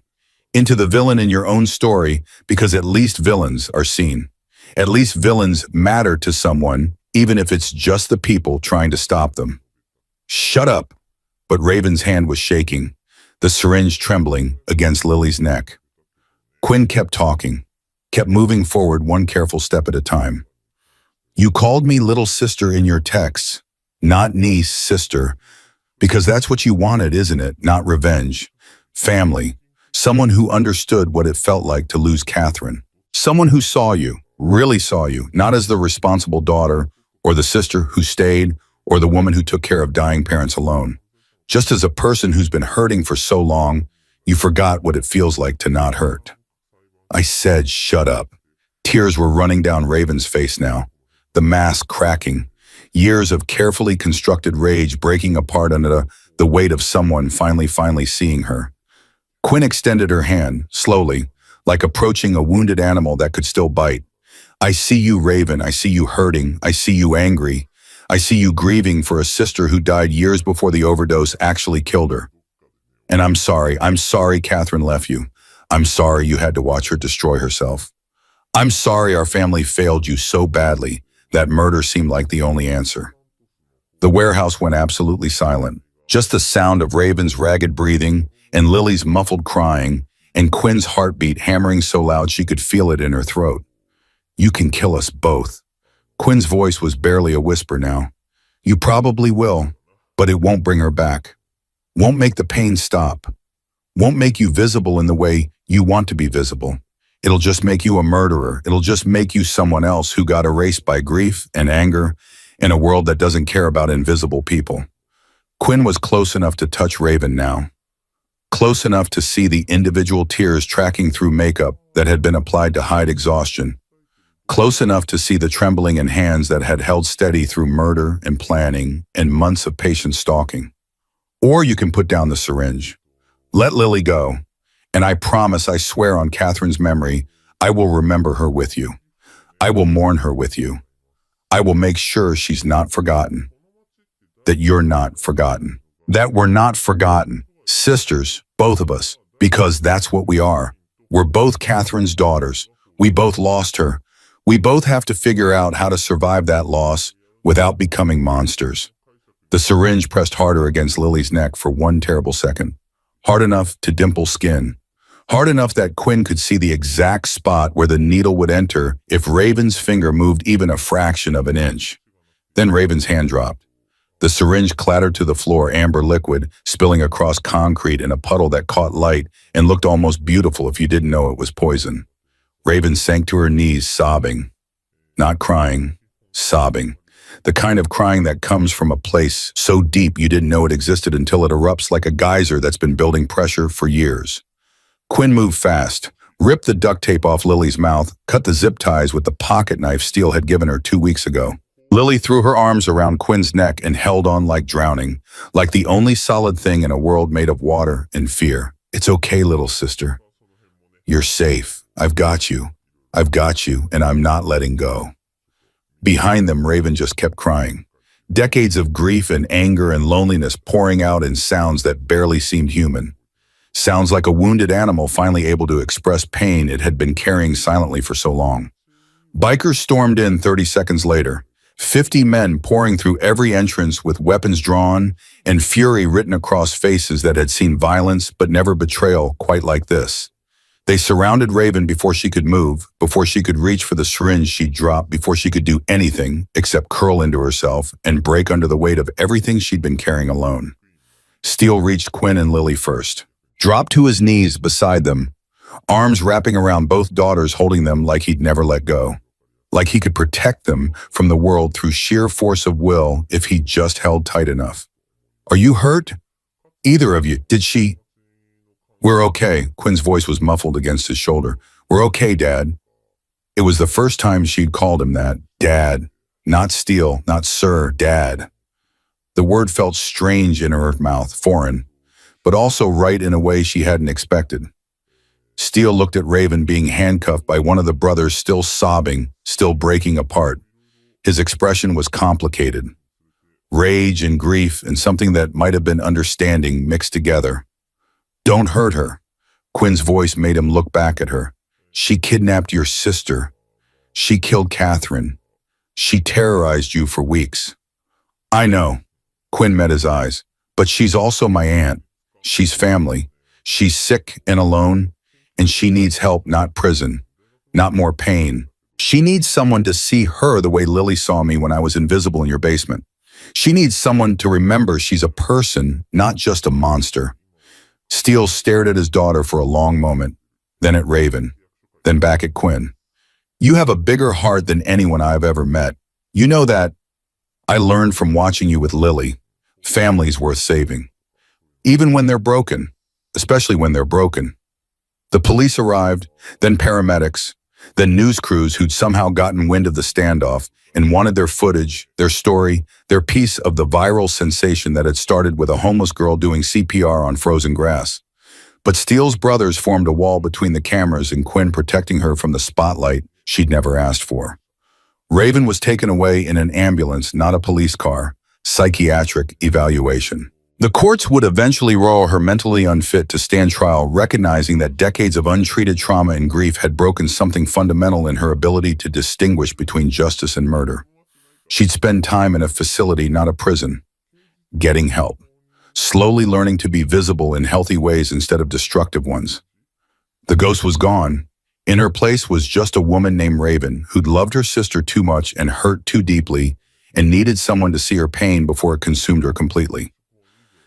into the villain in your own story, because at least villains are seen. At least villains matter to someone, even if it's just the people trying to stop them. Shut up. But Raven's hand was shaking, the syringe trembling against Lily's neck. Quinn kept talking, kept moving forward one careful step at a time. You called me little sister in your texts, not niece, sister, because that's what you wanted, isn't it? Not revenge. Family. Someone who understood what it felt like to lose Catherine. Someone who saw you, really saw you, not as the responsible daughter or the sister who stayed or the woman who took care of dying parents alone. Just as a person who's been hurting for so long, you forgot what it feels like to not hurt. I said, shut up. Tears were running down Raven's face now, the mask cracking, years of carefully constructed rage breaking apart under the weight of someone finally seeing her. Quinn extended her hand, slowly, like approaching a wounded animal that could still bite. I see you, Raven. I see you hurting. I see you angry. I see you grieving for a sister who died years before the overdose actually killed her. And I'm sorry Catherine left you. I'm sorry you had to watch her destroy herself. I'm sorry our family failed you so badly that murder seemed like the only answer. The warehouse went absolutely silent. Just the sound of Raven's ragged breathing and Lily's muffled crying and Quinn's heartbeat hammering so loud she could feel it in her throat. You can kill us both. Quinn's voice was barely a whisper now. You probably will, but it won't bring her back. Won't make the pain stop. Won't make you visible in the way you want to be visible. It'll just make you a murderer. It'll just make you someone else who got erased by grief and anger in a world that doesn't care about invisible people. Quinn was close enough to touch Raven now. Close enough to see the individual tears tracking through makeup that had been applied to hide exhaustion. Close enough to see the trembling in hands that had held steady through murder and planning and months of patient stalking. Or you can put down the syringe. Let Lily go. And I promise, I swear on Catherine's memory, I will remember her with you. I will mourn her with you. I will make sure she's not forgotten. That you're not forgotten. That we're not forgotten. Sisters, both of us, because that's what we are. We're both Catherine's daughters. We both lost her. We both have to figure out how to survive that loss without becoming monsters. The syringe pressed harder against Lily's neck for one terrible second. Hard enough to dimple skin. Hard enough that Quinn could see the exact spot where the needle would enter if Raven's finger moved even a fraction of an inch. Then Raven's hand dropped. The syringe clattered to the floor, amber liquid spilling across concrete in a puddle that caught light and looked almost beautiful if you didn't know it was poison. Raven sank to her knees, sobbing. Not crying, sobbing. The kind of crying that comes from a place so deep you didn't know it existed until it erupts like a geyser that's been building pressure for years. Quinn moved fast, ripped the duct tape off Lily's mouth, cut the zip ties with the pocket knife Steele had given her 2 weeks ago. Lily threw her arms around Quinn's neck and held on like drowning, like the only solid thing in a world made of water and fear. It's okay, little sister. You're safe. I've got you. I've got you, and I'm not letting go. Behind them, Raven just kept crying. Decades of grief and anger and loneliness pouring out in sounds that barely seemed human. Sounds like a wounded animal finally able to express pain it had been carrying silently for so long. Bikers stormed in 30 seconds later. 50 men pouring through every entrance with weapons drawn and fury written across faces that had seen violence but never betrayal quite like this. They surrounded Raven before she could move, before she could reach for the syringe she'd dropped, before she could do anything except curl into herself and break under the weight of everything she'd been carrying alone. Steele reached Quinn and Lily first, dropped to his knees beside them, arms wrapping around both daughters, holding them like he'd never let go. Like he could protect them from the world through sheer force of will if he just held tight enough. Are you hurt? Either of you. Did she? We're okay. Quinn's voice was muffled against his shoulder. We're okay, Dad. It was the first time she'd called him that. Dad. Not Steele, not Sir, Dad. The word felt strange in her mouth, foreign, but also right in a way she hadn't expected. Steele looked at Raven being handcuffed by one of the brothers, still sobbing, still breaking apart. His expression was complicated. Rage and grief and something that might have been understanding mixed together. Don't hurt her. Quinn's voice made him look back at her. She kidnapped your sister. She killed Catherine. She terrorized you for weeks. I know. Quinn met his eyes. But she's also my aunt. She's family. She's sick and alone. And she needs help, not prison, not more pain. She needs someone to see her the way Lily saw me when I was invisible in your basement. She needs someone to remember she's a person, not just a monster. Steele stared at his daughter for a long moment, then at Raven, then back at Quinn. You have a bigger heart than anyone I've ever met. You know that. I learned from watching you with Lily. Family's worth saving. Even when they're broken, especially when they're broken. The police arrived, then paramedics, then news crews who'd somehow gotten wind of the standoff and wanted their footage, their story, their piece of the viral sensation that had started with a homeless girl doing CPR on frozen grass. But Steele's brothers formed a wall between the cameras and Quinn protecting her from the spotlight she'd never asked for. Raven was taken away in an ambulance, not a police car, psychiatric evaluation. The courts would eventually rule her mentally unfit to stand trial, recognizing that decades of untreated trauma and grief had broken something fundamental in her ability to distinguish between justice and murder. She'd spend time in a facility, not a prison, getting help, slowly learning to be visible in healthy ways instead of destructive ones. The ghost was gone. In her place was just a woman named Raven who'd loved her sister too much and hurt too deeply and needed someone to see her pain before it consumed her completely.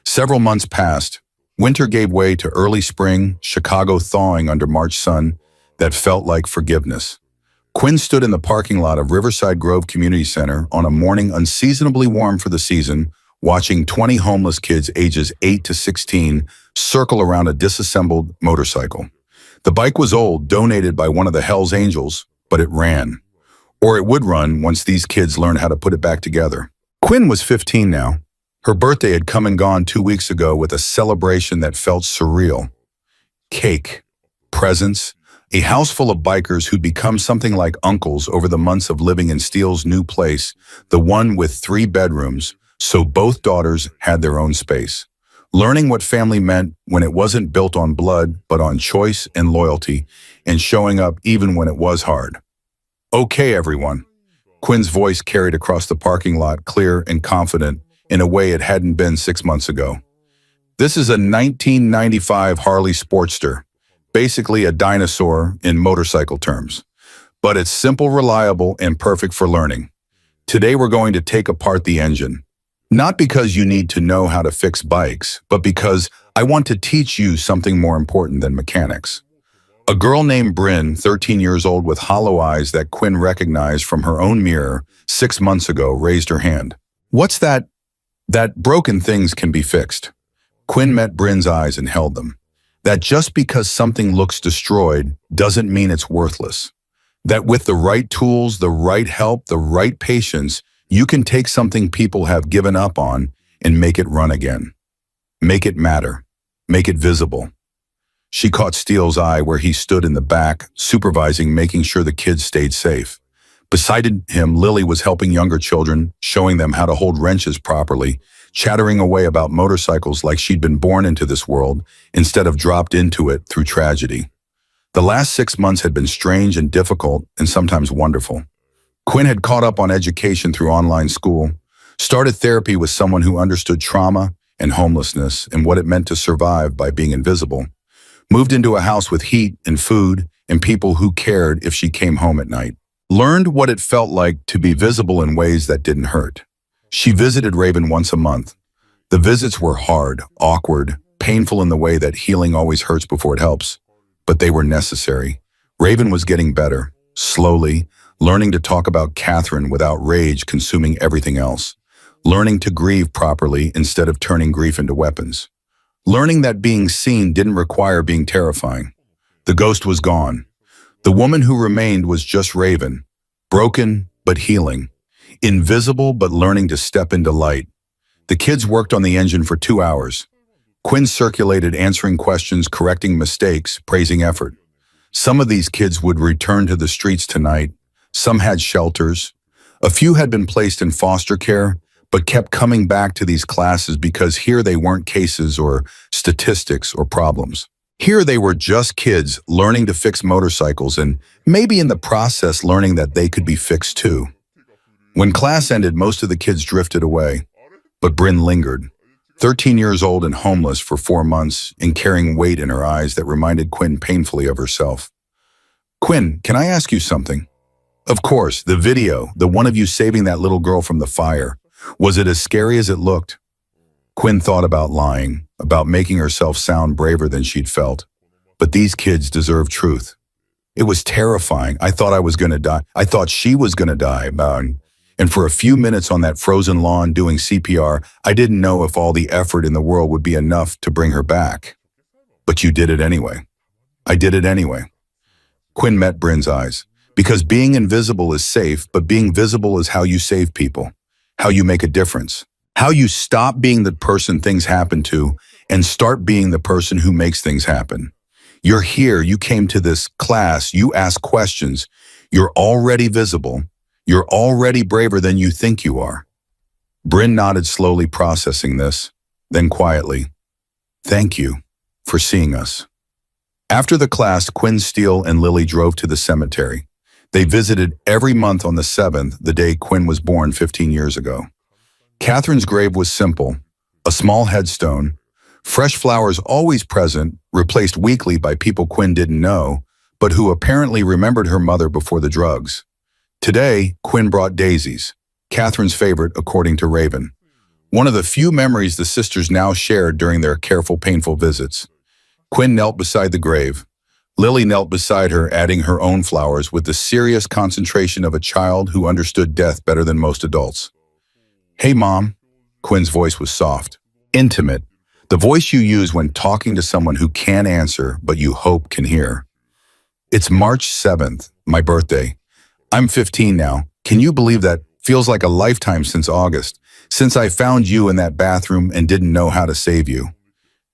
Several months passed. Winter gave way to early spring, Chicago thawing under March sun that felt like forgiveness. Quinn stood in the parking lot of Riverside Grove Community Center on a morning unseasonably warm for the season, watching 20 homeless kids ages 8 to 16 circle around a disassembled motorcycle. The bike was old, donated by one of the hellsangels, but it ran. Or it would run once these kids learned how to put it back together. Quinn was 15 now. Her birthday had come and gone 2 weeks ago with a celebration that felt surreal. Cake, presents, a house full of bikers who'd become something like uncles over the months of living in Steele's new place, the one with 3 bedrooms, so both daughters had their own space. Learning what family meant when it wasn't built on blood, but on choice and loyalty, and showing up even when it was hard. Okay, everyone. Quinn's voice carried across the parking lot, clear and confident, in a way it hadn't been 6 months ago. This is a 1995 Harley Sportster, basically a dinosaur in motorcycle terms. But it's simple, reliable, and perfect for learning. Today we're going to take apart the engine. Not because you need to know how to fix bikes, but because I want to teach you something more important than mechanics. A girl named Bryn, 13 years old with hollow eyes that Quinn recognized from her own mirror 6 months ago, raised her hand. What's that? That broken things can be fixed. Quinn met Bryn's eyes and held them. That just because something looks destroyed doesn't mean it's worthless. That with the right tools, the right help, the right patience, you can take something people have given up on and make it run again. Make it matter. Make it visible. She caught Steele's eye where he stood in the back, supervising, making sure the kids stayed safe. Beside him, Lily was helping younger children, showing them how to hold wrenches properly, chattering away about motorcycles like she'd been born into this world instead of dropped into it through tragedy. The last 6 months had been strange and difficult and sometimes wonderful. Quinn had caught up on education through online school, started therapy with someone who understood trauma and homelessness and what it meant to survive by being invisible, moved into a house with heat and food and people who cared if she came home at night, learned what it felt like to be visible in ways that didn't hurt. She visited Raven once a month. The visits were hard, awkward, painful in the way that healing always hurts before it helps, but they were necessary. Raven was getting better, slowly, learning to talk about Catherine without rage consuming everything else, learning to grieve properly instead of turning grief into weapons, learning that being seen didn't require being terrifying. The ghost was gone. The woman who remained was just Raven, broken but healing, invisible but learning to step into light. The kids worked on the engine for 2 hours. Quinn circulated, answering questions, correcting mistakes, praising effort. Some of these kids would return to the streets tonight. Some had shelters. A few had been placed in foster care, but kept coming back to these classes because here they weren't cases or statistics or problems. Here they were just kids learning to fix motorcycles and maybe in the process learning that they could be fixed too. When class ended, most of the kids drifted away, but Bryn lingered. 13 years old and homeless for 4 months and carrying weight in her eyes that reminded Quinn painfully of herself. Quinn, can I ask you something? Of course, the video, the one of you saving that little girl from the fire. Was it as scary as it looked? Quinn thought about lying, about making herself sound braver than she'd felt. But these kids deserve truth. It was terrifying. I thought I was going to die. I thought she was going to die. And for a few minutes on that frozen lawn doing CPR, I didn't know if all the effort in the world would be enough to bring her back. But you did it anyway. I did it anyway. Quinn met Bryn's eyes. Because being invisible is safe, but being visible is how you save people, how you make a difference, how you stop being the person things happen to and start being the person who makes things happen. You're here, you came to this class, you ask questions, you're already visible, you're already braver than you think you are. Bryn nodded, slowly processing this, then quietly, "Thank you for seeing us." After the class, Quinn, Steele, and Lily drove to the cemetery. They visited every month on the 7th, the day Quinn was born 15 years ago. Catherine's grave was simple, a small headstone, fresh flowers always present, replaced weekly by people Quinn didn't know, but who apparently remembered her mother before the drugs. Today, Quinn brought daisies, Catherine's favorite according to Raven. One of the few memories the sisters now shared during their careful, painful visits. Quinn knelt beside the grave. Lily knelt beside her, adding her own flowers with the serious concentration of a child who understood death better than most adults. "Hey, Mom." Quinn's voice was soft, intimate, the voice you use when talking to someone who can't answer but you hope can hear. "It's March 7th, my birthday. I'm 15 now. Can you believe that? Feels like a lifetime since August, since I found you in that bathroom and didn't know how to save you."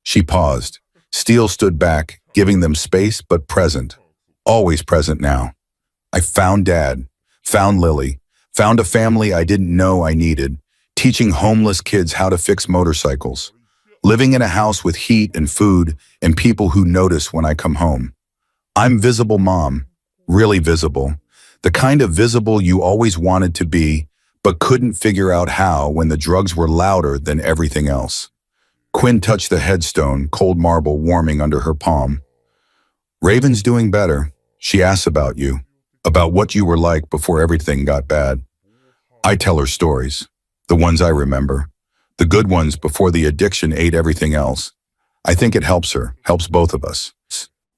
She paused. Steele stood back, giving them space but present, always present now. "I found Dad, found Lily, found a family I didn't know I needed, teaching homeless kids how to fix motorcycles, living in a house with heat and food and people who notice when I come home. I'm visible, Mom, really visible, the kind of visible you always wanted to be but couldn't figure out how when the drugs were louder than everything else." Quinn touched the headstone, cold marble warming under her palm. "Raven's doing better. She asks about you, about what you were like before everything got bad. I tell her stories, the ones I remember, the good ones before the addiction ate everything else. I think it helps her, helps both of us."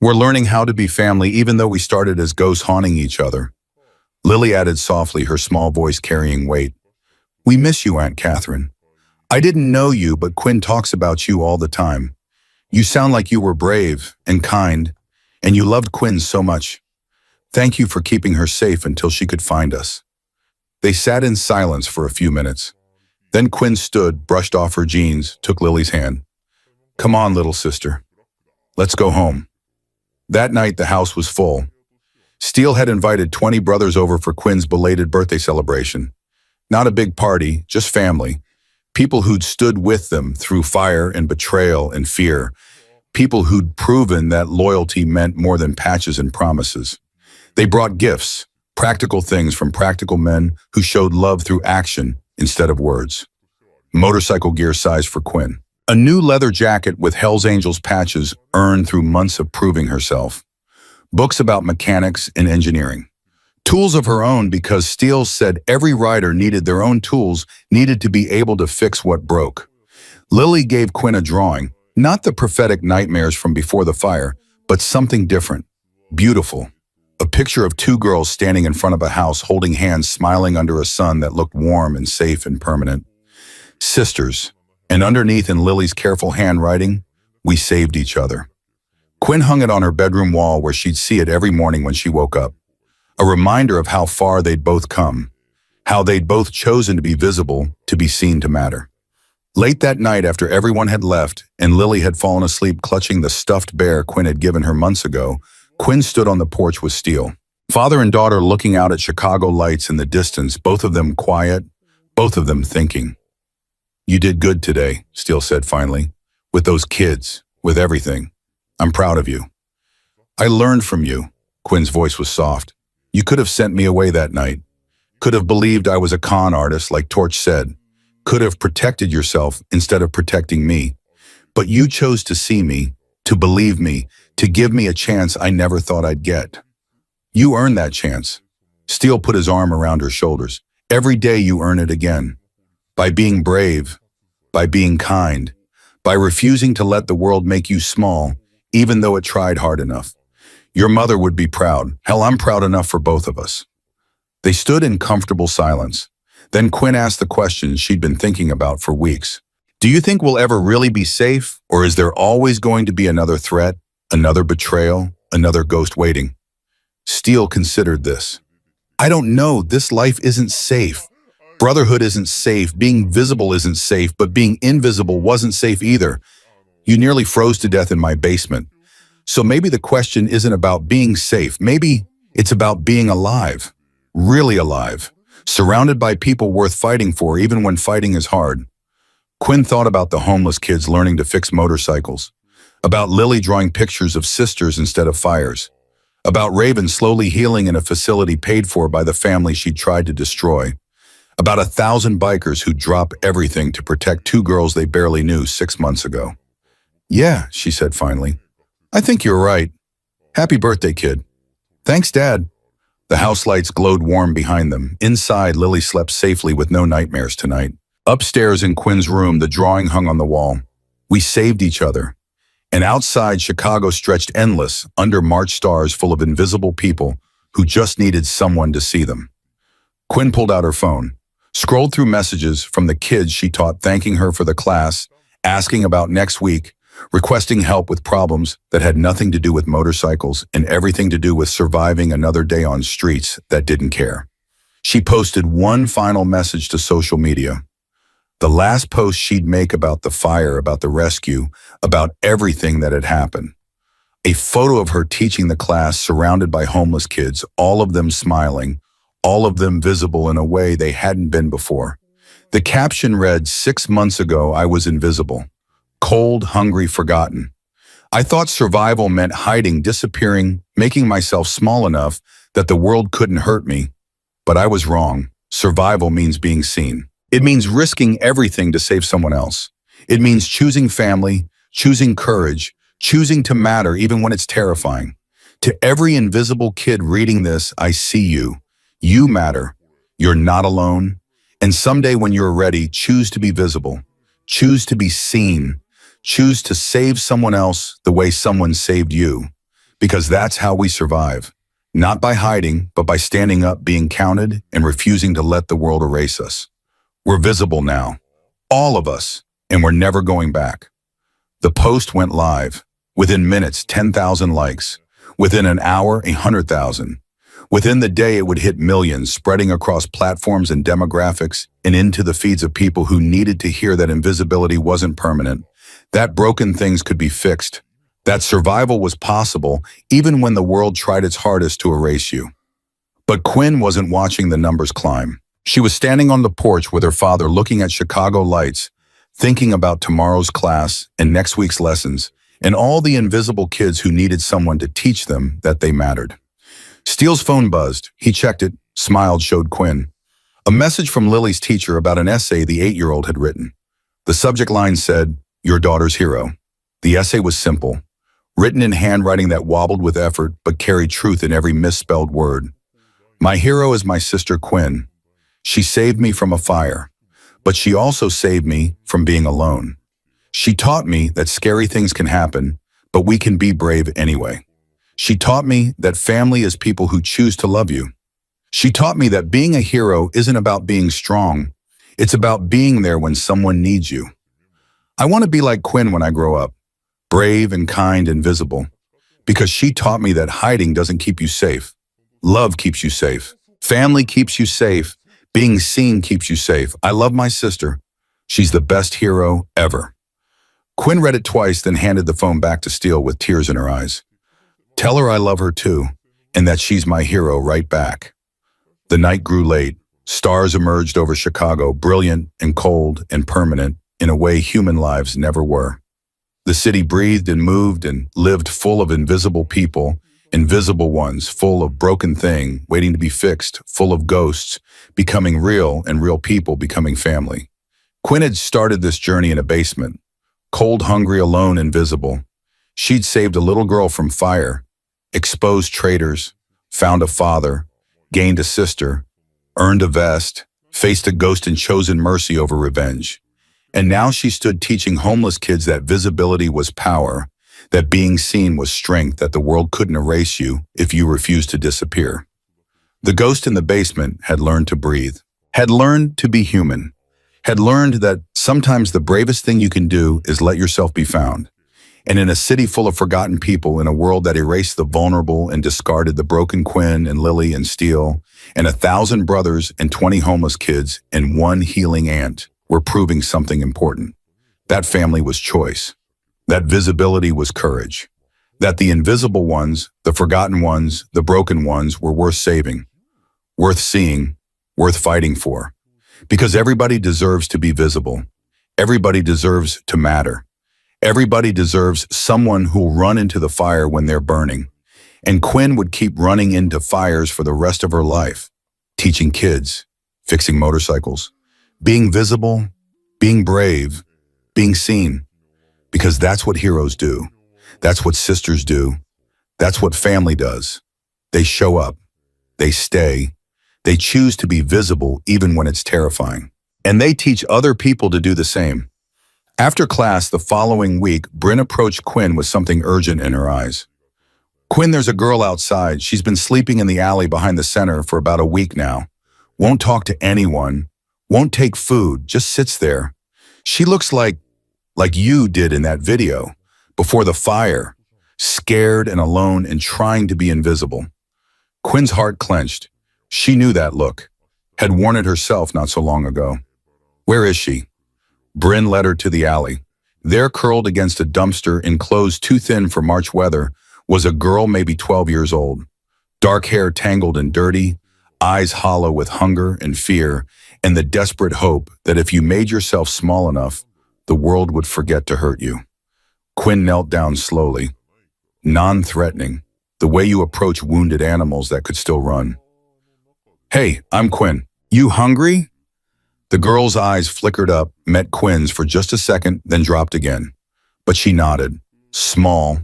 We're learning how to be family even though we started as ghosts haunting each other. Lily added softly, her small voice carrying weight. We miss you, Aunt Catherine. I didn't know you, but Quinn talks about you all the time. You sound like you were brave and kind, and you loved Quinn so much. Thank you for keeping her safe until she could find us. They sat in silence for a few minutes. Then Quinn stood, brushed off her jeans, took Lily's hand. Come on, little sister. Let's go home. That night, the house was full. Steele had invited 20 brothers over for Quinn's belated birthday celebration. Not a big party, just family. People who'd stood with them through fire and betrayal and fear. People who'd proven that loyalty meant more than patches and promises. They brought gifts, practical things from practical men who showed love through action instead of words. Motorcycle gear size for Quinn. A new leather jacket with Hell's Angels patches earned through months of proving herself. Books about mechanics and engineering. Tools of her own because Steele said every rider needed their own tools, needed to be able to fix what broke. Lily gave Quinn a drawing, not the prophetic nightmares from before the fire, but something different, beautiful. A picture of two girls standing in front of a house holding hands, smiling under a sun that looked warm and safe and permanent. Sisters. And underneath in Lily's careful handwriting, we saved each other. Quinn hung it on her bedroom wall where she'd see it every morning when she woke up. A reminder of how far they'd both come, how they'd both chosen to be visible, to be seen to matter. Late that night, after everyone had left and Lily had fallen asleep clutching the stuffed bear Quinn had given her months ago, Quinn stood on the porch with Steele. Father and daughter looking out at Chicago lights in the distance, both of them quiet, both of them thinking. You did good today, Steele said finally, with those kids, with everything. I'm proud of you. I learned from you. Quinn's voice was soft. You could have sent me away that night. Could have believed I was a con artist, like Torch said. Could have protected yourself instead of protecting me. But you chose to see me, to believe me, to give me a chance I never thought I'd get. You earned that chance. Steele put his arm around her shoulders. Every day you earn it again. By being brave, by being kind, by refusing to let the world make you small, even though it tried hard enough. Your mother would be proud. Hell, I'm proud enough for both of us. They stood in comfortable silence. Then Quinn asked the question she'd been thinking about for weeks. Do you think we'll ever really be safe, or is there always going to be another threat, another betrayal, another ghost waiting? Steele considered this. I don't know. This life isn't safe. Brotherhood isn't safe, being visible isn't safe, but being invisible wasn't safe either. You nearly froze to death in my basement. So maybe the question isn't about being safe. Maybe it's about being alive, really alive, surrounded by people worth fighting for even when fighting is hard. Quinn thought about the homeless kids learning to fix motorcycles, about Lily drawing pictures of sisters instead of fires, about Raven slowly healing in a facility paid for by the family she'd tried to destroy. About 1,000 bikers who drop everything to protect two girls they barely knew 6 months ago. Yeah, she said finally. I think you're right. Happy birthday, kid. Thanks, Dad. The house lights glowed warm behind them. Inside, Lily slept safely with no nightmares tonight. Upstairs in Quinn's room, the drawing hung on the wall. We saved each other. And outside, Chicago stretched endless under March stars full of invisible people who just needed someone to see them. Quinn pulled out her phone. Scrolled through messages from the kids she taught thanking her for the class, asking about next week, requesting help with problems that had nothing to do with motorcycles and everything to do with surviving another day on streets that didn't care. She posted one final message to social media. The last post she'd make about the fire, about the rescue, about everything that had happened. A photo of her teaching the class surrounded by homeless kids, all of them smiling, all of them visible in a way they hadn't been before. The caption read, 6 months ago, I was invisible. Cold, hungry, forgotten. I thought survival meant hiding, disappearing, making myself small enough that the world couldn't hurt me. But I was wrong. Survival means being seen. It means risking everything to save someone else. It means choosing family, choosing courage, choosing to matter even when it's terrifying. To every invisible kid reading this, I see you. You matter. You're not alone. And someday when you're ready, choose to be visible. Choose to be seen. Choose to save someone else the way someone saved you. Because that's how we survive. Not by hiding, but by standing up, being counted, and refusing to let the world erase us. We're visible now. All of us. And we're never going back. The post went live. Within minutes, 10,000 likes. Within an hour, 100,000. Within the day, it would hit millions, spreading across platforms and demographics and into the feeds of people who needed to hear that invisibility wasn't permanent, that broken things could be fixed, that survival was possible even when the world tried its hardest to erase you. But Quinn wasn't watching the numbers climb. She was standing on the porch with her father looking at Chicago lights, thinking about tomorrow's class and next week's lessons, and all the invisible kids who needed someone to teach them that they mattered. Steele's phone buzzed. He checked it, smiled, showed Quinn. A message from Lily's teacher about an essay the 8-year-old had written. The subject line said, "Your daughter's hero." The essay was simple, written in handwriting that wobbled with effort but carried truth in every misspelled word. My hero is my sister Quinn. She saved me from a fire, but she also saved me from being alone. She taught me that scary things can happen, but we can be brave anyway. She taught me that family is people who choose to love you. She taught me that being a hero isn't about being strong. It's about being there when someone needs you. I want to be like Quinn when I grow up, brave and kind and visible, because she taught me that hiding doesn't keep you safe. Love keeps you safe. Family keeps you safe. Being seen keeps you safe. I love my sister. She's the best hero ever. Quinn read it twice, then handed the phone back to Steele with tears in her eyes. Tell her I love her too, and that she's my hero right back. The night grew late. Stars emerged over Chicago, brilliant and cold and permanent in a way human lives never were. The city breathed and moved and lived full of invisible people, invisible ones, full of broken things waiting to be fixed, full of ghosts becoming real and real people becoming family. Quinn had started this journey in a basement, cold, hungry, alone, invisible. She'd saved a little girl from fire, exposed traitors, found a father, gained a sister, earned a vest, faced a ghost and chosen mercy over revenge. And now she stood teaching homeless kids that visibility was power, that being seen was strength, that the world couldn't erase you if you refused to disappear. The ghost in the basement had learned to breathe, had learned to be human, had learned that sometimes the bravest thing you can do is let yourself be found. And in a city full of forgotten people, in a world that erased the vulnerable and discarded the broken Quinn and Lily and Steele, and 1,000 brothers and 20 homeless kids and one healing aunt were proving something important. That family was choice. That visibility was courage. That the invisible ones, the forgotten ones, the broken ones were worth saving, worth seeing, worth fighting for. Because everybody deserves to be visible. Everybody deserves to matter. Everybody deserves someone who'll run into the fire when they're burning. And Quinn would keep running into fires for the rest of her life, teaching kids, fixing motorcycles, being visible, being brave, being seen. Because that's what heroes do. That's what sisters do. That's what family does. They show up. They stay. They choose to be visible even when it's terrifying. And they teach other people to do the same. After class the following week, Bryn approached Quinn with something urgent in her eyes. Quinn, there's a girl outside. She's been sleeping in the alley behind the center for about a week now. Won't talk to anyone. Won't take food. Just sits there. She looks like you did in that video, before the fire, scared and alone and trying to be invisible. Quinn's heart clenched. She knew that look, had worn it herself not so long ago. Where is she? Bryn led her to the alley. There, curled against a dumpster in clothes too thin for March weather, was a girl maybe 12 years old. Dark hair tangled and dirty, eyes hollow with hunger and fear, and the desperate hope that if you made yourself small enough, the world would forget to hurt you. Quinn knelt down slowly, non-threatening, the way you approach wounded animals that could still run. Hey, I'm Quinn. You hungry? The girl's eyes flickered up, met Quinn's for just a second, then dropped again. But she nodded, small,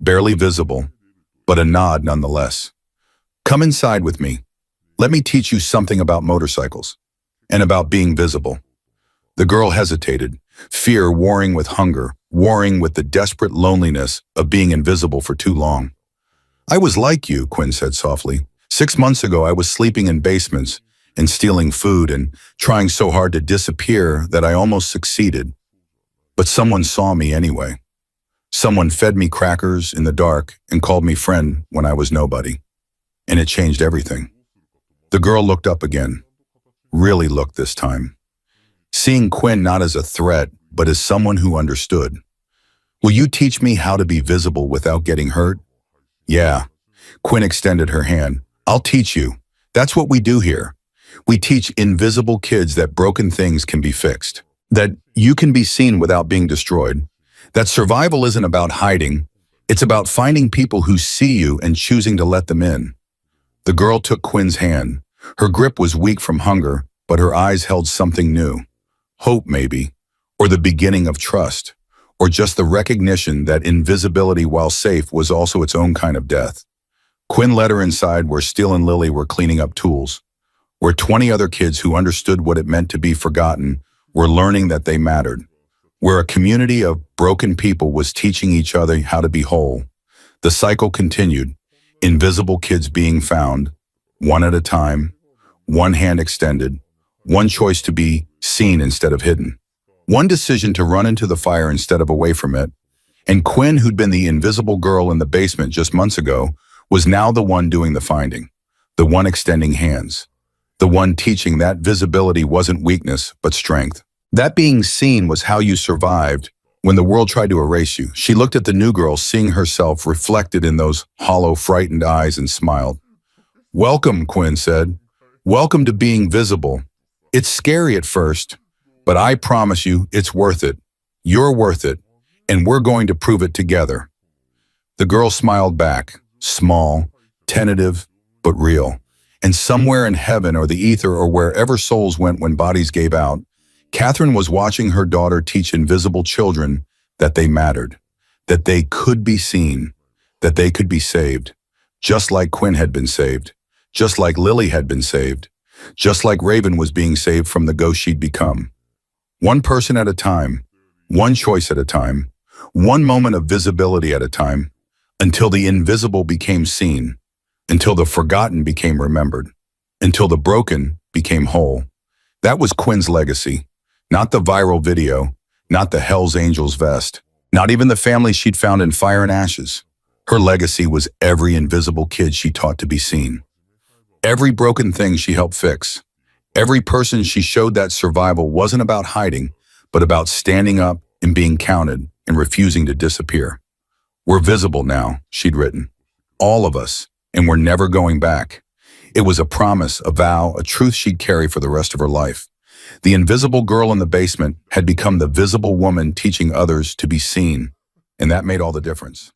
barely visible, but a nod nonetheless. Come inside with me. Let me teach you something about motorcycles and about being visible. The girl hesitated, fear warring with hunger, warring with the desperate loneliness of being invisible for too long. I was like you, Quinn said softly. 6 months ago, I was sleeping in basements and stealing food and trying so hard to disappear that I almost succeeded. But someone saw me anyway. Someone fed me crackers in the dark and called me friend when I was nobody. And it changed everything. The girl looked up again. Really looked this time. Seeing Quinn not as a threat, but as someone who understood. Will you teach me how to be visible without getting hurt? Yeah. Quinn extended her hand. I'll teach you. That's what we do here. We teach invisible kids that broken things can be fixed. That you can be seen without being destroyed. That survival isn't about hiding. It's about finding people who see you and choosing to let them in. The girl took Quinn's hand. Her grip was weak from hunger, but her eyes held something new. Hope, maybe. Or the beginning of trust. Or just the recognition that invisibility, while safe, was also its own kind of death. Quinn led her inside where Steele and Lily were cleaning up tools. Where 20 other kids who understood what it meant to be forgotten were learning that they mattered. Where a community of broken people was teaching each other how to be whole. The cycle continued, invisible kids being found, one at a time, one hand extended, one choice to be seen instead of hidden, one decision to run into the fire instead of away from it. And Quinn, who'd been the invisible girl in the basement just months ago, was now the one doing the finding, the one extending hands, the one teaching that visibility wasn't weakness but strength. That being seen was how you survived when the world tried to erase you. She looked at the new girl, seeing herself reflected in those hollow, frightened eyes, and smiled. Welcome, Quinn said. Welcome to being visible. It's scary at first, but I promise you it's worth it. You're worth it, and we're going to prove it together. The girl smiled back, small, tentative, but real. And somewhere in heaven or the ether or wherever souls went when bodies gave out, Catherine was watching her daughter teach invisible children that they mattered, that they could be seen, that they could be saved, just like Quinn had been saved, just like Lily had been saved, just like Raven was being saved from the ghost she'd become. One person at a time, one choice at a time, one moment of visibility at a time, until the invisible became seen, until the forgotten became remembered, until the broken became whole. That was Quinn's legacy. Not the viral video, not the Hell's Angels vest, not even the family she'd found in fire and ashes. Her legacy was every invisible kid she taught to be seen. Every broken thing she helped fix. Every person she showed that survival wasn't about hiding, but about standing up and being counted and refusing to disappear. We're visible now, she'd written. All of us, and we're never going back. It was a promise, a vow, a truth she'd carry for the rest of her life. The invisible girl in the basement had become the visible woman teaching others to be seen, and that made all the difference.